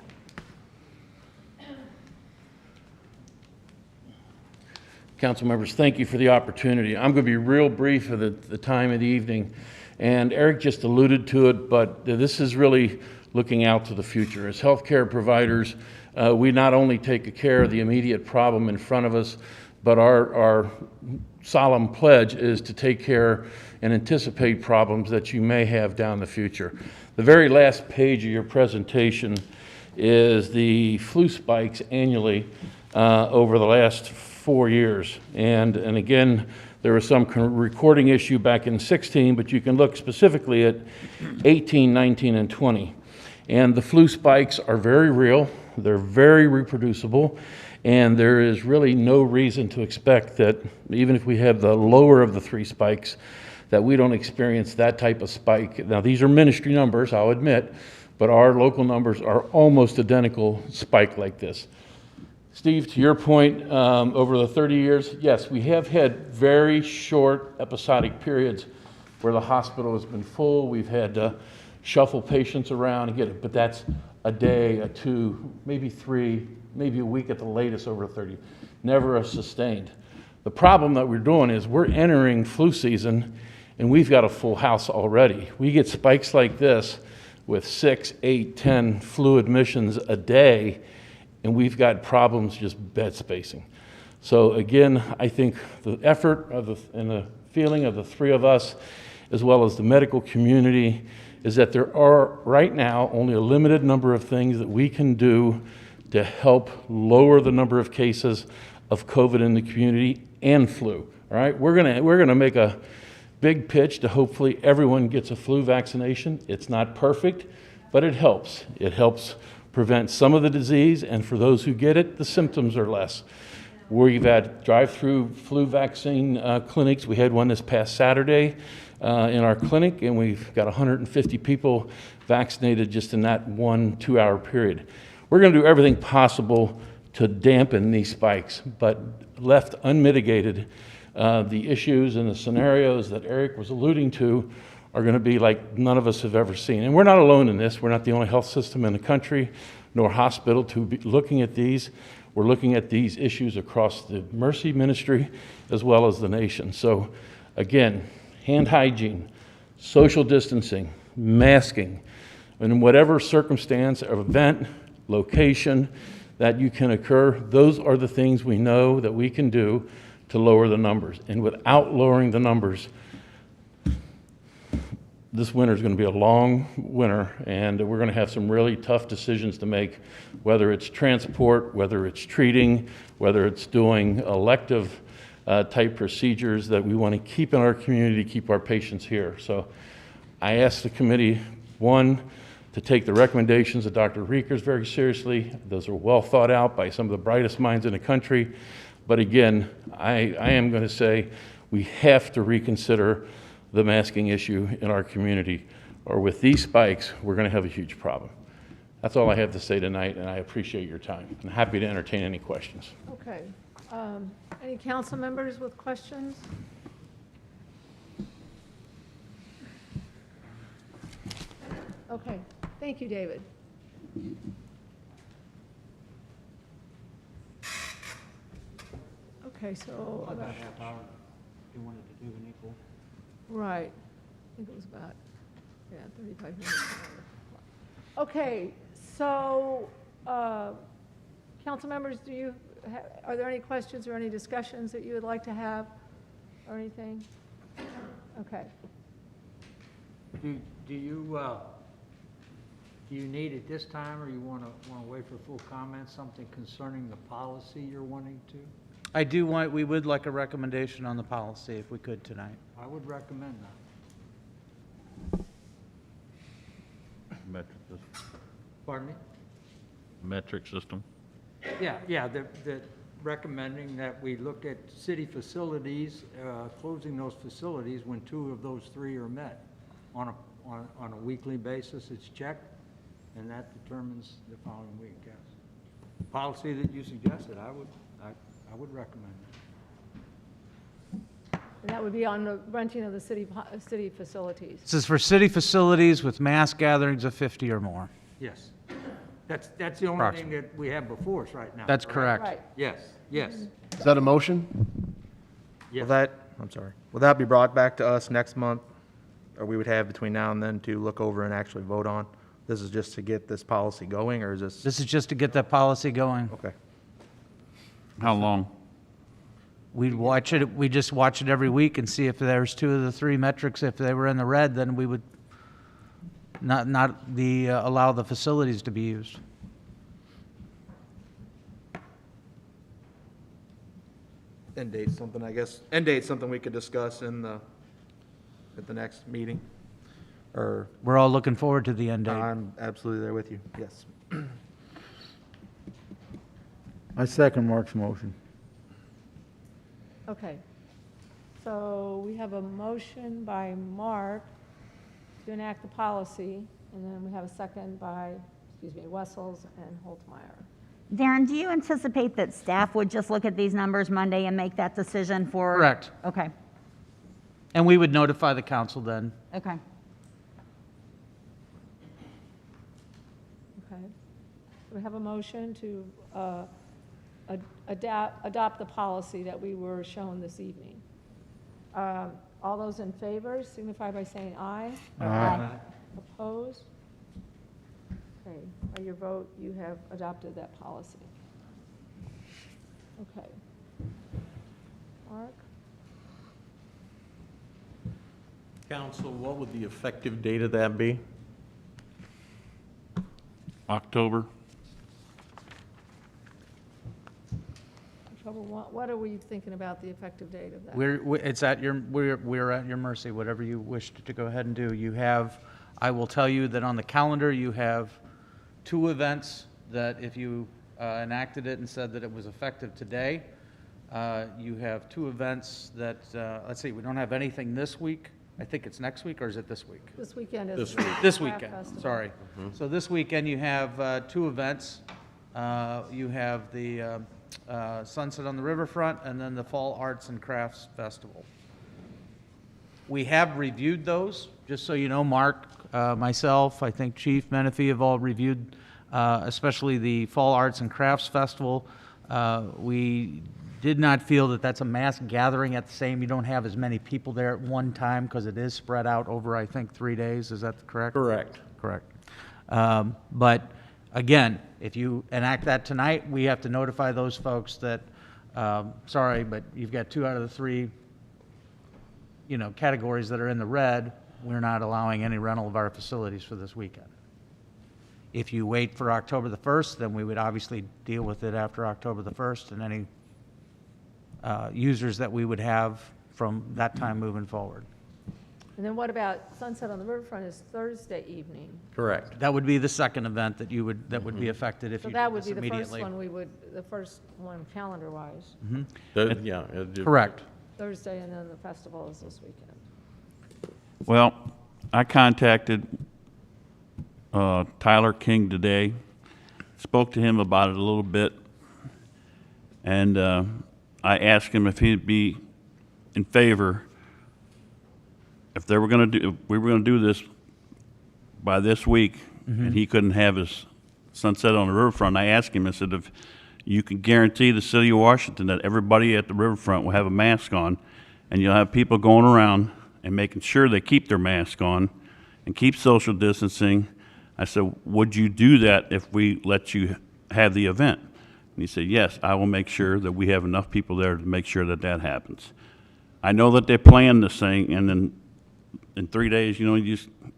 Council members, thank you for the opportunity. I'm going to be real brief at the time of the evening, and Eric just alluded to it, but this is really looking out to the future. As healthcare providers, we not only take care of the immediate problem in front of us, but our solemn pledge is to take care and anticipate problems that you may have down the future. The very last page of your presentation is the flu spikes annually over the last 4 years. And again, there was some recording issue back in 16, but you can look specifically at 18, 19, and 20. And the flu spikes are very real, they're very reproducible, and there is really no reason to expect that even if we have the lower of the 3 spikes, that we don't experience that type of spike. Now, these are ministry numbers, I'll admit, but our local numbers are almost identical spike like this. Steve, to your point, over the 30 years, yes, we have had very short episodic periods where the hospital has been full. We've had to shuffle patients around and get it, but that's a day, a 2, maybe 3, maybe a week at the latest over 30, never a sustained. The problem that we're doing is we're entering flu season and we've got a full house already. We get spikes like this with 6, 8, 10 flu admissions a day, and we've got problems just bed spacing. So again, I think the effort and the feeling of the 3 of us, as well as the medical community, is that there are right now only a limited number of things that we can do to help lower the number of cases of COVID in the community and flu. All right, we're gonna make a big pitch to hopefully everyone gets a flu vaccination. It's not perfect, but it helps. It helps prevent some of the disease, and for those who get it, the symptoms are less. We've had drive-through flu vaccine clinics. We had one this past Saturday in our clinic, and we've got 150 people vaccinated just in that 1-2 hour period. We're going to do everything possible to dampen these spikes, but left unmitigated, the issues and the scenarios that Eric was alluding to are going to be like none of us have ever seen. And we're not alone in this. We're not the only health system in the country, nor hospital to be looking at these. We're looking at these issues across the Mercy Ministry as well as the nation. So again, hand hygiene, social distancing, masking, and in whatever circumstance or event, location that you can occur, those are the things we know that we can do to lower the numbers. And without lowering the numbers, this winter is going to be a long winter, and we're going to have some really tough decisions to make, whether it's transport, whether it's treating, whether it's doing elective type procedures that we want to keep in our community, keep our patients here. So I asked the committee, one, to take the recommendations of Dr. Reekers very seriously. Those are well thought out by some of the brightest minds in the country. But again, I am going to say we have to reconsider the masking issue in our community, or with these spikes, we're going to have a huge problem. That's all I have to say tonight, and I appreciate your time. I'm happy to entertain any questions. Okay. Any council members with questions? Okay. Thank you, David. Okay, so About a half hour, if you wanted to do an equal. right. I think it was about 35 minutes. Okay, so council members, are there any questions or any discussions that you would like to have or anything? Okay. Do you need at this time, or you want to wait for full comments, something concerning the policy you're wanting to? We would like a recommendation on the policy if we could tonight. I would recommend that. Pardon me? Metric system. Yeah, that recommending that we look at city facilities, closing those facilities when 2 of those 3 are met. On a weekly basis, it's checked, and that determines the following week, yes. Policy that you suggested, I would recommend it. And that would be on the renting of the city facilities. This is for city facilities with mass gatherings of 50 or more. Yes. That's the only thing that we have before us right now. That's correct. Right. Yes, yes. Is that a motion? Yes. Will that be brought back to us next month? Or we would have between now and then to look over and actually vote on? This is just to get this policy going, or is this? This is just to get that policy going. Okay. How long? We just watch it every week and see if there's 2 of the 3 metrics. If they were in the red, then we would not allow the facilities to be used. End date's something, I guess, end date's something we could discuss at the next meeting, or? We're all looking forward to the end date. I'm absolutely there with you, yes. I second Mark's motion. Okay. So we have a motion by Mark to enact the policy, and then we have a second by, Wessels and Holtmeyer. Darren, do you anticipate that staff would just look at these numbers Monday and make that decision for? Correct. Okay, And we would notify the council then. okay. Okay. We have a motion to adopt the policy that we were shown this evening. All those in favor signify by saying aye. Aye. Opposed? Okay, by your vote, you have adopted that policy. Okay. Mark? Council, what would the effective date of that be? October. What are we thinking about the effective date of that? We're at your mercy, whatever you wish to go ahead and do. I will tell you that on the calendar, you have 2 events that if you enacted it and said that it was effective today, you have 2 events that, let's see, we don't have anything this week. I think it's next week, or is it this week? This weekend is. This week. This Craft weekend, Festival. sorry. So this weekend, you have 2 events. You have the Sunset on the Riverfront, and then the Fall Arts and Crafts Festival. We have reviewed those, just so you know. Mark, myself, I think Chief Menifee have all reviewed, especially the Fall Arts and Crafts Festival. We did not feel that that's a mass gathering at the same. You don't have as many people there at one time because it is spread out over, I think, 3 days. Is that correct? Correct. Correct. But again, if you enact that tonight, we have to notify those folks that, sorry, but you've got 2 out of the 3, categories that are in the red. We're not allowing any rental of our facilities for this weekend. If you wait for October the 1st, then we would obviously deal with it after October the 1st and any users that we would have from that time moving forward. And then what about Sunset on the Riverfront is Thursday evening? Correct. That would be the second event that would be affected if So you that did would this be immediately. the first one calendar-wise. Yeah. Correct. Thursday, and then the festival is this weekend. Well, I contacted Tyler King today, spoke to him about it a little bit, and I asked him if he'd be in favor if we were going to do this by this week, and he couldn't have his Sunset on the Riverfront. I asked him, I said, if you can guarantee the city of Washington that everybody at the riverfront will have a mask on, and you'll have people going around and making sure they keep their mask on and keep social distancing. I said, would you do that if we let you have the event? And he said, yes, I will make sure that we have enough people there to make sure that that happens. I know that they planned this thing, and then in 3 days,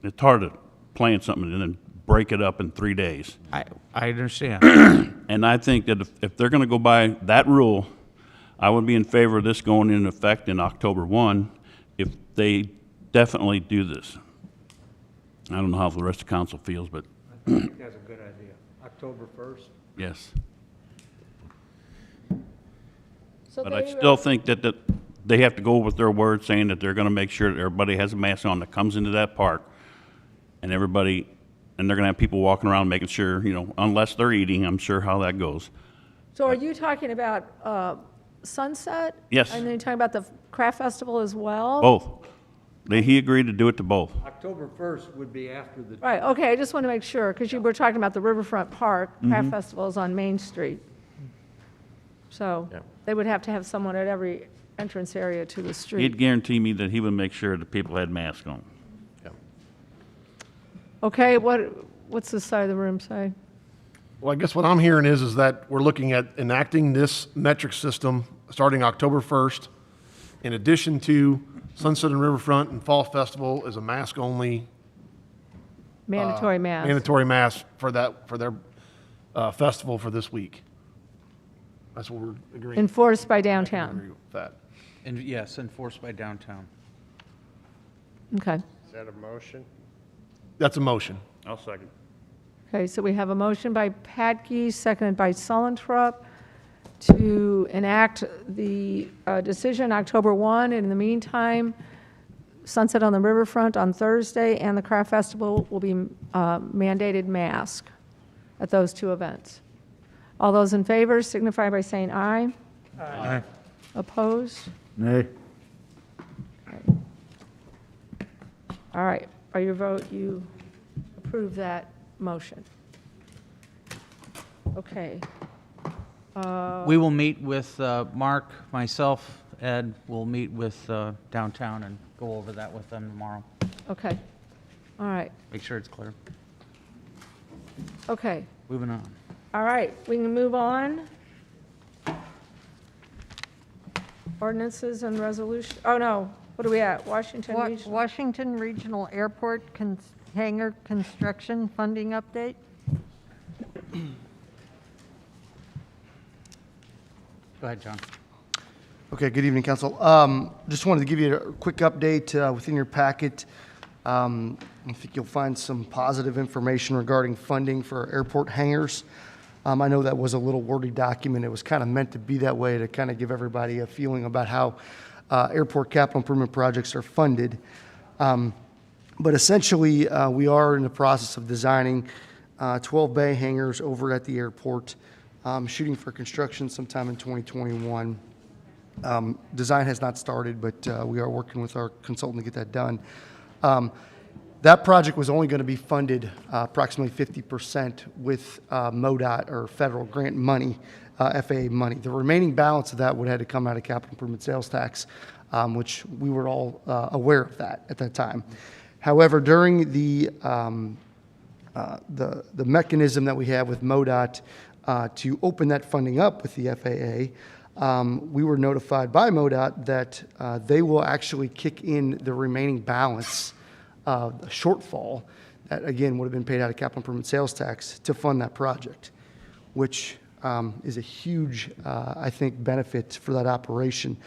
it's hard to plan something and then break it up in 3 days. I understand. And I think that if they're going to go by that rule, I would be in favor of this going into effect in October 1 if they definitely do this. I don't know how the rest of the council feels, but I I think that's a good idea. October 1st? Yes. So But I they, still think that they have to go with their word, saying that they're gonna make sure that everybody has a mask on that comes into that park. And they're gonna have people walking around making sure, unless they're eating, I'm sure how that goes. So are you talking about Sunset? Yes. And then you're talking about the craft festival as well? Both. He agreed to do it to both. October 1st would be after the. Right, okay, I just want to make sure, because you were talking about the Riverfront Park, Mm-hmm. craft festival is on Main Street. So they would have to have someone at every entrance area to the He'd street. guarantee me that he would make sure that people had masks on. Okay, what's this side of the room say? Well, I guess what I'm hearing is that we're looking at enacting this metric system starting October 1st, in addition to Sunset and Riverfront and Fall Festival is a mask-only. Mandatory mask. Mandatory mask for their festival for this week. That's what we're agreeing. Enforced by I agree downtown. with that. And yes, enforced by downtown. Okay. Is that a motion? That's a motion. I'll second. Okay, so we have a motion by Patke, seconded by Sullentrup, to enact the decision October 1. And in the meantime, Sunset on the Riverfront on Thursday and the Craft Festival will be mandated mask at those two events. All those in favor signify by saying aye. Aye. Opposed? Nay. All right, by your vote, you approve that motion. Okay. We will meet with Mark, myself, Ed, we'll meet with downtown and go over that with them tomorrow. Okay, all right, Make sure it's clear. okay. Moving on. All right, we can move on. Ordinances and resolution, oh no, what are we at? Washington Regional? Washington Regional Airport hangar construction funding update? Go ahead, John. Okay, good evening, council. Just wanted to give you a quick update within your packet. I think you'll find some positive information regarding funding for airport hangars. I know that was a little wordy document. It was kind of meant to be that way to kind of give everybody a feeling about how airport capital improvement projects are funded. But essentially, we are in the process of designing 12 bay hangars over at the airport, shooting for construction sometime in 2021. Design has not started, but we are working with our consultant to get that done. That project was only going to be funded approximately 50% with MoDOT or federal grant money, FAA money. The remaining balance of that would have to come out of capital improvement sales tax, which we were all aware of that at that time. However, during the mechanism that we have with MoDOT to open that funding up with the FAA, we were notified by MoDOT that they will actually kick in the remaining balance, the shortfall, that again would have been paid out of capital improvement sales tax to fund that project, which is a huge, I think, benefit for that operation.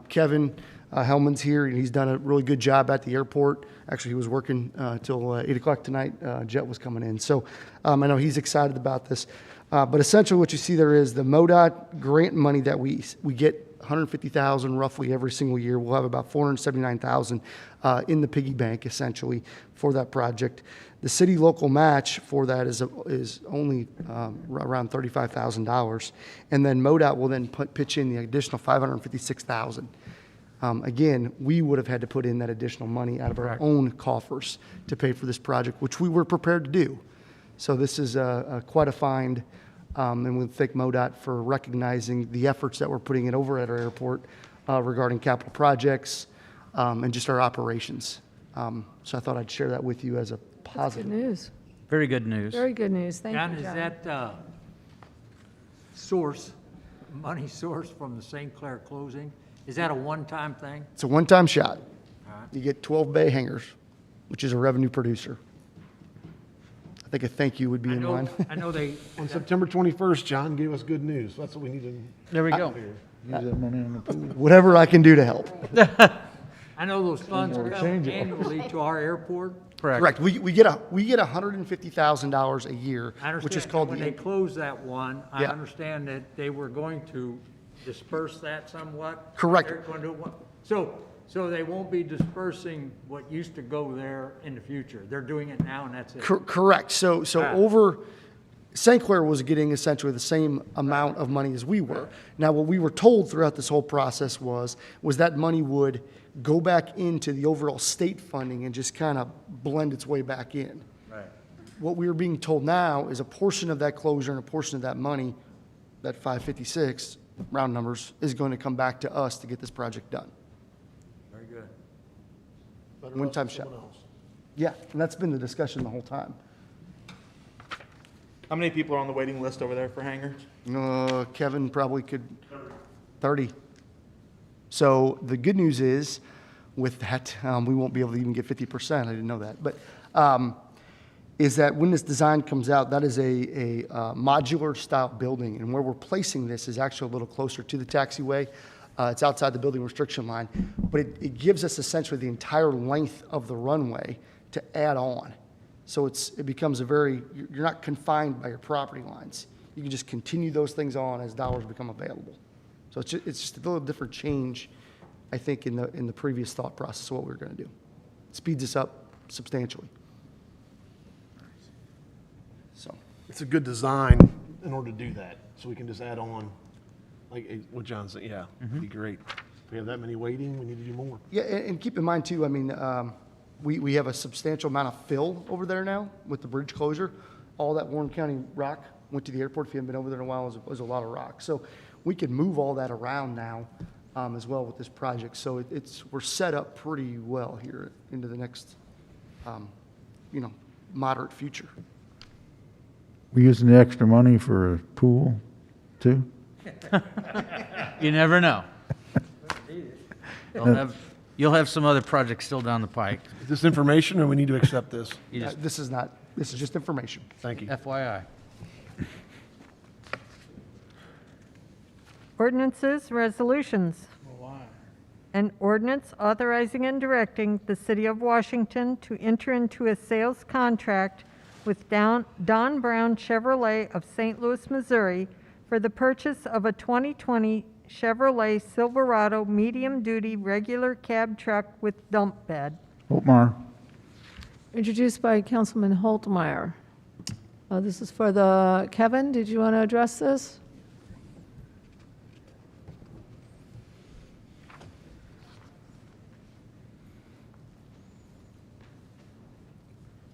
Kevin Hellman's here, and he's done a really good job at the airport. Actually, he was working till 8 o'clock tonight. Jet was coming in. So I know he's excited about this. But essentially what you see there is the MoDOT grant money that we get, $150,000 roughly every single year. We'll have about $479,000 in the piggy bank essentially for that project. The city local match for that is only around $35,000, and then MoDOT will then pitch in the additional $556,000. Again, we would have had to put in that additional money out of our own coffers to pay for this project, which we were prepared to do. So this is quite a find, and we thank MoDOT for recognizing the efforts that we're putting in over at our airport regarding capital projects and just our operations. So I thought I'd share that with you as a positive. Good news. Very good news. Very good news. Thank John, you, John. is that money source from the St. Clair closing, is that a one-time thing? It's a one-time shot. All right. You get 12 bay hangars, which is a revenue producer. I think a thank you would be in line. I know they. On September 21st, John gave us good news. That's what we need to. There we go. Whatever I can do to help. I know those funds Or come change it. annually to our airport. Correct. We get $150,000 a year, I understand. which is called When they closed that one, I Yeah. understand that they were going to disperse that somewhat. Correct. They're going to, so they won't be dispersing what used to go there in the future. They're doing it now and that's it. Correct. So over, St. Clair was getting essentially the same amount of money as we were. Now, what we were told throughout this whole process was that money would go back into the overall state funding and just kind of blend its way back in. Right. What we are being told now is a portion of that closure and a portion of that money, that 556, round numbers, is going to come back to us to get this project done. Very good. One-time shot. Yeah, and that's been the discussion the whole time. How many people are on the waiting list over there for hangars? Kevin probably could, 30. So the good news is, with that, we won't be able to even get 50%, I didn't know that, but, is that when this design comes out, that is a modular style building, and where we're placing this is actually a little closer to the taxiway. It's outside the building restriction line, but it gives us essentially the entire length of the runway to add on. So it becomes you're not confined by your property lines. You can just continue those things on as dollars become available. So it's just a little different change, I think, in the previous thought process of what we were going to do. It speeds us up substantially. So It's a good design in order to do that, so we can just add on, like what John said, yeah, it'd be great. If we have that many waiting, we need to do more. yeah, and keep in mind too, I mean, we have a substantial amount of fill over there now with the bridge closure. All that Warren County rock went to the airport. If you haven't been over there in a while, it was a lot of rock. So we can move all that around now as well with this project. So we're set up pretty well here into the next, moderate future. We using the extra money for a pool, too? You never know. You'll have some other projects still down the pike. Is this information, or we need to accept this? This is just information. Thank you. FYI. Ordinances, resolutions. An ordinance authorizing and directing the City of Washington to enter into a sales contract with Don Brown Chevrolet of St. Louis, Missouri for the purchase of a 2020 Chevrolet Silverado medium-duty regular cab truck with dump bed. Holtmar. Introduced by Councilman Holtmeyer. This is for Kevin, did you want to address this?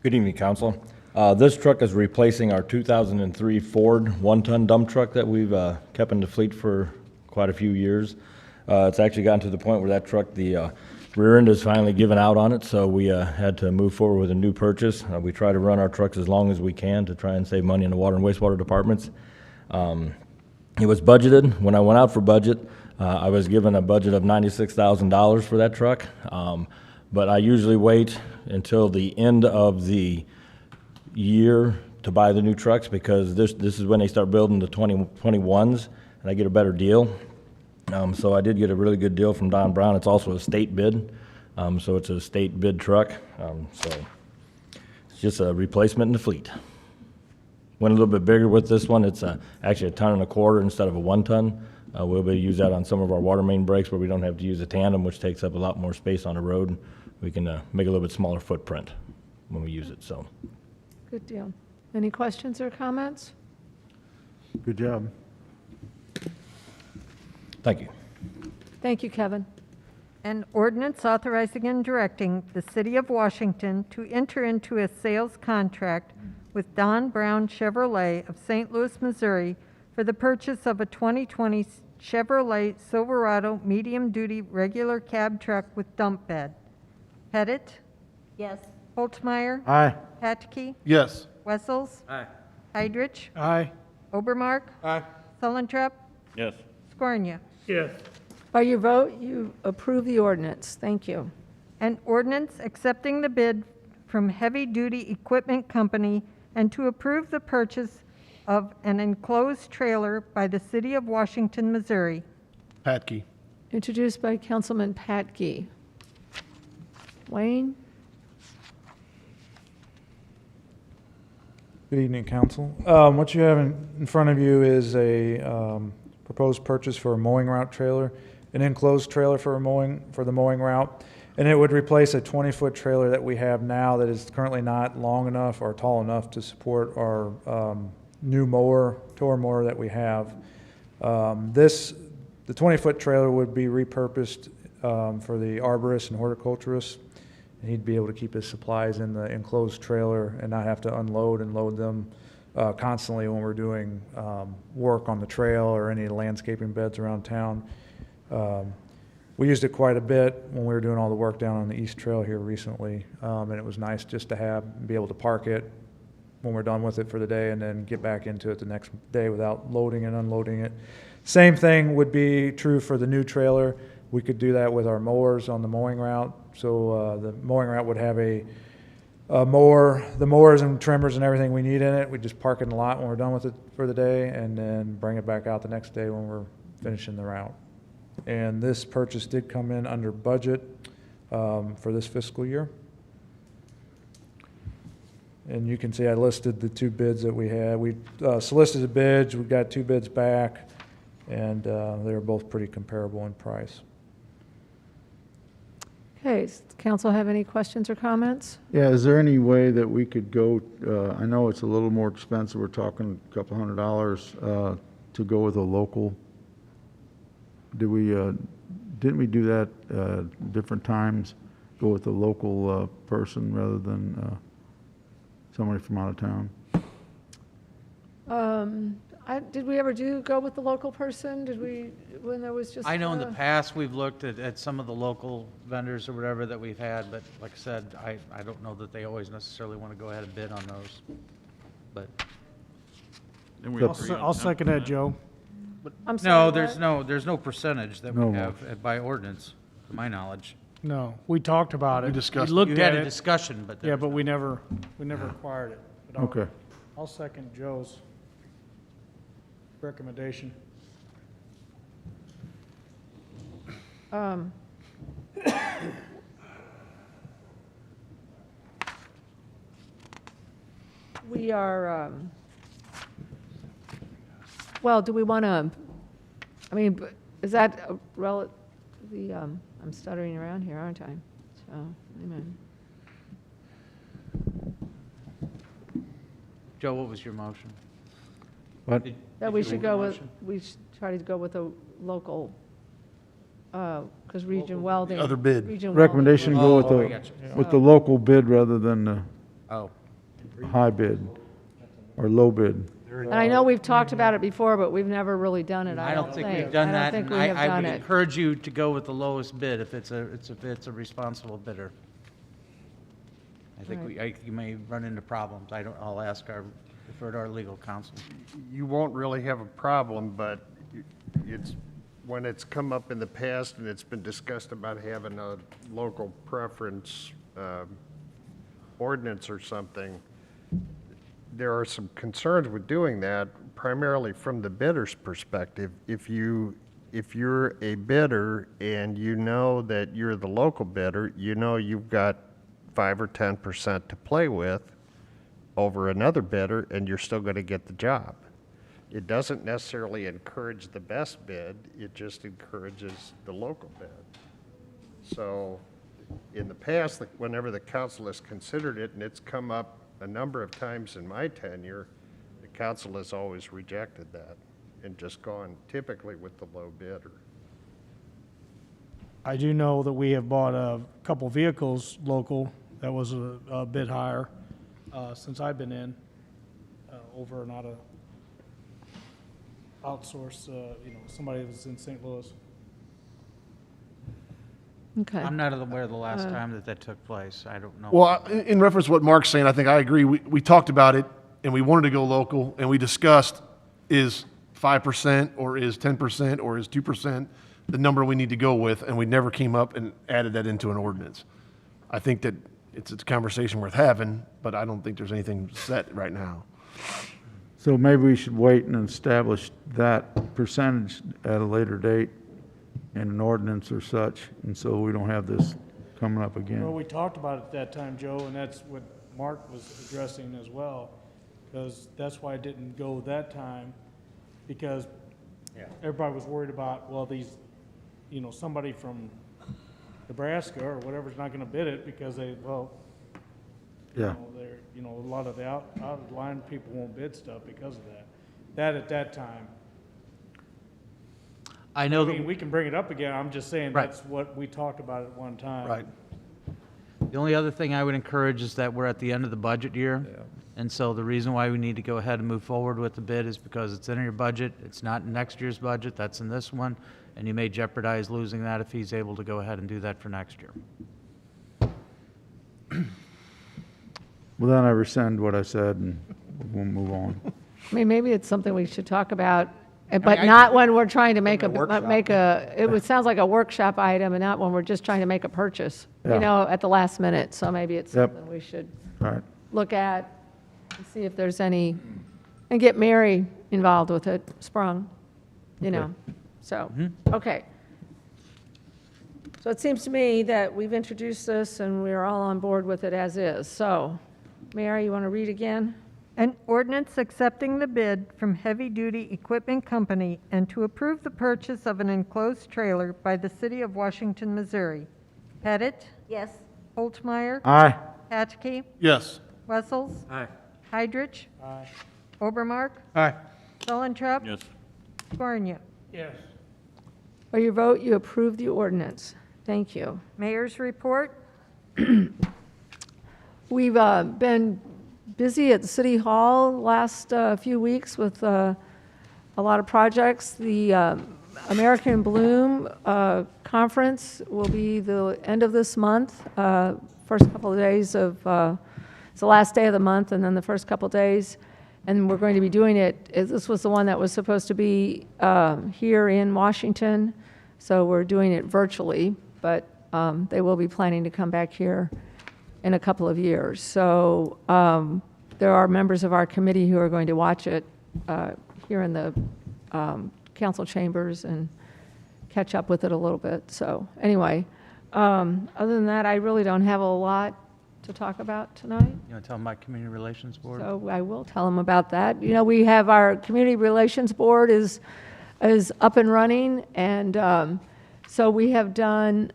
Good evening, Council. This truck is replacing our 2003 Ford one-ton dump truck that we've kept in the fleet for quite a few years. It's actually gotten to the point where that truck, the rear end is finally given out on it, so we had to move forward with a new purchase. We try to run our trucks as long as we can to try and save money in the water and wastewater departments. It was budgeted. When I went out for budget, I was given a budget of $96,000 for that truck. But I usually wait until the end of the year to buy the new trucks, because this is when they start building the 2021s, and I get a better deal. So I did get a really good deal from Don Brown. It's also a state bid, so it's a state bid truck. So it's just a replacement in the fleet. Went a little bit bigger with this one. It's actually 1.25 tons instead of a 1 ton. We'll be able to use that on some of our water main breaks where we don't have to use a tandem, which takes up a lot more space on the road. We can make a little bit smaller footprint when we use it. So, Good deal. Any questions or comments? Good job. thank you. Thank you, Kevin. An ordinance authorizing and directing the City of Washington to enter into a sales contract with Don Brown Chevrolet of St. Louis, Missouri for the purchase of a 2020 Chevrolet Silverado medium-duty regular cab truck with dump bed. Pettit? Yes. Holtmeyer? Aye. Patke? Yes. Wessels? Aye. Heidrich? Aye. Obermark? Aye. Sulentrop? Yes. Skornia? Yes. By your vote, you approve the ordinance. Thank you. An ordinance accepting the bid from Heavy Duty Equipment Company and to approve the purchase of an enclosed trailer by the City of Washington, Missouri. Patke. Introduced by Councilman Patke. Wayne? Good evening, council. What you have in front of you is a proposed purchase for a mowing route trailer, an enclosed trailer for the mowing route, and it would replace a 20-foot trailer that we have now that is currently not long enough or tall enough to support our new tower mower that we have. The 20-foot trailer would be repurposed for the arborist and horticulturist. And he'd be able to keep his supplies in the enclosed trailer and not have to unload and load them constantly when we're doing work on the trail or any landscaping beds around town. We used it quite a bit when we were doing all the work down on the East Trail here recently, and it was nice just to be able to park it when we're done with it for the day and then get back into it the next day without loading and unloading it. Same thing would be true for the new trailer. We could do that with our mowers on the mowing route. So the mowing route would have a mower, the mowers and trimmers and everything we need in it. We just park it in the lot when we're done with it for the day and then bring it back out the next day when we're finishing the route. And this purchase did come in under budget for this fiscal year. And you can see I listed the two bids that we had. We solicited bids, we got two bids back, and they were both pretty comparable in price. Okay, does the council have any questions or comments? Yeah, is there any way that we could go, I know it's a little more expensive, we're talking a couple $100 to go with a local. Didn't we do that different times, go with a local person rather than somebody from out of town? Did we ever go with the local person? Did we, when there was just? I know in the past, we've looked at some of the local vendors or whatever that we've had, but like I said, I don't know that they always necessarily want to go ahead and bid on those. But I'll second that, Joe. I'm sorry, there's no percentage that we have by ordinance, to my knowledge. No, we talked about it. We discussed We looked You had at a it. discussion, but Yeah, but we never acquired it. But Okay. I'll second Joe's recommendation. We are, well, do we want to, I mean, is that I'm stuttering around here, aren't I? So, amen. Joe, what was your motion? What? That we should go with, we should try to go with a local, because Region Welding. Other bid. Region Welding Recommendation go I with got you. the local bid rather than the Oh. high bid or low bid. And I know we've talked about it before, but we've never really done it, I don't think we've done that, I don't and think we have I done would it. encourage you to go with the lowest bid if it's a responsible bidder. I think you may run into problems. I'll refer to our legal counsel. You won't really have a problem, but when it's come up in the past and it's been discussed about having a local preference ordinance or something, there are some concerns with doing that, primarily from the bidder's perspective. If you're a bidder and you know that you're the local bidder, you know you've got 5 or 10% to play with over another bidder, and you're still going to get the job. It doesn't necessarily encourage the best bid, it just encourages the local bid. So in the past, whenever the council has considered it, and it's come up a number of times in my tenure, the council has always rejected that and just gone typically with the low bidder. I do know that we have bought a couple vehicles local that was a bit higher since I've been in, over and out of outsource, somebody that was in St. Louis. Okay. I'm not aware of the last time that took place. I don't know. Well, in reference to what Mark's saying, I think I agree. We talked about it, and we wanted to go local, and we discussed, is 5% or is 10% or is 2% the number we need to go with, and we never came up and added that into an ordinance. I think that it's a conversation worth having, but I don't think there's anything set right now. So maybe we should wait and establish that percentage at a later date in an ordinance or such, and so we don't have this coming up again. Well, we talked about it at that time, Joe, and that's what Mark was addressing as well, because that's why it didn't go that time, because everybody was worried about, well, these, somebody from Nebraska or whatever's not gonna bid it because they, Yeah. they're, a lot of the out of line people won't bid stuff because of that. That at that time. I know I that. mean, we can bring it up again, I'm just saying Right. that's what we talked about at one time. Right. The only other thing I would encourage is that we're at the end of the budget year. And so the reason why we need to go ahead and move forward with the bid is because it's in your budget. It's not in next year's budget, that's in this one. And you may jeopardize losing that if he's able to go ahead and do that for next year. Well, then I rescind what I said and we'll move on. I mean, maybe it's something we should talk about, but not when we're trying to make it sounds like a workshop item and not when we're just trying to make a purchase, Yeah. at the last minute. So maybe it's Yep. something we should Right. look at and see if there's any, and get Mary involved with it, Sprung, So, okay. So it seems to me that we've introduced this and we're all on board with it as is. So, Mary, you want to read again? An ordinance accepting the bid from Heavy Duty Equipment Company and to approve the purchase of an enclosed trailer by the City of Washington, Missouri. Pettit? Yes. Holtmeyer? Aye. Hatchke? Yes. Wessels? Aye. Heidrich? Aye. Obermark? Aye. Sullentrop? Yes. Scornia? Yes. By your vote, you approve the ordinance. Thank you. Mayor's report? We've been busy at the City Hall last few weeks with a lot of projects. The American Bloom Conference will be the end of this month, first couple of days of, it's the last day of the month, and then the first couple of days. And we're going to be doing it, this was the one that was supposed to be here in Washington, so we're doing it virtually, but they will be planning to come back here in a couple of years. So there are members of our committee who are going to watch it here in the council chambers and catch up with it a little bit. So anyway, other than that, I really don't have a lot to talk about tonight. You want to tell them about Community Relations Board? So I will tell them about that. We have our Community Relations Board is up and running, and so we have done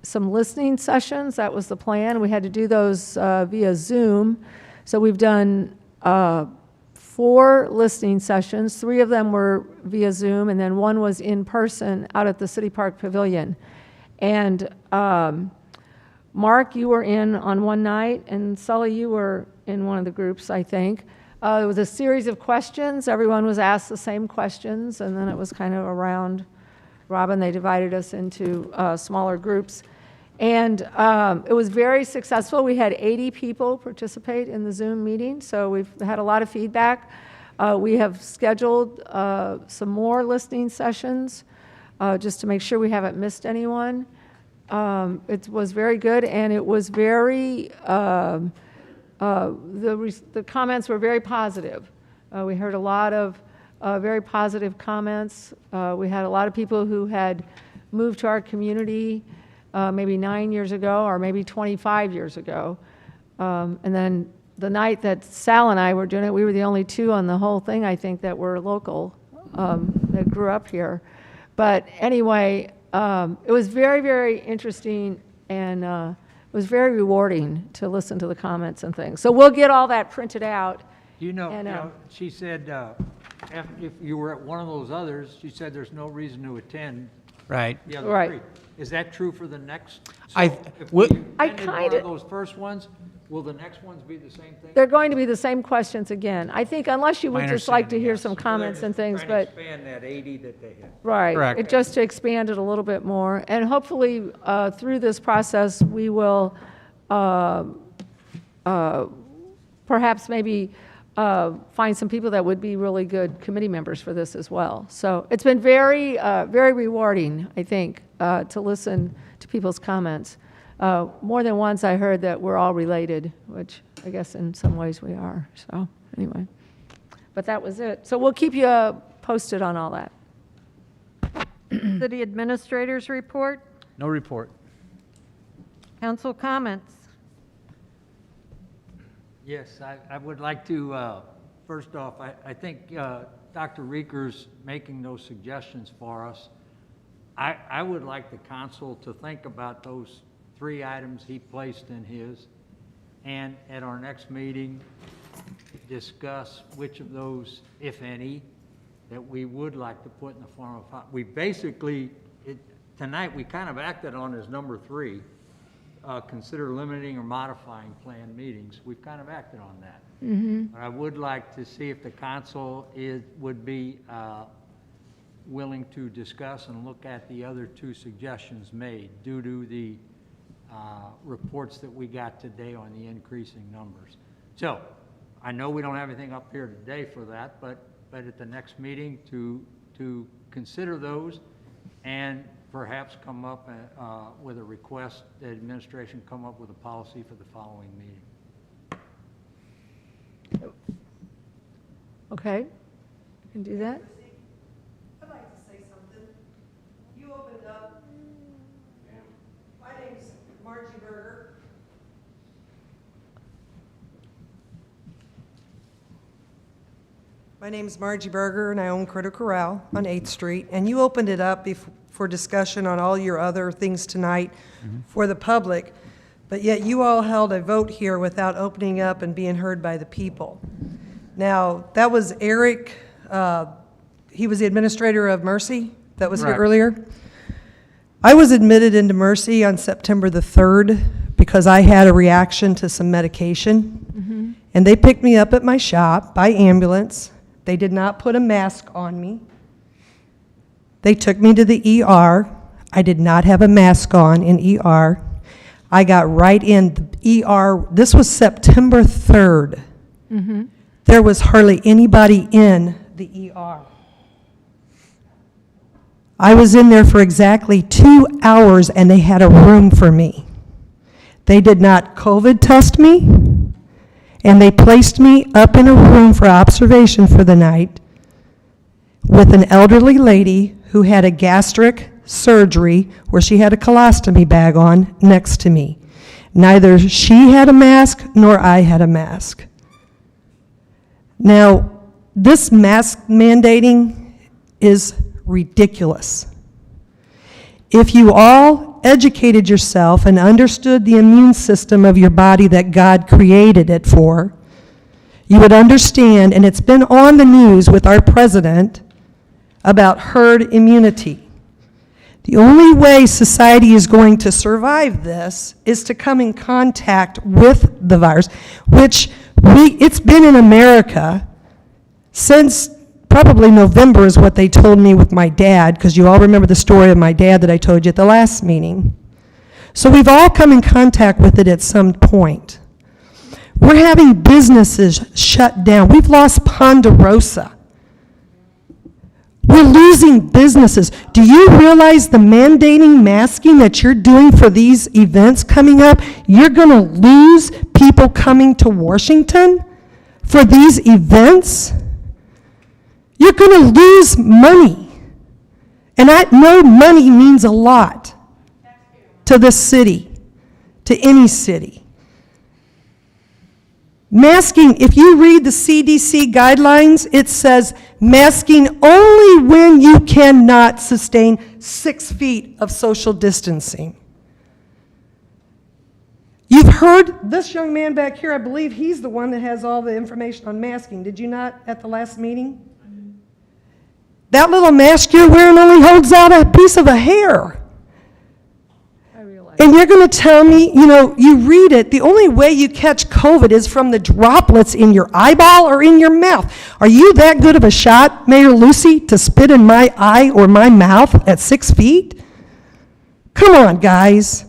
some listening sessions. That was the plan. We had to do those via Zoom. So we've done 4 listening sessions. 3 of them were via Zoom, and then 1 was in person out at the City Park Pavilion. And Mark, you were in on one night, and Sully, you were in one of the groups, I think. It was a series of questions. Everyone was asked the same questions, and then it was kind of a round robin. They divided us into smaller groups. And it was very successful. We had 80 people participate in the Zoom meeting, so we've had a lot of feedback. We have scheduled some more listening sessions just to make sure we haven't missed anyone. It was very good, and it was very, the comments were very positive. We heard a lot of very positive comments. We had a lot of people who had moved to our community maybe 9 years ago or maybe 25 years ago. And then the night that Sal and I were doing it, we were the only 2 on the whole thing, I think, that were local, that grew up here. But anyway, it was very, very interesting, and it was very rewarding to listen to the comments and things. So we'll get all that printed out. She said, if you were at one of those others, she said there's no reason to attend Right. the other Right. 3. Is that true for the next? I- So if well- we I attended one kinda- of those first ones, will the next ones be the same thing? They're going to be the same questions again. I think unless you would My just like to understanding, hear yes. some comments and things, Trying but. to expand that 80 that they had. Right. Correct. Just to expand it a little bit more. And hopefully, through this process, we will perhaps maybe find some people that would be really good committee members for this as well. So it's been very, very rewarding, I think, to listen to people's comments. More than once, I heard that we're all related, which I guess in some ways we are. So anyway, but that was it. So we'll keep you posted on all that. City Administrator's report? No report. Council comments? Yes, I would like to, first off, I think Dr. Reeker's making those suggestions for us. I would like the council to think about those 3 items he placed in his, and at our next meeting, discuss which of those, if any, that we would like to put in the form of, we basically, tonight, we kind of acted on as number 3, consider limiting or modifying planned meetings. We've kind of acted on that. But I would like to see if the council would be willing to discuss and look at the other 2 suggestions made due to the reports that we got today on the increasing numbers. So I know we don't have anything up here today for that, but at the next meeting to consider those and perhaps come up with a request that administration come up with a policy for the following meeting. Okay, you can do that. I'd like to say something. You opened up. My name's Margie Berger. My name's Margie Berger, and I own Critter Corral on 8th Street. And you opened it up for discussion on all your other things tonight for the public, but yet you all held a vote here without opening up and being heard by the people. Now, that was Eric, he was the administrator of Mercy that was here Right. earlier. I was admitted into Mercy on September the 3rd because I had a reaction to some medication. And they picked me up at my shop by ambulance. They did not put a mask on me. They took me to the ER. I did not have a mask on in ER. I got right in the ER. This was September 3rd. There was hardly anybody in the ER. I was in there for exactly 2 hours, and they had a room for me. They did not COVID test me, and they placed me up in a room for observation for the night with an elderly lady who had a gastric surgery where she had a colostomy bag on next to me. Neither she had a mask nor I had a mask. Now, this mask mandating is ridiculous. If you all educated yourself and understood the immune system of your body that God created it for, you would understand, and it's been on the news with our president, about herd immunity. The only way society is going to survive this is to come in contact with the virus, which it's been in America since probably November is what they told me with my dad, because you all remember the story of my dad that I told you at the last meeting. So we've all come in contact with it at some point. We're having businesses shut down. We've lost Ponderosa. We're losing businesses. Do you realize the mandating masking that you're doing for these events coming up? You're going to lose people coming to Washington for these events. You're going to lose money. And I know money means a lot to this city, to any city. Masking, if you read the CDC guidelines, it says masking only when you cannot sustain 6 feet of social distancing. You've heard this young man back here, I believe he's the one that has all the information on masking. Did you not at the last meeting? That little mask you're wearing only holds out a piece of a hair. And you're going to tell me, you read it, the only way you catch COVID is from the droplets in your eyeball or in your mouth. Are you that good of a shot, Mayor Lucy, to spit in my eye or my mouth at 6 feet? Come on, guys.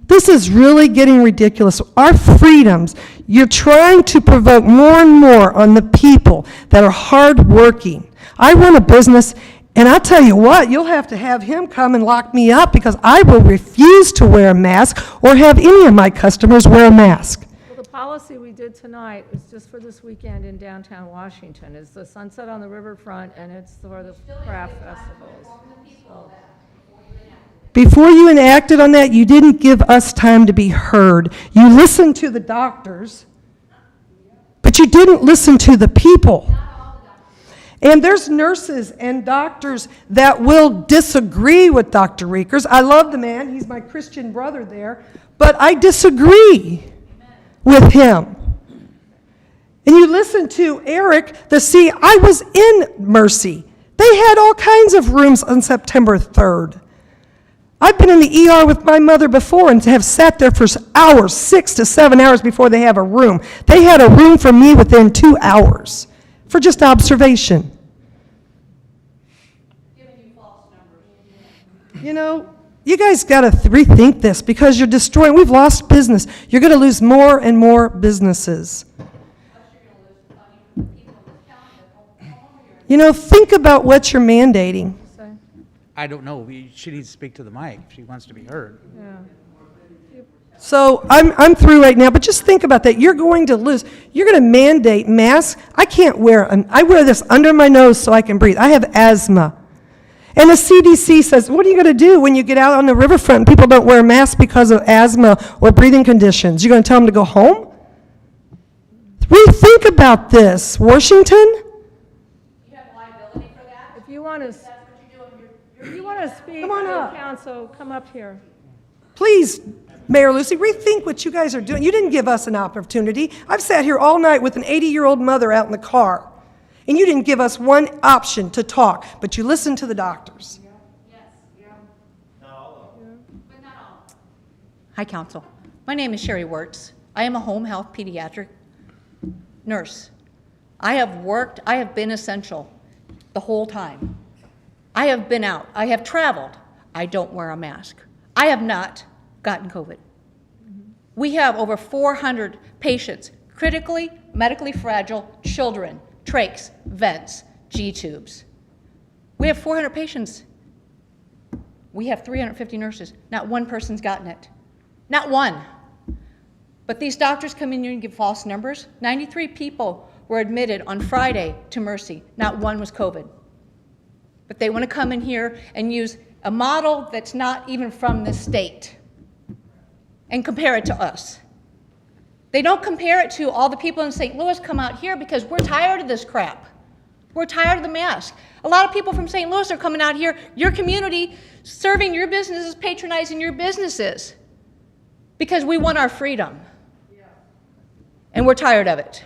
This is really getting ridiculous. Our freedoms, you're trying to provoke more and more on the people that are hardworking. I run a business, and I'll tell you what, you'll have to have him come and lock me up because I will refuse to wear a mask or have any of my customers wear a mask. Well, the policy we did tonight is just for this weekend in downtown Washington. It's the Sunset on the Riverfront, and it's for the craft festivals. So, Before you enacted on that, you didn't give us time to be heard. You listened to the doctors, but you didn't listen to the people. And there's nurses and doctors that will disagree with Dr. Reekers. I love the man. He's my Christian brother there. But I disagree with him. And you listen to Eric, I was in Mercy. They had all kinds of rooms on September 3rd. I've been in the ER with my mother before and have sat there for hours, 6 to 7 hours before they have a room. They had a room for me within 2 hours for just observation. You know, you guys got to rethink this because you're destroying. We've lost business. You're going to lose more and more businesses. You know, think about what you're mandating. I don't know. She needs to speak to the mic if she wants to be heard. So I'm through right now, but just think about that. You're going to lose. You're going to mandate masks. I can't I wear this under my nose so I can breathe. I have asthma. And the CDC says, what are you going to do when you get out on the riverfront and people don't wear masks because of asthma or breathing conditions? You're going to tell them to go home? Rethink about this, Washington. If you want to speak, Come on up. council, come up here. Please, Mayor Lucy, rethink what you guys are doing. You didn't give us an opportunity. I've sat here all night with an 80-year-old mother out in the car, and you didn't give us one option to talk, but you listened to the doctors. Hi, Council. My name is Sherry Wirtz. I am a home health pediatric nurse. I have been essential the whole time. I have been out. I have traveled. I don't wear a mask. I have not gotten COVID. We have over 400 patients, critically, medically fragile children, trachs, vents, G-tubes. We have 400 patients. We have 350 nurses. Not one person's gotten it. Not one. But these doctors come in here and give false numbers. 93 people were admitted on Friday to Mercy. Not one was COVID. But they want to come in here and use a model that's not even from the state and compare it to us. They don't compare it to all the people in St. Louis come out here because we're tired of this crap. We're tired of the mask. A lot of people from St. Louis are coming out here, your community, serving your businesses, patronizing your businesses because we want our freedom. And we're tired of it.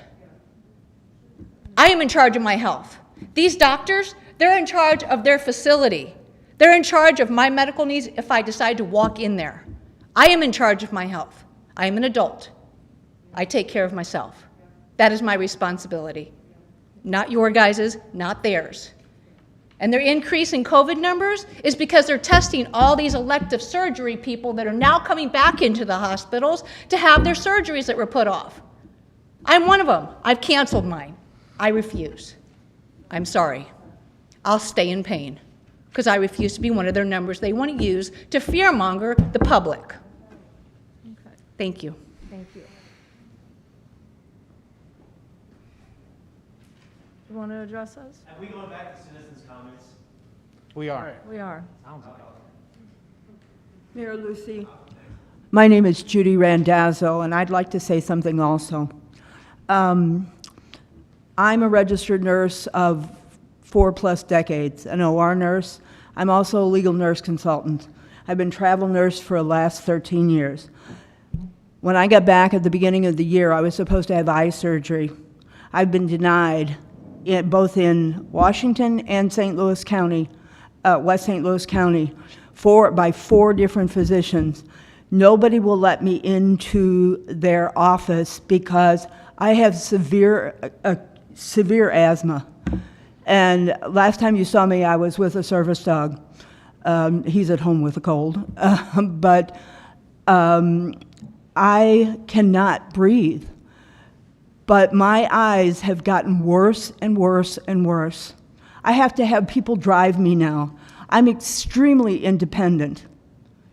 I am in charge of my health. These doctors, they're in charge of their facility. They're in charge of my medical needs if I decide to walk in there. I am in charge of my health. I am an adult. I take care of myself. That is my responsibility. Not your guys's, not theirs. And their increase in COVID numbers is because they're testing all these elective surgery people that are now coming back into the hospitals to have their surgeries that were put off. I'm one of them. I've canceled mine. I refuse. I'm sorry. I'll stay in pain because I refuse to be one of their numbers they want to use to fearmonger the public. Okay. Thank you. Thank you. You want to address us? Are we going back to citizens' comments? We are. We are. Mayor Lucy. My name is Judy Randazzo, and I'd like to say something also. I'm a registered nurse of 4+ decades, an OR nurse. I'm also a legal nurse consultant. I've been travel nurse for the last 13 years. When I got back at the beginning of the year, I was supposed to have eye surgery. I've been denied, both in Washington and St. Louis County, West St. Louis County, by 4 different physicians. Nobody will let me into their office because I have severe asthma. And last time you saw me, I was with a service dog. He's at home with a cold. But I cannot breathe. But my eyes have gotten worse and worse and worse. I have to have people drive me now. I'm extremely independent.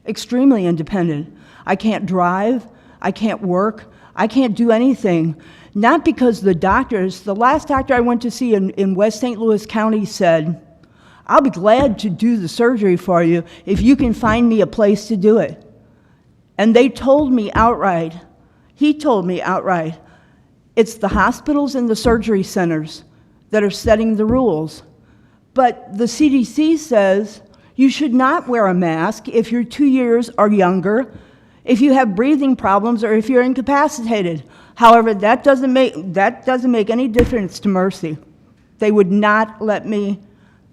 Extremely independent. I can't drive. I can't work. I can't do anything. Not because the last doctor I went to see in West St. Louis County said, I'll be glad to do the surgery for you if you can find me a place to do it. And they told me outright, he told me outright, it's the hospitals and the surgery centers that are setting the rules. But the CDC says you should not wear a mask if you're 2 years or younger, if you have breathing problems, or if you're incapacitated. However, that doesn't make any difference to Mercy. They would not let me,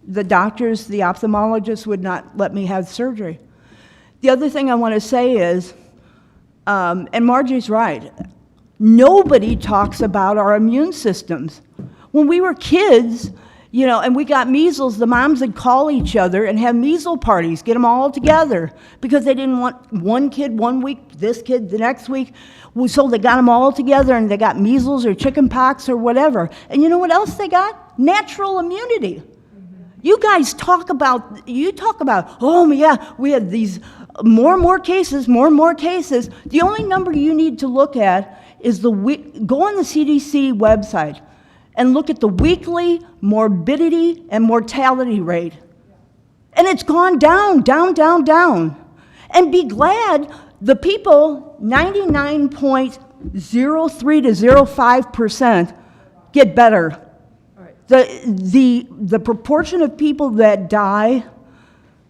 the doctors, the ophthalmologists would not let me have surgery. The other thing I want to say is, and Margie's right, nobody talks about our immune systems. When we were kids, you know, and we got measles, the moms would call each other and have measles parties, get them all together, because they didn't want one kid 1 week, this kid the next week. So they got them all together, and they got measles or chicken pox or whatever. And you know what else they got? Natural immunity. You guys talk about, oh yeah, we had these more and more cases, more and more cases. The only number you need to look at is go on the CDC website and look at the weekly morbidity and mortality rate. And it's gone down, down, down, down. And be glad the people, 99.03 to 05% get better. The proportion of people that die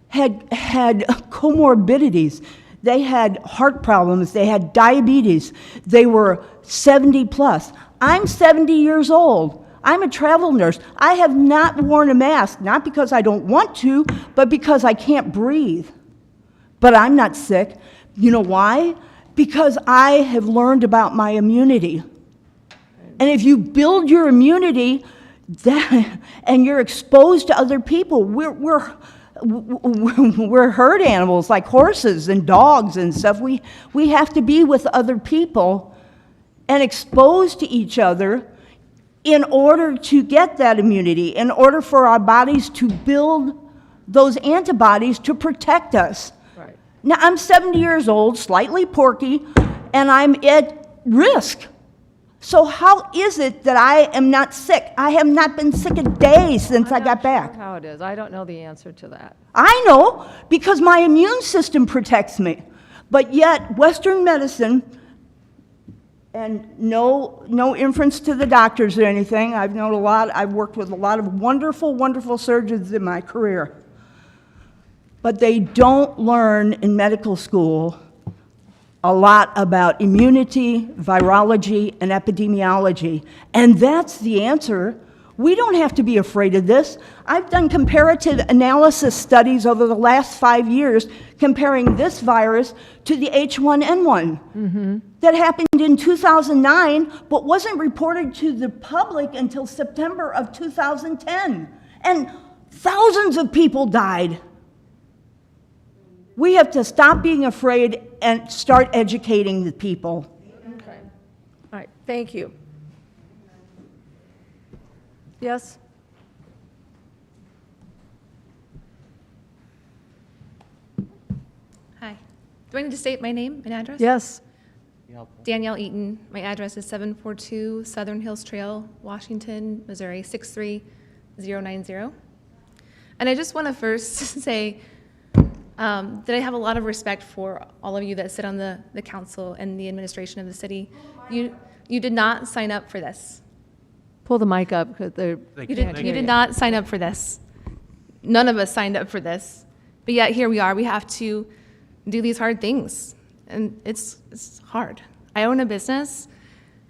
had comorbidities. They had heart problems, they had diabetes, they were 70 plus. I'm 70 years old. I'm a travel nurse. I have not worn a mask, not because I don't want to, but because I can't breathe. But I'm not sick. You know why? Because I have learned about my immunity. And if you build your immunity and you're exposed to other people, we're herd animals like horses and dogs and stuff. We have to be with other people and exposed to each other in order to get that immunity, in order for our bodies to build those antibodies to protect us. Right. Now, I'm 70 years old, slightly porky, and I'm at risk. So how is it that I am not sick? I have not been sick a day since I got back. How it is, I don't know the answer to that. I know, because my immune system protects me. But yet, Western medicine, and no inference to the doctors or anything, I've worked with a lot of wonderful, wonderful surgeons in my career. But they don't learn in medical school a lot about immunity, virology, and epidemiology. And that's the answer. We don't have to be afraid of this. I've done comparative analysis studies over the last 5 years comparing this virus to the H1N1 that happened in 2009, but wasn't reported to the public until September of 2010. And thousands of people died. We have to stop being afraid and start educating the people. Okay. All right, thank you. Yes? Hi. Do I need to state my name and address? Yes. Danielle Eaton. My address is 742 Southern Hills Trail, Washington, Missouri, 63090. And I just want to first say that I have a lot of respect for all of you that sit on the council and the administration of the city. You did not sign up for this. Pull the mic up, because they're. You did not sign up for this. None of us signed up for this. But yet here we are. We have to do these hard things. And it's hard. I own a business,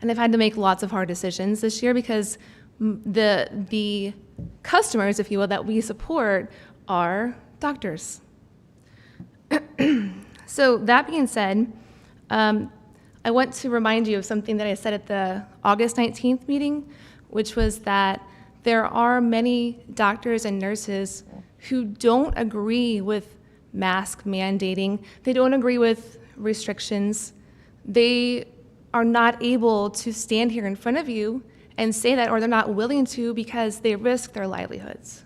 and I've had to make lots of hard decisions this year because the customers, if you will, that we support are doctors. So that being said, I want to remind you of something that I said at the August 19th meeting, which was that there are many doctors and nurses who don't agree with mask mandating. They don't agree with restrictions. They are not able to stand here in front of you and say that, or they're not willing to because they risk their livelihoods.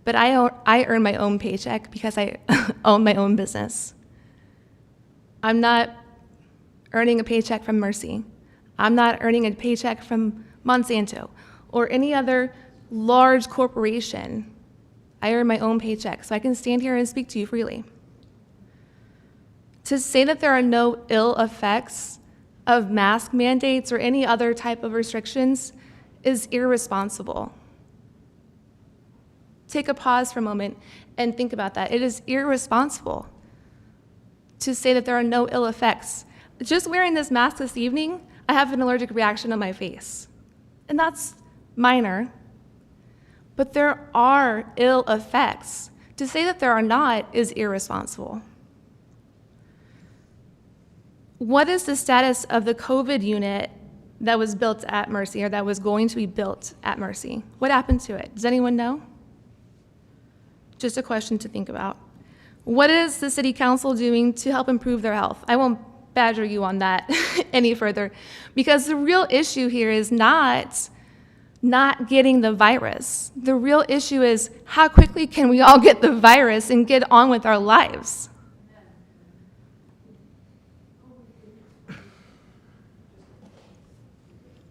But I earn my own paycheck because I own my own business. I'm not earning a paycheck from Mercy. I'm not earning a paycheck from Monsanto or any other large corporation I earn my own paycheck, so I can stand here and speak to you freely. To say that there are no ill effects of mask mandates or any other type of restrictions is irresponsible. Take a pause for a moment and think about that. It is irresponsible to say that there are no ill effects. Just wearing this mask this evening, I have an allergic reaction on my face. And that's minor. But there are ill effects. To say that there are not is irresponsible. What is the status of the COVID unit that was built at Mercy, or that was going to be built at Mercy? What happened to it? Does anyone know? Just a question to think about. What is the city council doing to help improve their health? I won't badger you on that any further, because the real issue here is not getting the virus. The real issue is how quickly can we all get the virus and get on with our lives?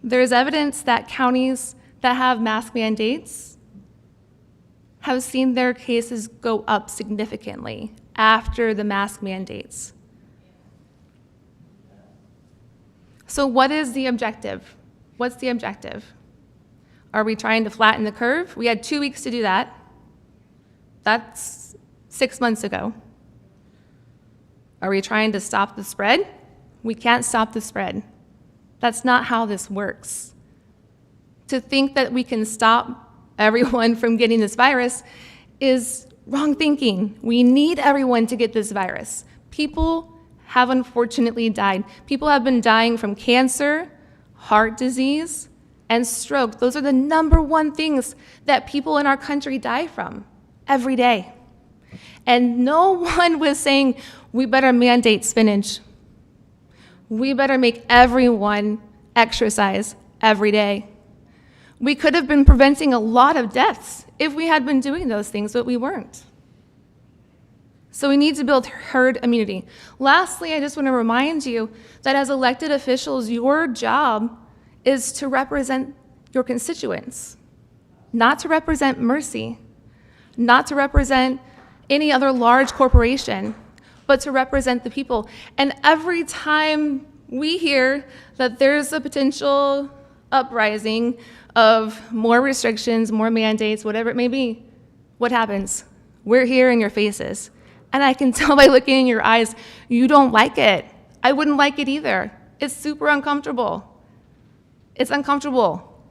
There's evidence that counties that have mask mandates have seen their cases go up significantly after the mask mandates. So what is the objective? What's the objective? Are we trying to flatten the curve? We had 2 weeks to do that. That's 6 months ago. Are we trying to stop the spread? We can't stop the spread. That's not how this works. To think that we can stop everyone from getting this virus is wrong thinking. We need everyone to get this virus. People have unfortunately died. People have been dying from cancer, heart disease, and stroke. Those are the #1 things that people in our country die from every day. And no one was saying, we better mandate spinach. We better make everyone exercise every day. We could have been preventing a lot of deaths if we had been doing those things, but we weren't. So we need to build herd immunity. Lastly, I just want to remind you that as elected officials, your job is to represent your constituents, not to represent Mercy, not to represent any other large corporation, but to represent the people. And every time we hear that there's a potential uprising of more restrictions, more mandates, whatever it may be, what happens? We're here in your faces. And I can tell by looking in your eyes, you don't like it. I wouldn't like it either. It's super uncomfortable. It's uncomfortable.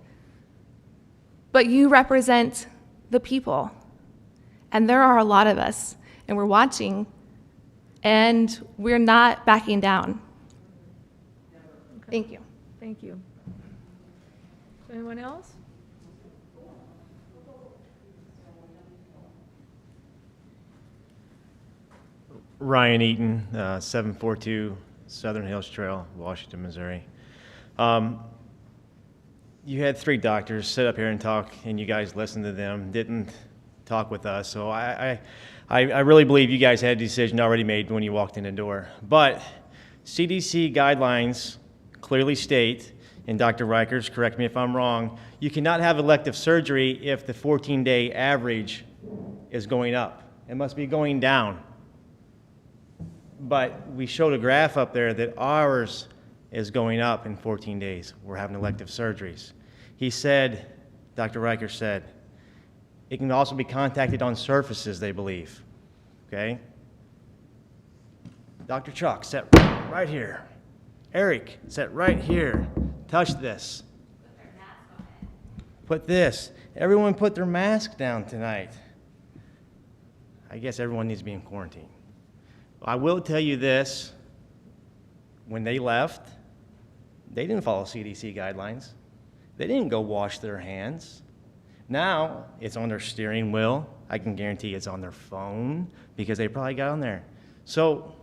But you represent the people. And there are a lot of us, and we're watching, and we're not backing down. Thank you. Thank you. Anyone else? Ryan Eaton, 742 Southern Hills Trail, Washington, Missouri. You had 3 doctors sit up here and talk, and you guys listened to them, didn't talk with us. So I really believe you guys had a decision already made when you walked in the door. But CDC guidelines clearly state, and Dr. Reichers, correct me if I'm wrong, you cannot have elective surgery if the 14-day average is going up. It must be going down. But we showed a graph up there that ours is going up in 14 days. We're having elective surgeries. He said, Dr. Reichers said, it can also be contacted on surfaces, they believe. Okay? Dr. Chuck, sit right here. Eric, sit right here. Touch this. Put this. Everyone put their mask down tonight. I guess everyone needs to be in quarantine. I will tell you this. When they left, they didn't follow CDC guidelines. They didn't go wash their hands. Now, it's on their steering wheel. I can guarantee it's on their phone because they probably got on there. So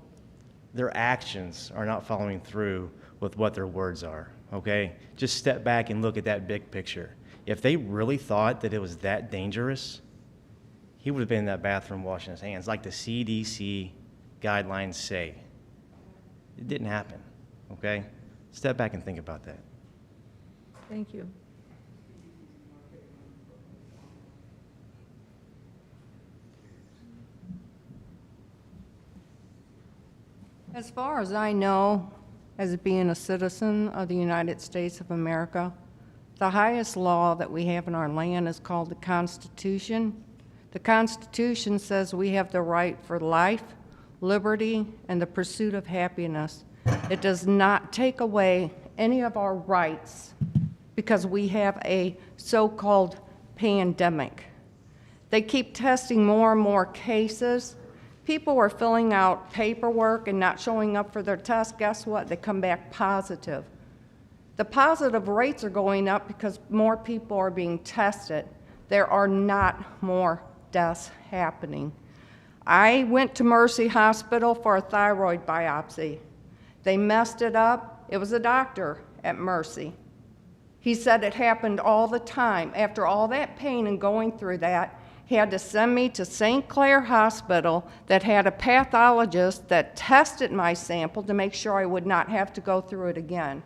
their actions are not following through with what their words are, okay? Just step back and look at that big picture. If they really thought that it was that dangerous, he would have been in that bathroom washing his hands like the CDC guidelines say. It didn't happen, okay? Step back and think about that. Thank you. As far as I know, as being a citizen of the United States of America, the highest law that we have in our land is called the Constitution. The Constitution says we have the right for life, liberty, and the pursuit of happiness. It does not take away any of our rights because we have a so-called pandemic. They keep testing more and more cases. People are filling out paperwork and not showing up for their test. Guess what? They come back positive. The positive rates are going up because more people are being tested. There are not more deaths happening. I went to Mercy Hospital for a thyroid biopsy. They messed it up. It was a doctor at Mercy. He said it happened all the time. After all that pain and going through that, he had to send me to St. Clair Hospital that had a pathologist that tested my sample to make sure I would not have to go through it again.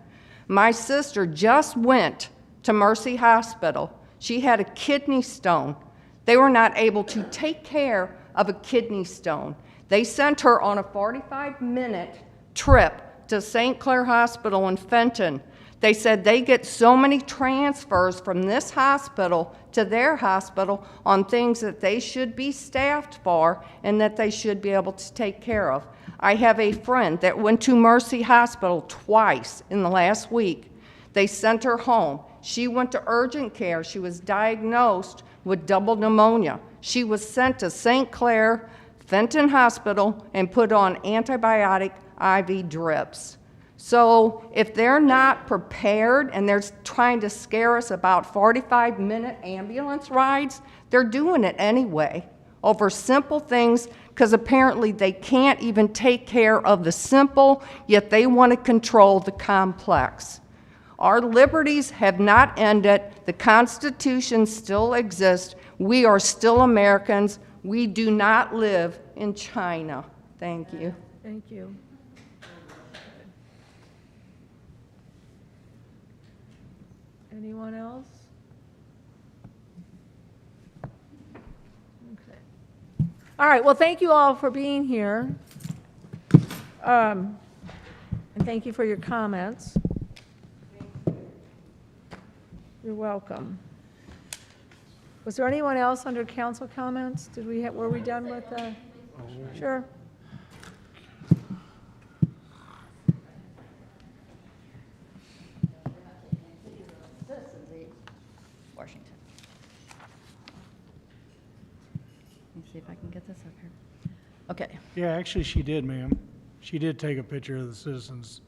My sister just went to Mercy Hospital. She had a kidney stone. They were not able to take care of a kidney stone. They sent her on a 45-minute trip to St. Clair Hospital in Fenton. They said they get so many transfers from this hospital to their hospital on things that they should be staffed for and that they should be able to take care of. I have a friend that went to Mercy Hospital twice in the last week. They sent her home. She went to urgent care. She was diagnosed with double pneumonia. She was sent to St. Clair Fenton Hospital and put on antibiotic IV drips. So if they're not prepared and they're trying to scare us about 45-minute ambulance rides, they're doing it anyway over simple things because apparently they can't even take care of the simple, yet they want to control the complex. Our liberties have not ended. The Constitution still exists. We are still Americans. We do not live in China. Thank you. Thank you. Anyone else? Okay. All right, well, thank you all for being here. And thank you for your comments. You're welcome. Was there anyone else under council comments? Were we done with the? Sure. Washington. Let me see if I can get this up here. Okay. Yeah, actually, she did, ma'am. She did take a picture of the citizens.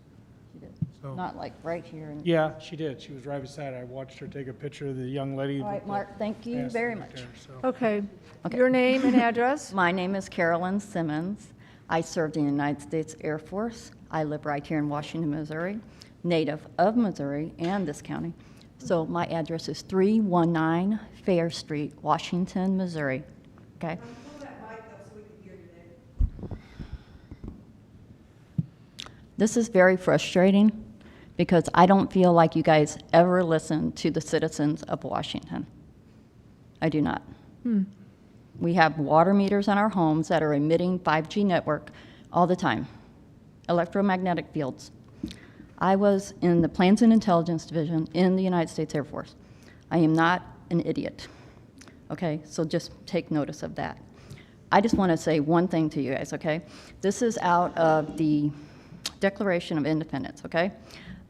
She did. So, Not like right here. yeah, she did. She was right beside it. I watched her take a picture of the young lady. All right, Mark, thank you very much. Okay. Your name and address? My name is Carolyn Simmons. I served in the United States Air Force. I live right here in Washington, Missouri, native of Missouri and this county. So my address is 319 Fair Street, Washington, Missouri. Okay? This is very frustrating because I don't feel like you guys ever listen to the citizens of Washington. I do not. We have water meters in our homes that are emitting 5G network all the time, electromagnetic fields. I was in the Plans and Intelligence Division in the United States Air Force. I am not an idiot, okay? So just take notice of that. I just want to say one thing to you guys, okay? This is out of the Declaration of Independence, okay?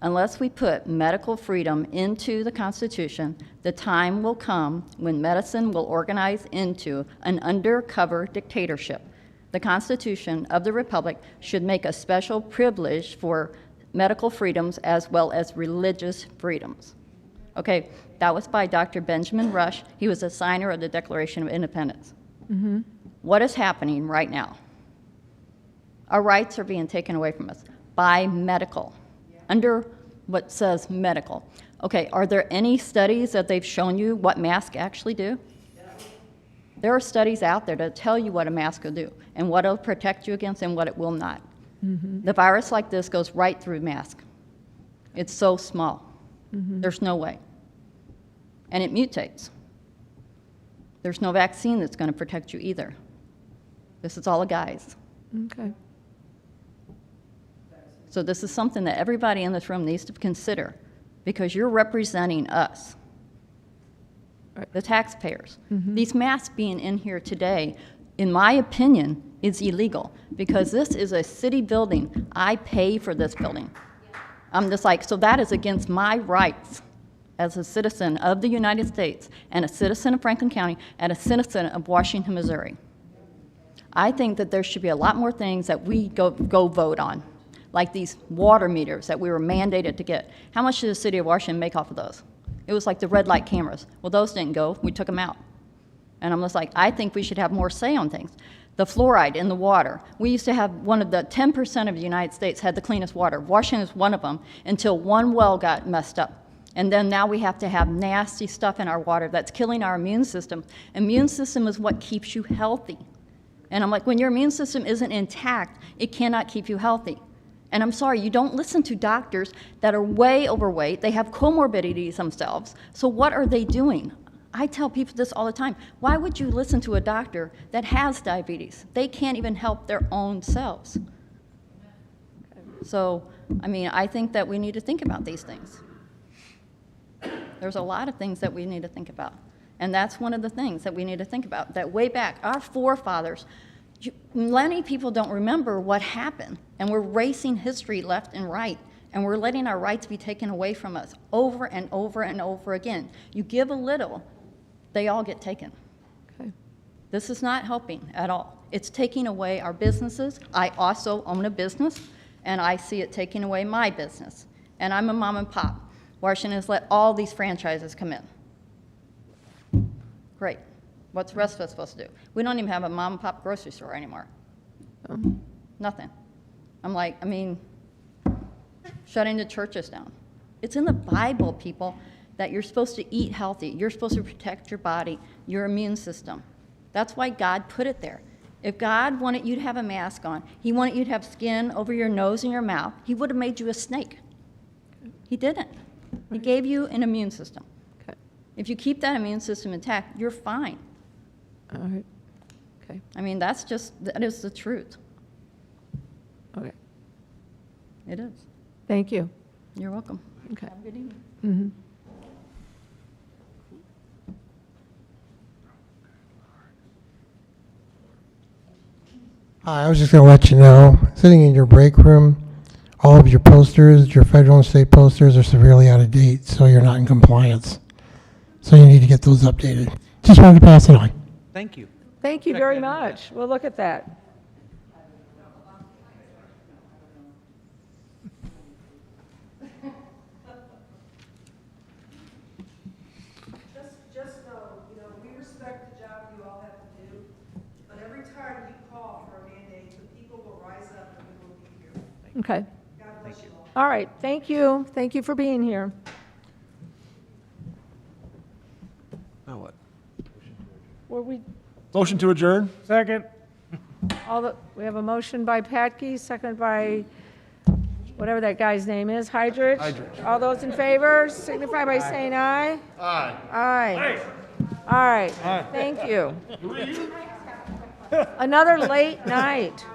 Unless we put medical freedom into the Constitution, the time will come when medicine will organize into an undercover dictatorship. The Constitution of the Republic should make a special privilege for medical freedoms as well as religious freedoms. Okay, that was by Dr. Benjamin Rush. He was a signer of the Declaration of Independence. What is happening right now? Our rights are being taken away from us by medical, under what says medical. Okay, are there any studies that they've shown you what masks actually do? There are studies out there that tell you what a mask will do and what it'll protect you against and what it will not. The virus like this goes right through mask. It's so small. There's no way. And it mutates. There's no vaccine that's going to protect you either. This is all a guise. Okay. So this is something that everybody in this room needs to consider, because you're representing us, the taxpayers. These masks being in here today, in my opinion, is illegal, because this is a city building. I pay for this building. I'm just like, so that is against my rights as a citizen of the United States, and a citizen of Franklin County, and a citizen of Washington, Missouri. I think that there should be a lot more things that we go vote on, like these water meters that we were mandated to get. How much did the city of Washington make off of those? It was like the red light cameras. Well, those didn't go. We took them out. And I'm just like, I think we should have more say on things. The fluoride in the water. We used to have one of the 10% of the United States had the cleanest water. Washington is one of them, until one well got messed up. And then now we have to have nasty stuff in our water that's killing our immune system. Immune system is what keeps you healthy. And I'm like, when your immune system isn't intact, it cannot keep you healthy. And I'm sorry, you don't listen to doctors that are way overweight. They have comorbidities themselves. So what are they doing? I tell people this all the time. Why would you listen to a doctor that has diabetes? They can't even help their own selves. So, I mean, I think that we need to think about these things. There's a lot of things that we need to think about. And that's one of the things that we need to think about, that way back, our forefathers, many people don't remember what happened, and we're racing history left and right, and we're letting our rights be taken away from us over and over and over again. You give a little, they all get taken. Okay. This is not helping at all. It's taking away our businesses. I also own a business, and I see it taking away my business. And I'm a mom and pop. Washington has let all these franchises come in. Great. What's the rest of us supposed to do? We don't even have a mom and pop grocery store anymore. Nothing. I'm like, I mean, shutting the churches down. It's in the Bible, people, that you're supposed to eat healthy. You're supposed to protect your body, your immune system. That's why God put it there. If God wanted you to have a mask on, He wanted you to have skin over your nose and your mouth, He would have made you a snake. He didn't. He gave you an immune system. Okay. If you keep that immune system intact, you're fine. All right. Okay. I mean, that is the truth. Okay. It is. Thank you. You're welcome. Okay. Have a good evening. Mm-hmm. Hi, I was just going to let you know, sitting in your break room, all of your posters, your federal and state posters are severely out of date, so you're not in compliance. So you need to get those updated. Just wanted to pass it on. Thank you. Thank you very much. We'll look at that. Just know, we respect the job you all have to do, but every time you call for a mandate, the people will rise up and we will be here. Okay. God bless you all. All right. Thank you. Thank you for being here. Now what? Were we, Motion to adjourn? Second. we have a motion by Patke, second by whatever that guy's name is, Hydrich. Hydrich. All those in favor signify by saying aye. Aye. Aye. All right. Thank you. Another late night.